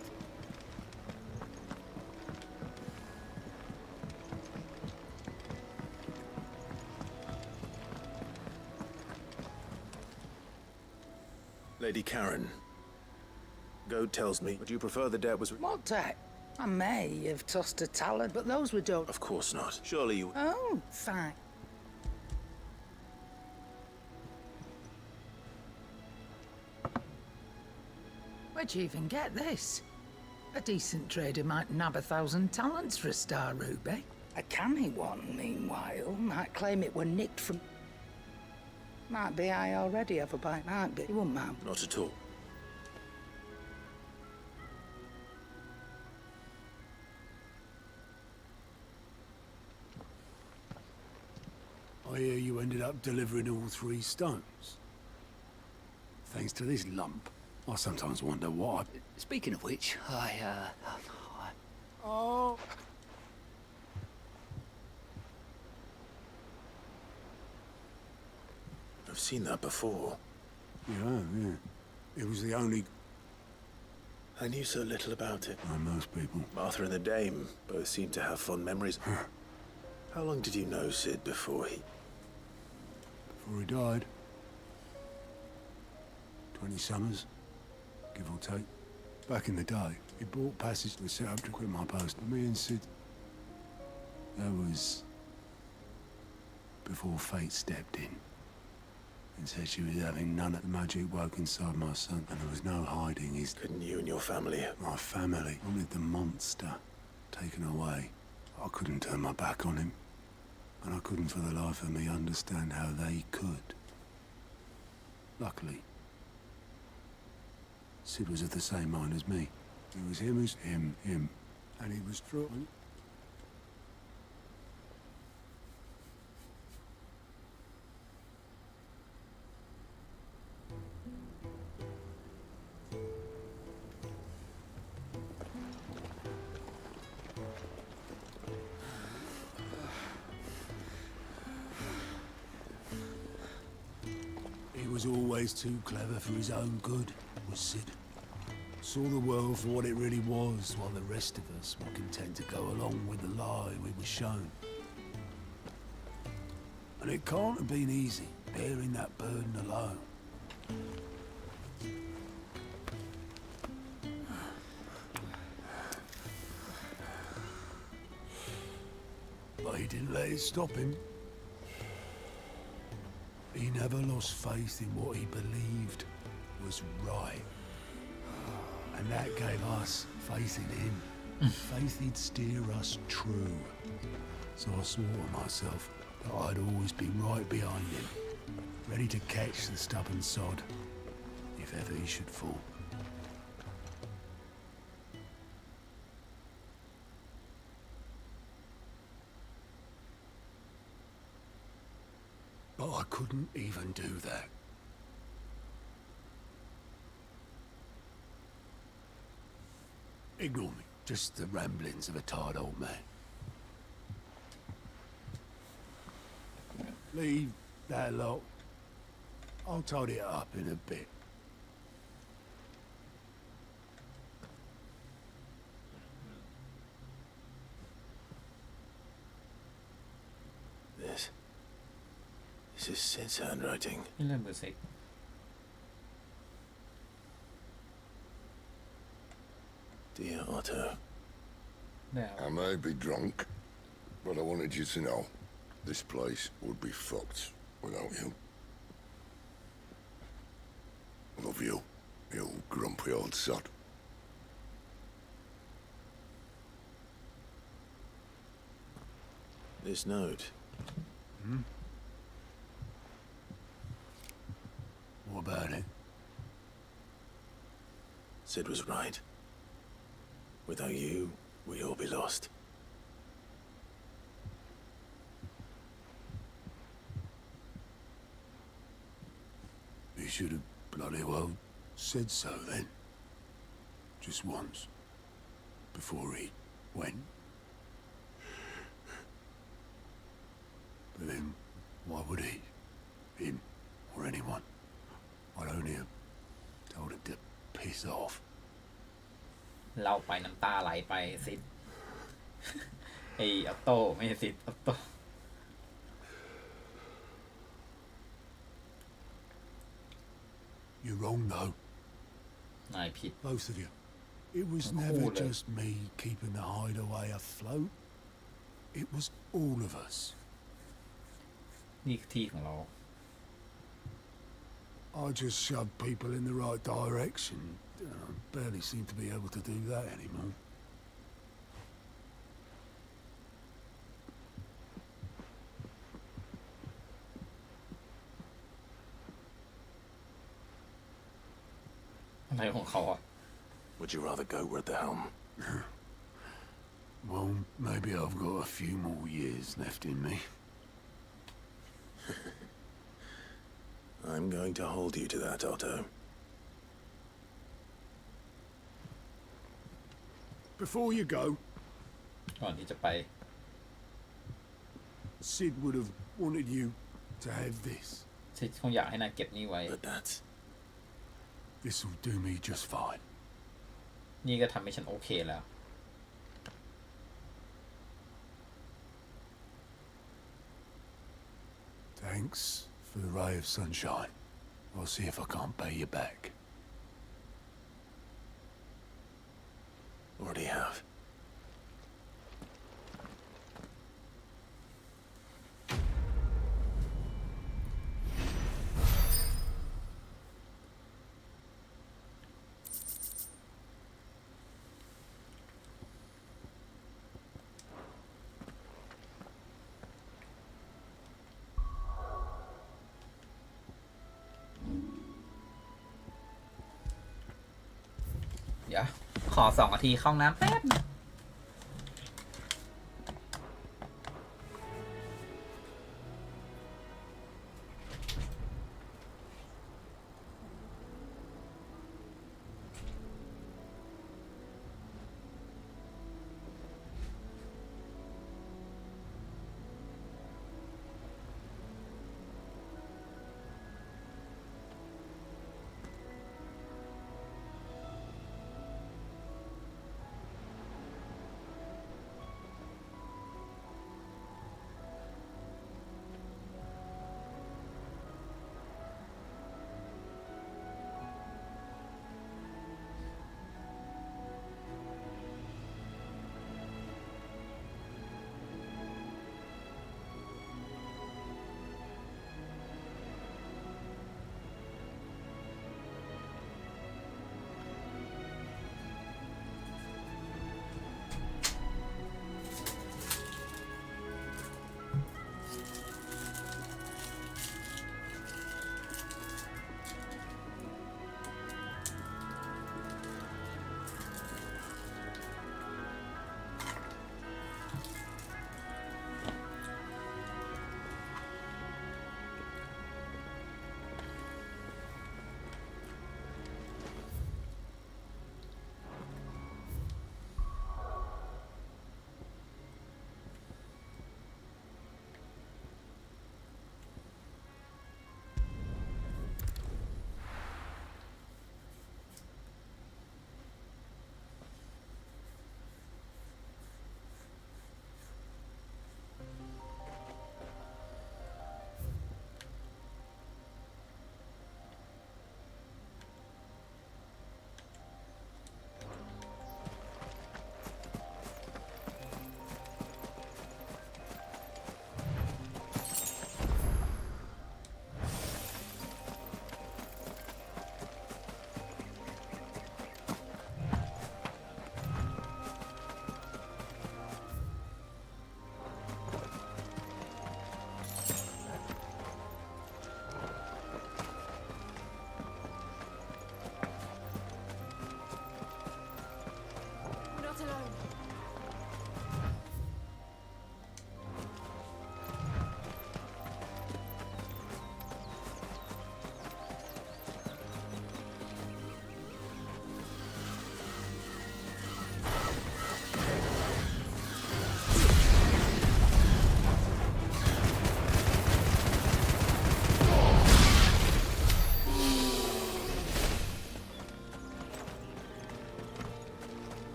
Speaker 18: Lady Karen. Goad tells me, but you prefer the debt was...
Speaker 2: What debt? I may have tossed a talent, but those were done...
Speaker 18: Of course not. Surely you...
Speaker 2: Oh, fine. Where'd you even get this? A decent trader might nab 1,000 talents for a star ruby. A canny one, meanwhile, might claim it were nicked from... Might be I already have a bite, might be. You wouldn't mind?
Speaker 18: Not at all.
Speaker 16: I hear you ended up delivering all 3 stones. Thanks to this lump. I sometimes wonder what...
Speaker 5: Speaking of which,
Speaker 16: Oh...
Speaker 18: I've seen that before.
Speaker 16: Yeah. It was the only...
Speaker 18: I knew so little about it.
Speaker 16: Like most people.
Speaker 18: Martha and the Dame both seem to have fond memories. How long did you know Sid before he...
Speaker 16: Before he died. 20 summers, give or take. Back in the day, he bought passage to set up to quit my post. Me and Sid... That was... before fate stepped in. And said she was having none of the magic woke inside my son, and there was no hiding his...
Speaker 18: Couldn't you and your family...
Speaker 16: My family wanted the monster taken away. I couldn't turn my back on him. And I couldn't for the life of me understand how they could. Luckily, Sid was of the same mind as me. It was him who's him. And he was true. He was always too clever for his own good, was Sid. Saw the world for what it really was, while the rest of us were content to go along with the lie we were shown. And it can't have been easy, bearing that burden alone. But he didn't let it stop him. He never lost faith in what he believed was right. And that gave us faith in him. Faith he'd steer us true. So I swore to myself that I'd always be right behind him, ready to catch the stubborn sod, if ever he should fall. I couldn't even do that. Ignore me. Just the ramblings of a tired old man. Leave that lot. I'll tidy it up in a bit.
Speaker 18: This is Sid's handwriting.
Speaker 1: นี่เริ่มมือซิ
Speaker 18: Dear Otto.
Speaker 4: I may be drunk, but I wanted you to know this place would be fucked without you. Love you, you grumpy old sod.
Speaker 18: This note.
Speaker 16: What about it?
Speaker 18: Sid was right. Without you, we'd all be lost.
Speaker 16: He should have bloody well said so then. Just once. Before he went. But then, why would he? Him, or anyone? I'd only have told him to piss off.
Speaker 1: เล่าไปน้ำตาไหลไปซิด ไอ้ออโต้ไม่ใช่ซิดออโต้
Speaker 16: You're wrong, though.
Speaker 1: นายผิด
Speaker 16: Both of you. It was
Speaker 1: Cool,
Speaker 16: never
Speaker 1: then.
Speaker 16: just me keeping the hideaway afloat. It was all of us.
Speaker 1: นี่คือที่ของเรา
Speaker 16: I just shoved people in the right direction. I barely seem to be able to do that anymore.
Speaker 18: Would you rather go with the helm?
Speaker 16: Well, maybe I've got a few more years left in me.
Speaker 18: I'm going to hold you to that, Otto.
Speaker 16: Before you go,
Speaker 1: ก่อนที่จะไป
Speaker 16: Sid would have wanted you to have this.
Speaker 1: ซิดคงอยากให้นายเก็บนี่ไว้
Speaker 18: But that's...
Speaker 16: This'll do me just fine.
Speaker 1: นี่ก็ทำให้ฉันโอเคแล้ว
Speaker 16: Thanks for the ray of sunshine. I'll see if I can't pay you back.
Speaker 18: Already have.
Speaker 1: เดี๋ยวขอ2 นาทีเข้าน้ำแป๊บนึง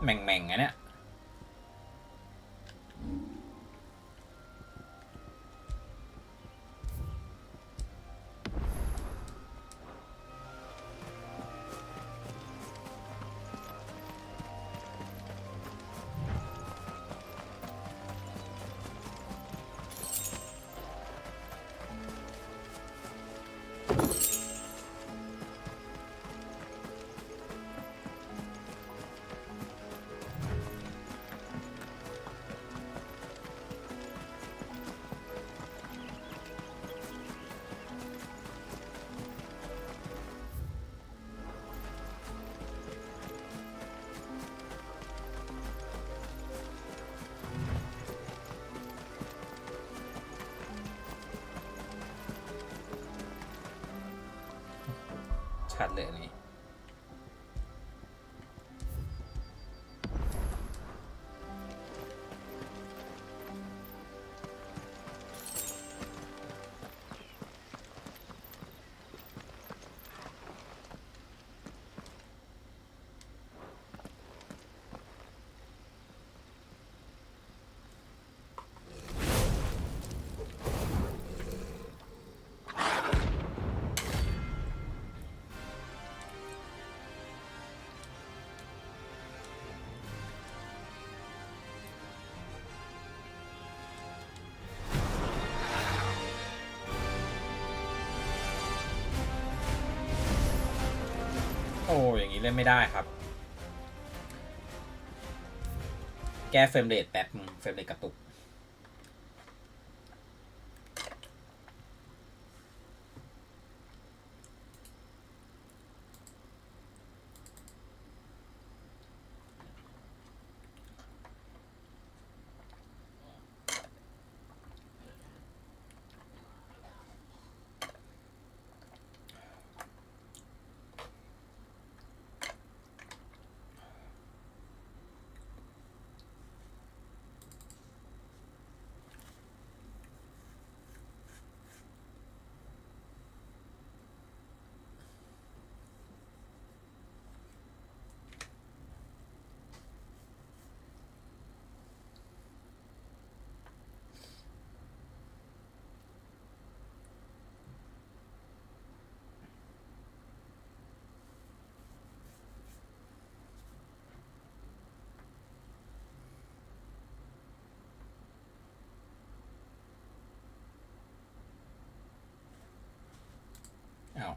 Speaker 1: แหม่งๆอะเนี่ย ชัดเลยอันนี้โอ้อย่างนี้เล่นไม่ได้ครับแก้เฟรมเรทแป๊บเฟรมเรทกระตุกอ้าว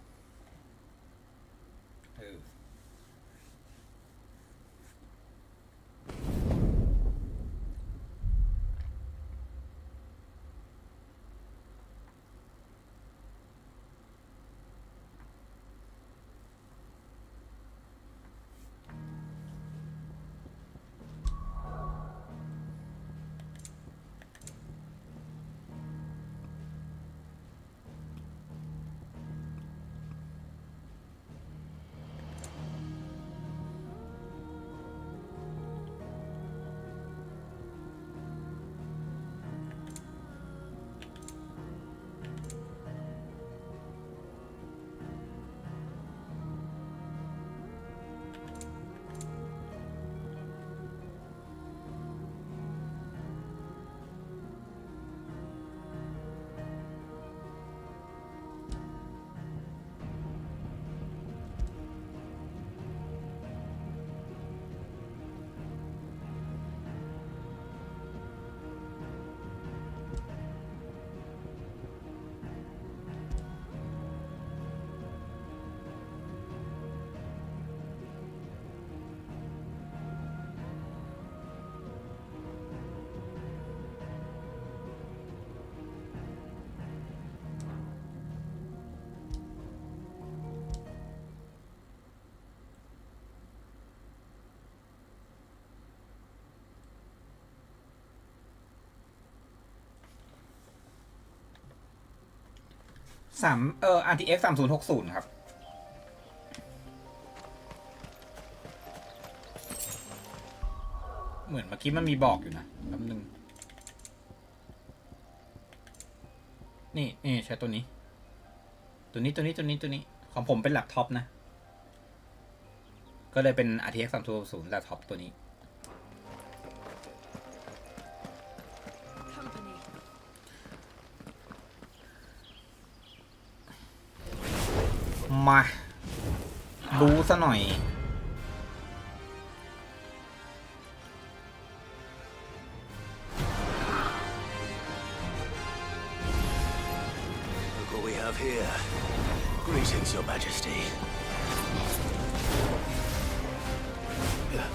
Speaker 1: RTX 3060ครับเหมือนเมื่อกี้มันมีบอกอยู่นะแป๊บนึงนี่ใช้ตัวนี้ของผมเป็นแล็ปท็อปนะก็เลยเป็น RTX 3060แล็ปท็อปตัวนี้ มาดูซะหน่อย
Speaker 18: Look what we have here. Greetings, Your Majesty. Yeah.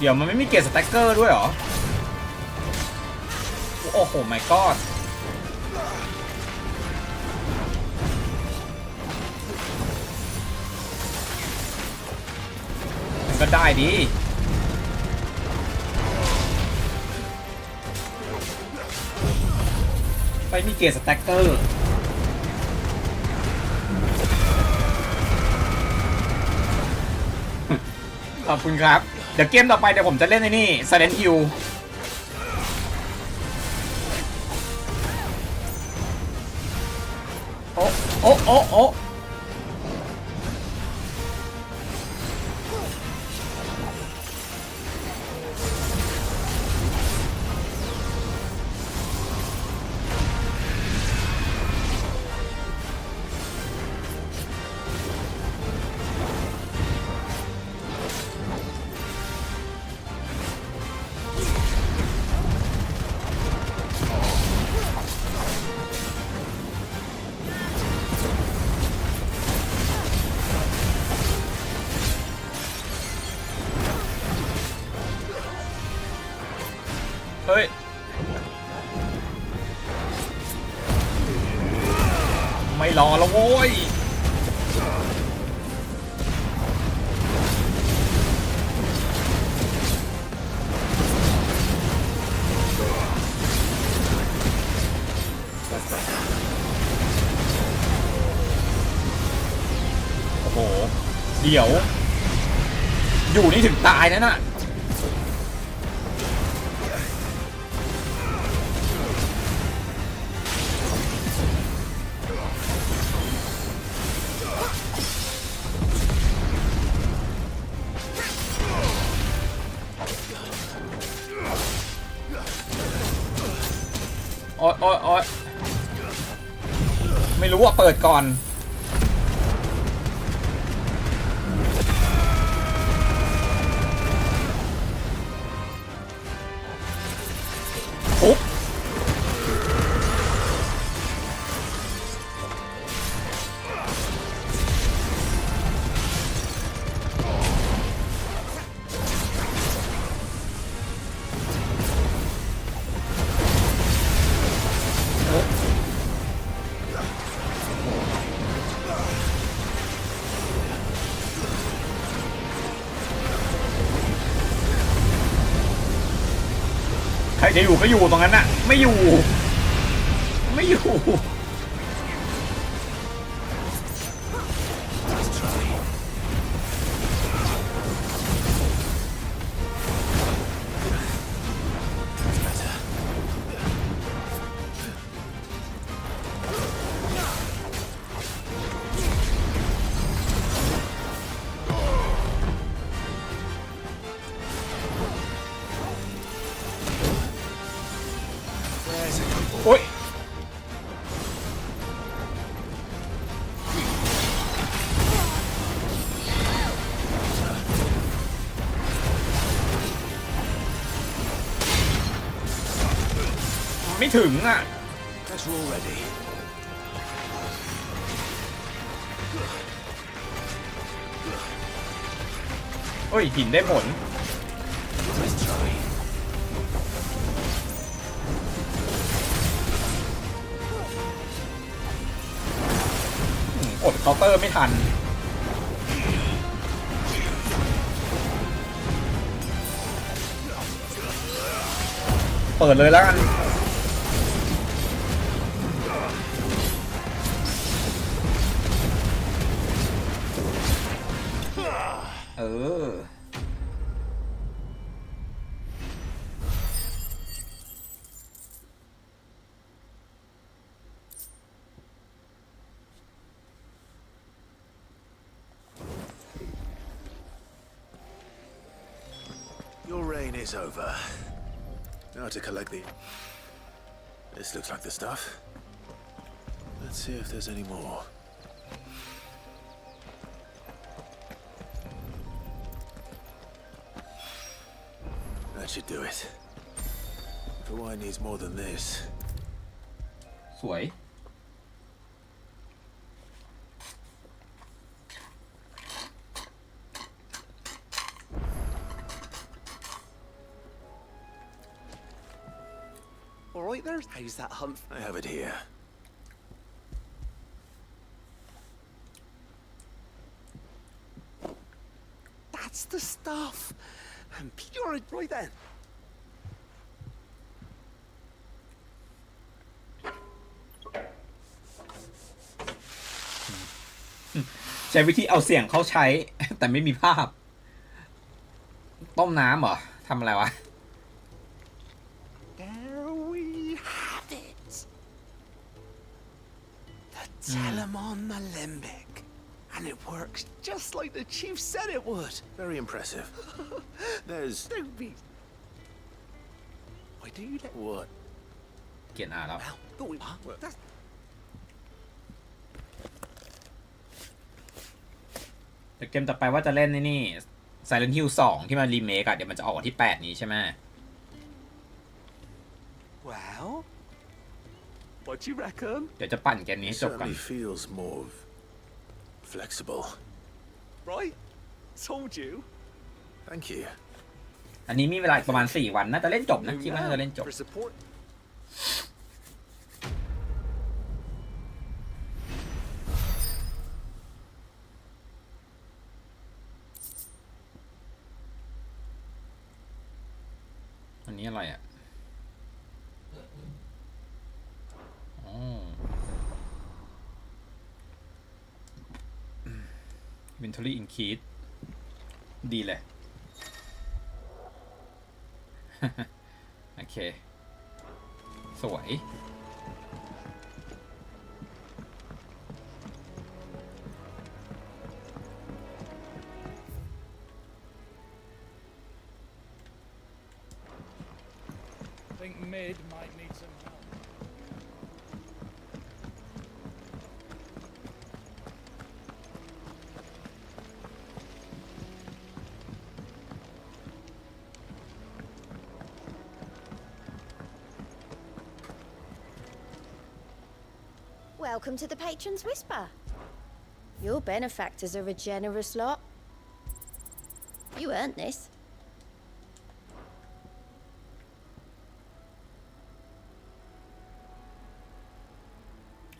Speaker 1: เดี๋ยวมันไม่มีเกรดสแต็กเกอร์ด้วยเหรอโอ้โห my god มันก็ได้ดีไปมีเกรดสแต็กเกอร์ขอบคุณครับเดี๋ยวเกมต่อไปเดี๋ยวผมจะเล่นในนี่ Silent Hill โอ้โอ้โอ้โอ้เฮ้ยไม่รอแล้วโว้ยโอ้โหเดี๋ยวอยู่นี่ถึงตายนะน่ะโอ๊ยโอ๊ยโอ๊ยไม่รู้ว่าเปิดก่อนปุ๊บใครจะอยู่ก็อยู่ตรงนั้นน่ะไม่อยู่ไม่อยู่โอ๊ยไม่ถึงอ่ะโอ้ยหินได้ผล อดเคาน์เตอร์ไม่ทันเปิดเลยแล้วกันเออ
Speaker 3: Your reign is over. Now to collect the... This looks like the stuff. Let's see if there's any more. That should do it. The wine needs more than this.
Speaker 1: สวย
Speaker 10: All right there. How's that hunt?
Speaker 3: I have it here.
Speaker 10: That's the stuff. And pure right then.
Speaker 1: ใช้วิธีเอาเสียงเข้าใช้ แต่ไม่มีภาพ ต้มน้ำเหรอทำอะไรวะ
Speaker 10: There we have it. The Telemon Alembic. And it works just like the chief said it would.
Speaker 3: Very impressive. There's...
Speaker 10: Don't be... Why do you let...
Speaker 3: What?
Speaker 1: เกียนอ่านแล้ว
Speaker 10: That's...
Speaker 1: แต่เกมต่อไปว่าจะเล่นนี่ Silent Hill 2 ที่มันรีเมคอะเดี๋ยวมันจะออกวันที่ 8 นี้ใช่ไหม
Speaker 10: Well... What do you reckon?
Speaker 1: เดี๋ยวจะปั่นเกมนี้
Speaker 3: It
Speaker 1: จบกัน
Speaker 3: certainly feels more... flexible.
Speaker 10: Right? Told you.
Speaker 3: Thank you.
Speaker 1: อันนี้มีเวลาประมาณ 4 วันน่าจะเล่นจบนะคิดว่าน่าจะเล่นจบ
Speaker 10: For support.
Speaker 1: อันนี้อะไรอ่ะ อ๋อ Inventory increase ดีเลย โอเค สวย
Speaker 16: I think mid might need some help.
Speaker 8: Welcome to the Patron's Whisper. Your benefactors are a generous lot. You earned this.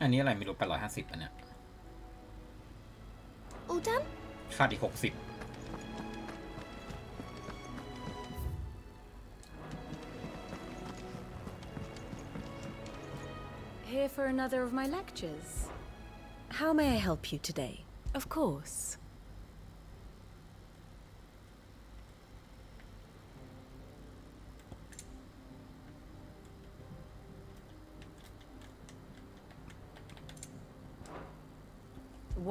Speaker 1: อันนี้อะไรไม่รู้850อันเนี้ย
Speaker 8: All done?
Speaker 1: ขาดอีก60
Speaker 9: Here for another of my lectures. How may I help you today? Of course.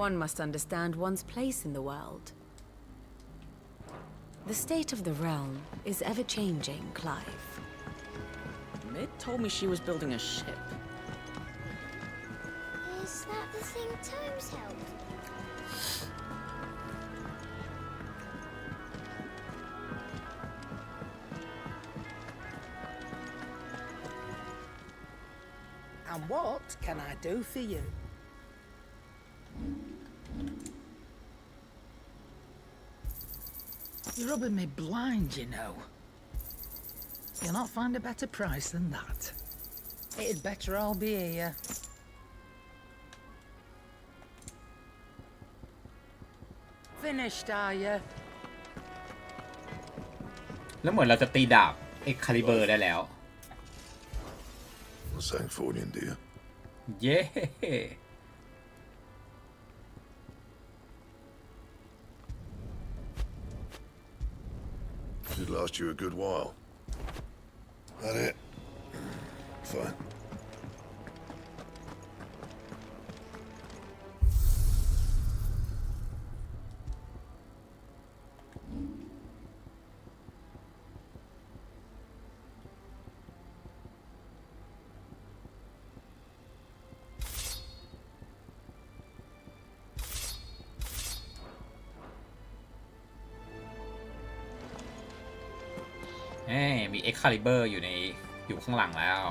Speaker 9: One must understand one's place in the world. The state of the realm is ever-changing, Clive.
Speaker 11: Mid told me she was building a ship.
Speaker 8: Is that the thing Tomes held?
Speaker 2: And what can I do for you? You're rubbing me blind, you know. You'll not find a better price than that. It'd better all be here. finished, are you?
Speaker 1: แล้วเหมือนเราจะตีดาบเอ็กคาลิเบอร์ได้แล้ว
Speaker 4: Sancthornian, dear.
Speaker 1: เย้
Speaker 4: Should last you a good while. That it? Fine.
Speaker 1: มีเอ็กคาลิเบอร์อยู่ข้างหลังแล้ว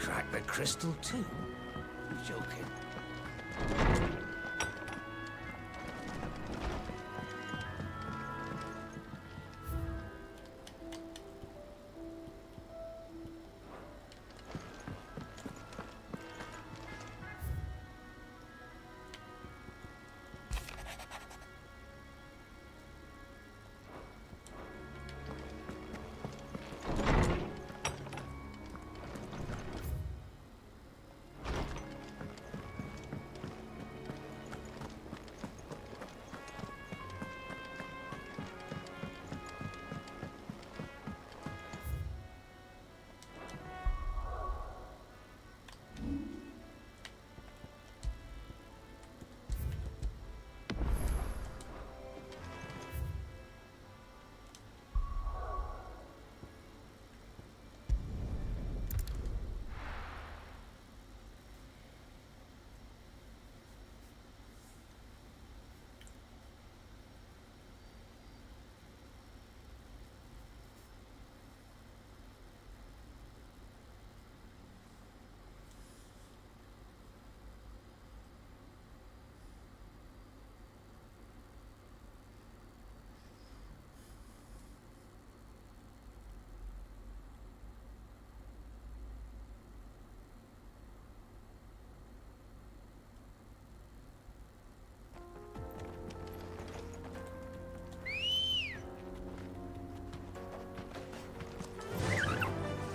Speaker 5: Crack the crystal too? You're joking.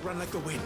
Speaker 24: Run like the wind.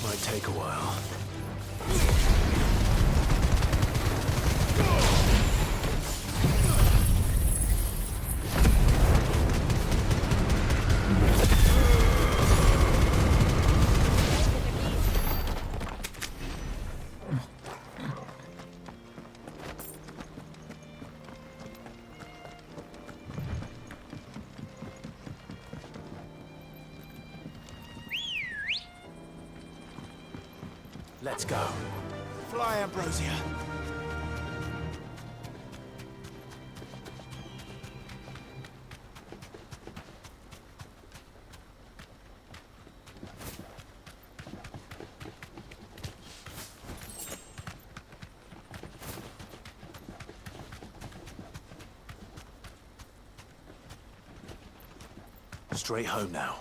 Speaker 18: Might take a while. Let's go.
Speaker 24: Fly, Ambrosia.
Speaker 18: Straight home now.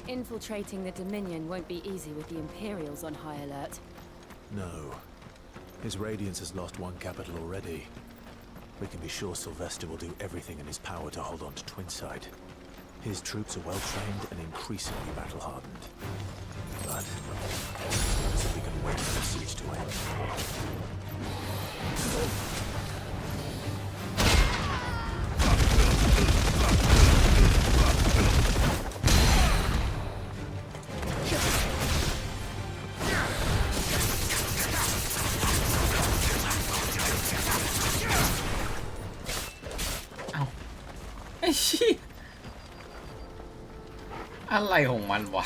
Speaker 9: Infiltrating the Dominion won't be easy with the Imperials on high alert.
Speaker 18: No. His Radiance has lost one capital already. We can be sure Sylvester will do everything in his power to hold on to Twinside. His troops are well-trained and increasingly battle-hardened. But so we can wait for the siege to end.
Speaker 1: อะไรของมันวะ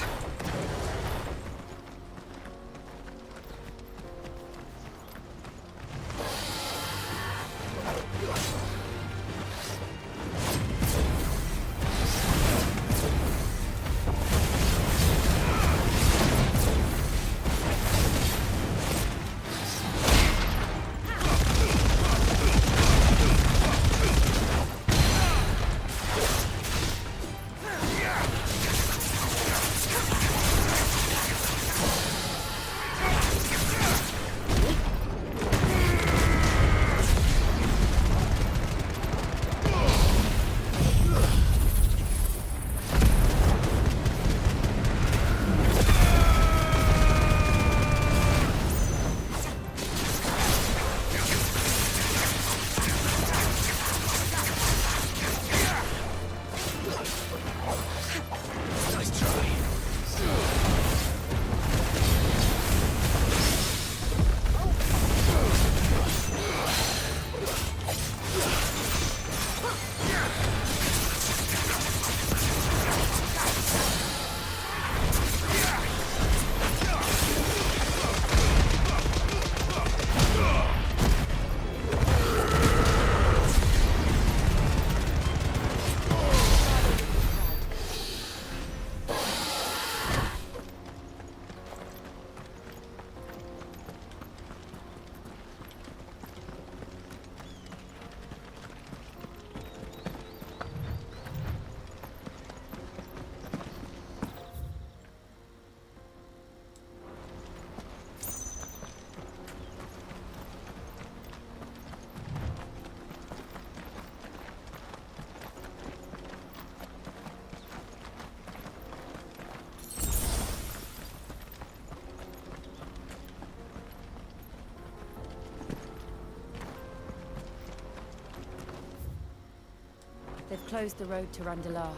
Speaker 9: They've closed the road to Randalar.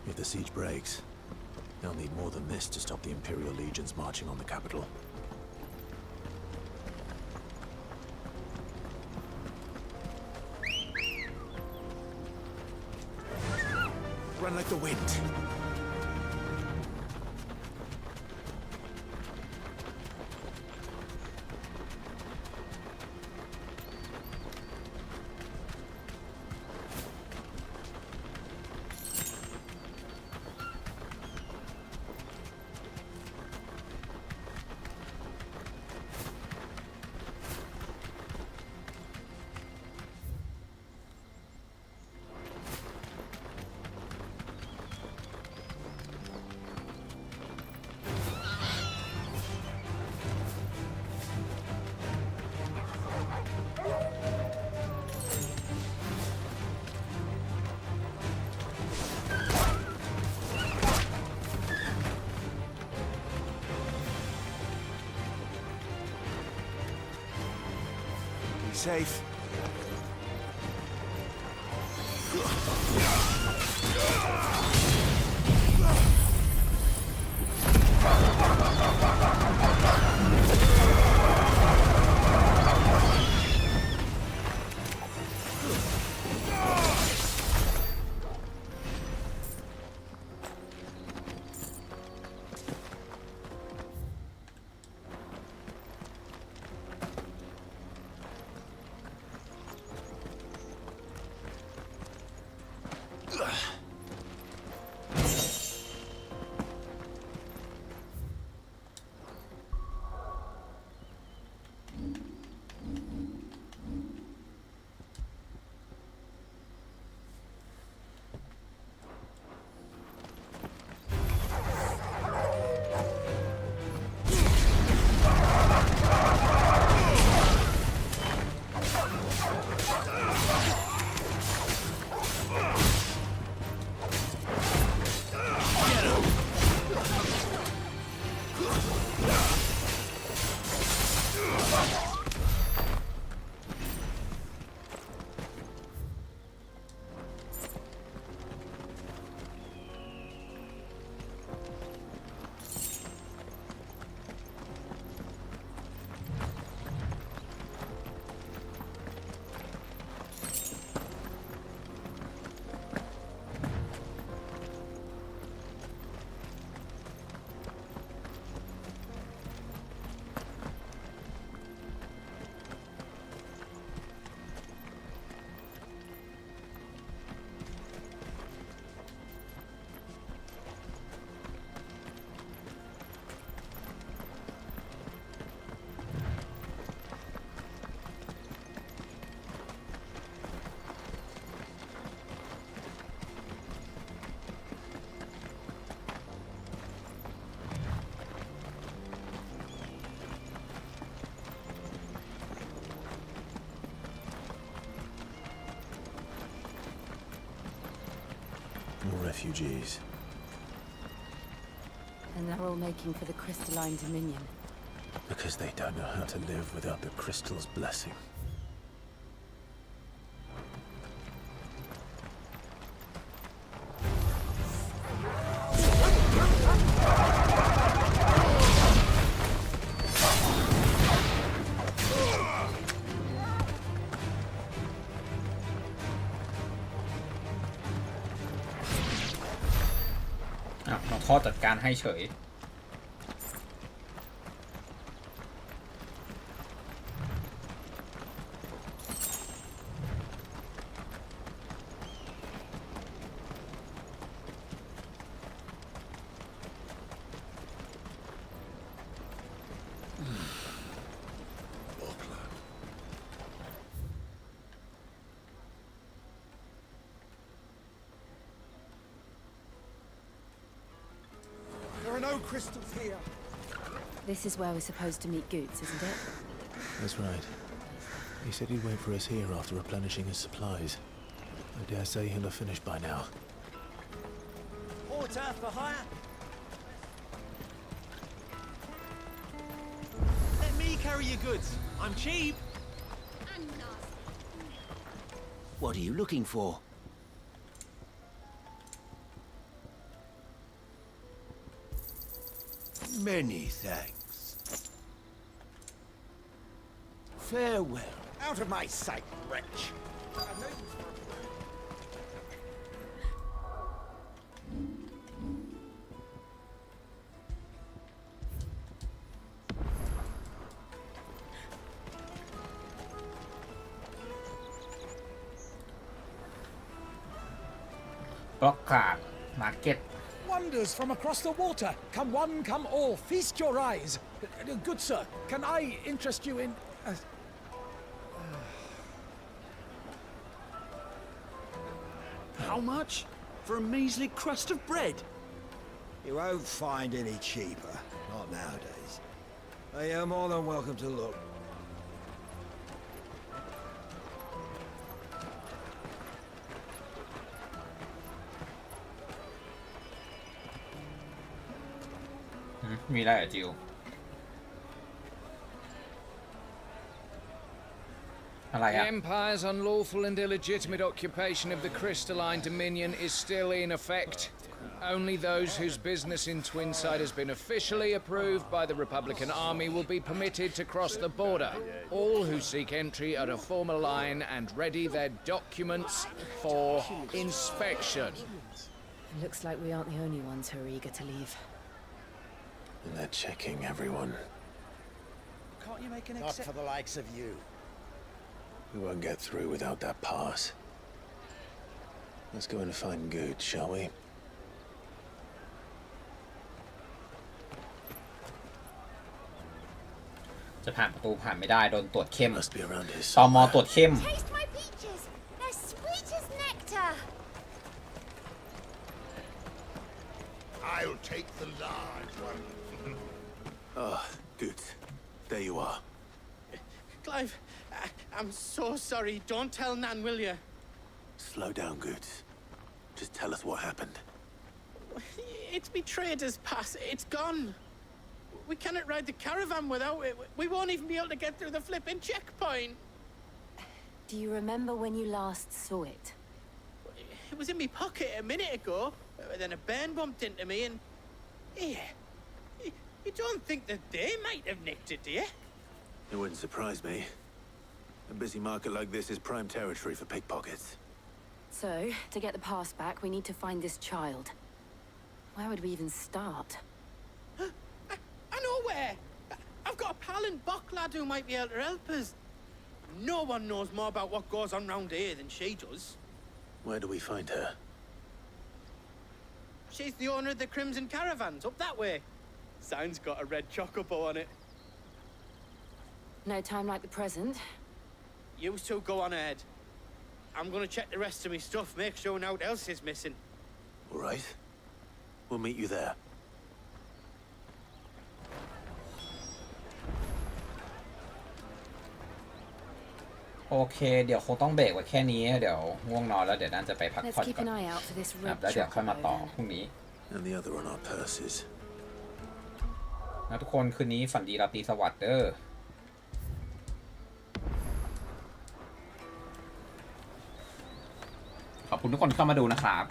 Speaker 18: If the siege breaks, they'll need more than this to stop the Imperial legions marching on the capital.
Speaker 24: Run like the wind. safe.
Speaker 18: More refugees.
Speaker 9: And they're all making for the crystalline dominion.
Speaker 18: Because they don't know how to live without the crystal's blessing.
Speaker 1: ข้อจัดการให้เฉย
Speaker 24: No crystals here.
Speaker 9: This is where we're supposed to meet Goots, isn't it?
Speaker 18: That's right. He said he'd wait for us here after replenishing his supplies. I dare say he'll have finished by now.
Speaker 5: Porter for hire. Let me carry your goods. I'm cheap.
Speaker 13: What are you looking for?
Speaker 5: Many thanks. Farewell.
Speaker 24: Out of my sight, wretch.
Speaker 1: Block card market.
Speaker 16: Wonders from across the water. Come one, come all. Feast your eyes. Good sir, can I interest you in...
Speaker 5: How much? For a measly crust of bread?
Speaker 12: You won't find any cheaper. Not nowadays. You're more than welcome to look.
Speaker 1: มีอะไรจิว อะไร
Speaker 6: The
Speaker 1: อะ
Speaker 6: Empire's unlawful and illegitimate occupation of the crystalline dominion is still in effect. Only those whose business in Twinside has been officially approved by the Republican Army will be permitted to cross the border. All who seek entry are to form a line and ready their documents for inspection.
Speaker 15: Looks like we aren't the only ones who are eager to leave.
Speaker 18: And they're checking everyone.
Speaker 10: Can't you make an
Speaker 12: Not for the likes of you.
Speaker 18: We won't get through without that pass. Let's go in and find Good, shall we?
Speaker 1: จะผ่านประตูผ่านไม่ได้โดนตรวจเข้ม
Speaker 18: Must be around here
Speaker 1: ตม.ตรวจเข้ม
Speaker 8: Taste my peaches. They're sweet as nectar.
Speaker 4: I'll take the large one.
Speaker 3: Ah, Good. There you are.
Speaker 10: Clive, I'm so sorry. Don't tell Nan, will you?
Speaker 3: Slow down, Good. Just tell us what happened.
Speaker 10: It's betrayed us, Pass. It's gone. We cannot ride the caravan without it. We won't even be able to get through the flipping checkpoint.
Speaker 15: Do you remember when you last saw it?
Speaker 10: It was in my pocket a minute ago. Then a bairn bumped into me and... Yeah. You don't think that they might have nicked it, do you?
Speaker 3: It wouldn't surprise me. A busy market like this is prime territory for pickpockets.
Speaker 15: So, to get the pass back, we need to find this child. Where would we even start?
Speaker 10: I know where! I've got a pal in Bock lad who might be able to help us. No one knows more about what goes on round here than she does.
Speaker 3: Where do we find her?
Speaker 10: She's the owner of the Crimson Caravans, up that way. Sign's got a red chocobo on it.
Speaker 15: No time like the present.
Speaker 10: You two go on ahead. I'm gonna check the rest of my stuff, make sure nothing else is missing.
Speaker 3: All right. We'll meet you there.
Speaker 1: โอเคเดี๋ยวคงต้องเบรกไว้แค่นี้เดี๋ยวง่วงนอนแล้วเดี๋ยวน่าจะไปพัก
Speaker 15: Let's
Speaker 1: ผ่อน
Speaker 15: keep
Speaker 1: ก่อน
Speaker 15: an eye out for this
Speaker 1: ครับ
Speaker 15: red
Speaker 1: แล้วเดี๋ยวค่อยมาต่อ
Speaker 15: chocobo
Speaker 1: พรุ่งนี้
Speaker 3: And the other on our purses.
Speaker 1: นะทุกคนคืนนี้ฝันดีราตรีสวัสดิ์เด้อขอบคุณทุกคนเข้ามาดูนะครับ